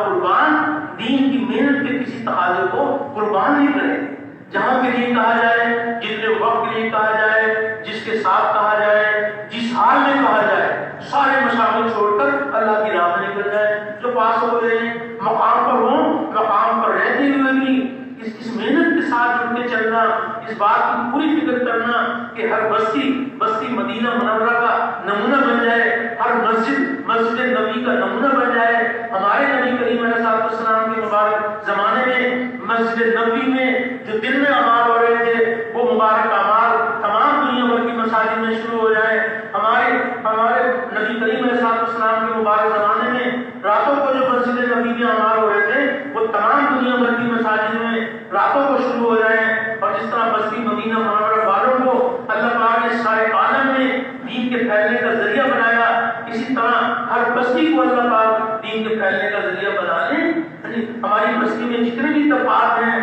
ساتھ کہا جائے، جس حال میں کہا جائے، سارے مشاغل چھوڑ کر اللہ کی راہ میں نکل جائے۔ جو پاس ہو رہے ہیں مقام پر ہوں، مقام پر رہتے ہوئے بھی اس محنت کے ساتھ جڑ کے چلنا، اس بات کی پوری فکر کرنا کہ ہر بستی مدینہ منورہ کا نمونہ بن جائے، ہر مسجد نبی کا نمونہ بن جائے۔ ہمارے نبی کریم علیہ السلام کے مبارک زمانے میں مسجد نبوی میں جو دن میں اعمال ہو رہے تھے، وہ مبارک اعمال تمام دنیا بھر کی مساجد میں شروع ہو جائے۔ ہمارے نبی کریم علیہ السلام کے مبارک زمانے میں راتوں کو جو مسجد نبی میں اعمال ہو رہے تھے، وہ تمام دنیا بھر کی مساجد میں راتوں کو شروع ہو جائیں۔ اور جس طرح بستی مدینہ منورہ والوں کو اللہ پاک نے سارے عالم میں دین کے پھیلنے کا ذریعہ بنایا، اسی طرح ہر بستی کو اللہ پاک دین کے پھیلنے کا ذریعہ بنا لے۔ ہماری بستی میں جتنے بھی طبقات ہیں،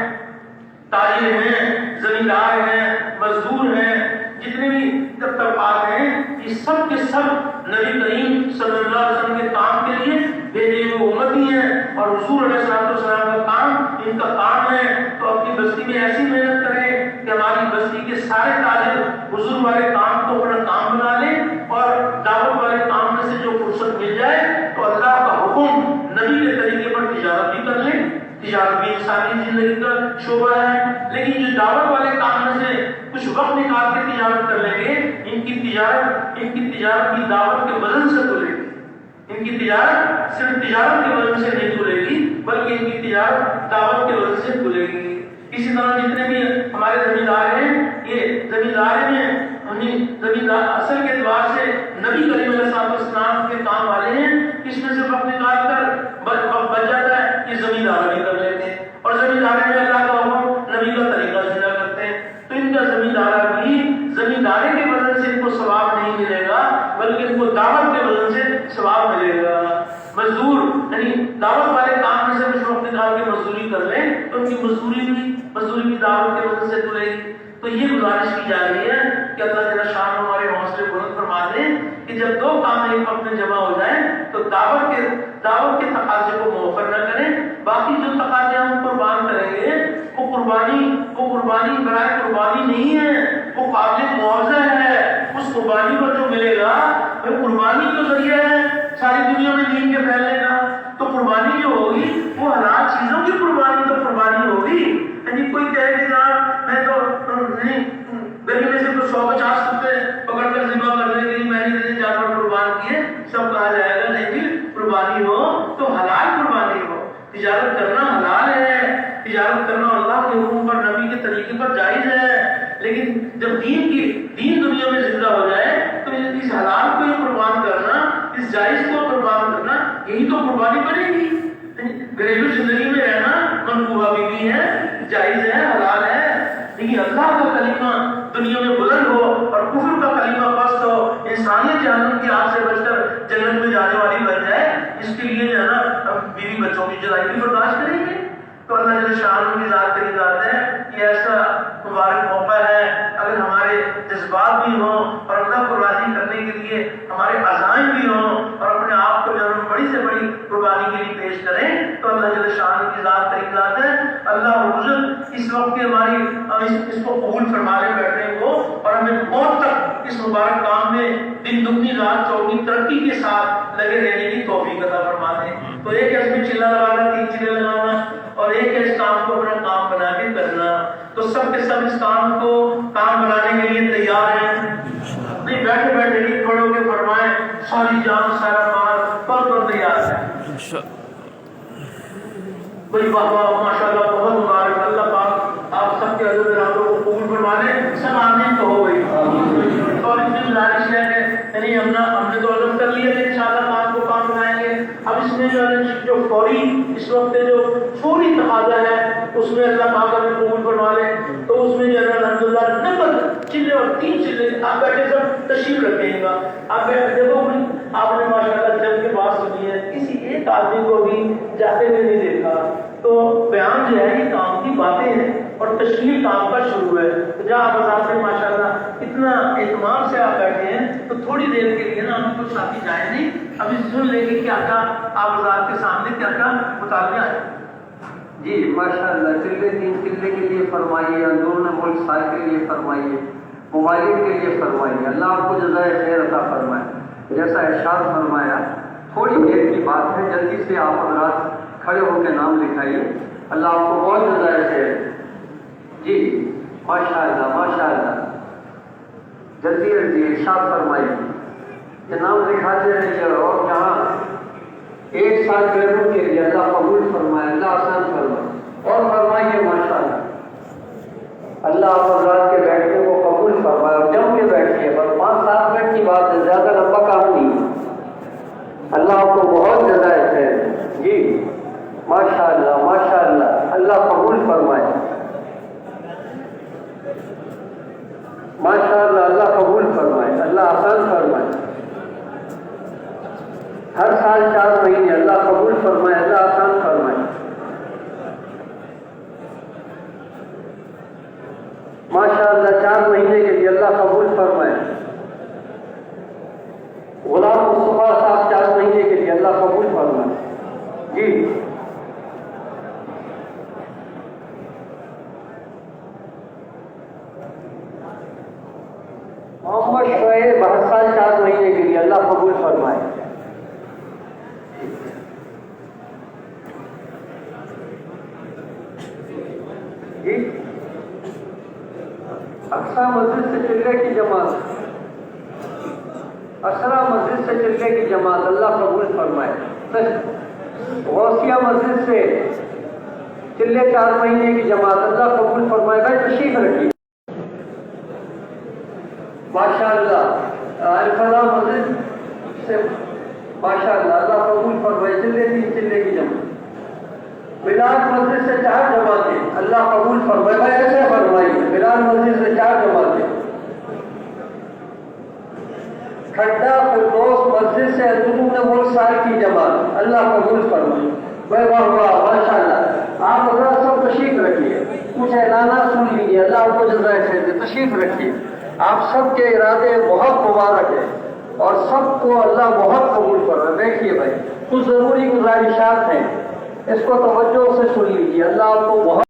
تاجر ہیں، زمیندار ہیں، مزدور ہیں، جتنے بھی طبقات ہیں، یہ سب کے سب نبی کریم صلی اللہ علیہ وسلم کے کام کے لیے بھیجے ہوئے امتی ہیں، اور حضور علیہ السلام کا کام ان کا کام ہے۔ تو اپنی بستی میں ایسی محنت کریں کہ ہماری بستی کے سارے تاجر حضور والے کام کو اپنا کام بنا لیں، اور دعوت والے کام میں سے جو فرصت مل جائے تو اللہ کا حکم نبی کے طریقے پر تجارت بھی کر لیں۔ تجارت بھی انسانی زندگی کا شعبہ ہے، لیکن جو دعوت والے کام میں سے کچھ وقت نکال کے تجارت کر لیں گے، ان کی تجارت کی دعوت کے وزن سے تلے گی۔ ان کی تجارت صرف تجارت کے وزن سے نہیں تلے گی، بلکہ ان کی تجارت دعوت کے وزن سے تلے گی۔ اسی طرح جتنے بھی ہمارے زمیندار ہیں، یہ زمینداری میں زمیندار اصل کے اعتبار سے نبی کریم علیہ السلام کے کام والے ہیں۔ اس میں سے وقت نکال کر بچ جاتا ہے، یہ زمیندار بھی کر لیتے ہیں، اور زمینداری میں اللہ کا حکم نبی کا طریقہ زندہ کرتے ہیں۔ تو ان کا زمیندارہ بھی زمینداری کے وزن سے ان کو ثواب نہیں ملے گا، بلکہ ان کو دعوت کے وزن سے ثواب ملے گا۔ مزدور یعنی دعوت والے کام میں سے کچھ وقت نکال کے مزدوری کر لیں تو ان کی مزدوری بھی دعوت کے وزن سے تلے گی۔ تو یہ گزارش کی جا رہی ہے کہ اللہ جل شان ہمارے حوصلے بلند فرما دے کہ جب دو کام ایک وقت میں جمع ہو جائیں تو دعوت کے تقاضے کو مؤخر نہ کریں، باقی جو تقاضے ہم قربان کریں گے وہ قربانی برائے قربانی نہیں ہے، وہ قابل معاوضہ ہے۔ اس قربانی کو جو ملے گا وہ قربانی کا ذریعہ ہے ساری دنیا میں دین کے پھیلنے کا۔ تو قربانی جو ہوگی وہ حلال چیزوں کی قربانی ہوگی۔ یعنی کوئی کہے کہ جناب میں تو گلی میں سے 150 کتے پکڑ کر ذبح کرنے کے لیے میں نے جانور قربان کیے، سب کہا جائے گا نہیں، قربانی ہو تو حلال قربانی ہو۔ تجارت کرنا حلال ہے، تجارت کرنا اللہ کے حکم پر نبی کے طریقے پر جائز ہے، لیکن جب دین دنیا میں زندہ ہو جائے تو اس حلال کو قربان کرنا، اس جائز کو قربان کرنا، یہی تو قربانی بنے گی۔ گھریلو زندگی میں رہنا منقوبہ بھی ہے، جائز ہے، حلال ہے، لیکن اللہ کا کلمہ دنیا میں بلند ہو اور کفر کا کلمہ پست ہو، انسانیت جہنم کی آگ سے بچ کر جنت میں جانے والی بن جائے، اس کے لیے جو ہے نا ہم بیوی بچوں کی جدائی بھی برداشت کریں گے۔ تو اللہ جل شان کی ذات کی ذات ہے، یہ ایسا مبارک موقع ہے اگر ہمارے جذبات بھی ہوں اور اللہ کو راضی کرنے کے لیے ہمارے عزائم بھی ہوں اور اپنے آپ کو جو ہم بڑی سے بڑی قربانی کے لیے پیش کریں تو اللہ جل شان کی ذات کی ذات ہے۔ اللہ حضرت اس وقت کے ہماری اس کو قبول فرمانے بیٹھنے کو اور ہمیں موت تک اس مبارک کام میں دن دگنی رات چوگنی ترقی کے ساتھ لگے رہنے کی توفیق عطا فرما دیں۔ تو ایک ہے اس میں چلا لگانا، 3 چلے لگانا، اور ایک ہے اس کام کو اپنا کام بنا کے کرنا۔ تو سب کے سب اس کام کو کام بنانے کے لیے تیار ہیں، نہیں بیٹھے بیٹھے نہیں پڑھو کے فرمائیں ساری جان سارا مال پر تیار ہے۔ بھائی واہ واہ ماشاء اللہ، بہت مبارک، اللہ پاک آپ سب کے عزت ارادوں کو قبول فرما لے، سب آمین تو ہو گئی۔ اور اس کی گزارش ہے کہ یعنی ہم نے تو عزم کر لیا کہ انشاءاللہ کام کو کام بنائیں گے۔ اب اس میں جو فوری اس وقت جو فوری تقاضا ہے اس میں اللہ پاک ہمیں قبول فرما لے، تو اس میں جو ہے الحمدللہ نقد چلے اور 3 چلے آپ بیٹھے سب تشریف رکھیں گا۔ آپ دیکھو آپ نے ماشاءاللہ جب کے بات سنی ہے، کسی ایک آدمی کو بھی جاتے ہوئے نہیں دیکھا۔ تو بیان جو ہے یہ کام کی باتیں ہیں اور تشکیل کام کا شروع ہے۔ تو جہاں آپ نے ماشاءاللہ اتنا اہتمام سے آپ بیٹھے ہیں تو تھوڑی دیر کے لیے نا ہم کچھ ساتھی جائیں نہیں، ابھی سن لیں گے کیا کیا آپ کے سامنے کیا کیا مطالبہ ہے۔ جی ماشاءاللہ، چلے 3 چلے کے لیے فرمائیے، اندرون ملک سائے کے لیے فرمائیے۔ ممالک کے لیے فرمائی، اللہ آپ کو جزائے خیر عطا فرمائے۔ جیسا ارشاد فرمایا، تھوڑی دیر کی بات ہے، جلدی سے آپ حضرات کھڑے ہو کے نام لکھائیے، اللہ آپ کو بہت جزائے خیر۔ جی ماشاء اللہ ماشاء اللہ، جلدی جلدی ارشاد فرمائیے کہ نام لکھاتے رہیے، اور جہاں ایک سال بیرون کے لیے اللہ قبول فرمائے، اللہ آسان فرمائے، اور فرمائیے ماشاء اللہ۔ اللہ آپ حضرات کے بیٹھنے کو قبول فرمائے، اور جم کے بیٹھیے، بس 5-7 منٹ کی بات ہے، زیادہ لمبا کام نہیں۔ اللہ آپ کو بہت جزائے خیر۔ جی ماشاء اللہ ماشاء اللہ، اللہ قبول فرمائے، ماشاء اللہ، اللہ قبول فرمائے، اللہ آسان فرمائے۔ ہر سال 4 مہینے، اللہ قبول فرمائے، اللہ آسان فرمائے۔ ماشاء اللہ 4 مہینے کے لیے اللہ قبول فرمائے۔ غلام مصطفیٰ صاحب 4 مہینے کے لیے اللہ قبول فرمائے۔ جی محمد شعیب ہر سال 4 مہینے کے لیے اللہ قبول فرمائے۔ جی اقصیٰ مسجد سے چلے کی جماعت، اسرا مسجد سے چلے کی جماعت اللہ قبول فرمائے۔ غوثیہ مسجد سے چلے 4 مہینے کی جماعت اللہ قبول فرمائے۔ بھائی تشریف رکھیے، ماشاء اللہ۔ الفلاح مسجد سے ماشاء اللہ، اللہ قبول فرمائے، چلے 3 چلے کی جماعت۔ بلال مسجد سے 4 جماعتیں اللہ قبول فرمائے۔ بھائی ایسے فرمائیے، بلال مسجد سے 4 جماعتیں۔ کھڈا فردوس مسجد سے جنوب سال کی جماعت اللہ قبول فرمائے۔ بھائی واہ واہ ماشاء اللہ۔ آپ حضرات سب تشریف رکھیے، کچھ اعلانات سن لیجیے، اللہ آپ کو جزائے خیر دے۔ تشریف رکھیے، آپ سب کے ارادے بہت مبارک ہیں، اور سب کو اللہ بہت قبول فرمائے۔ دیکھیے بھائی، کچھ ضروری گزارشات ہیں، اس کو توجہ سے سن لیجیے، اللہ آپ کو بہت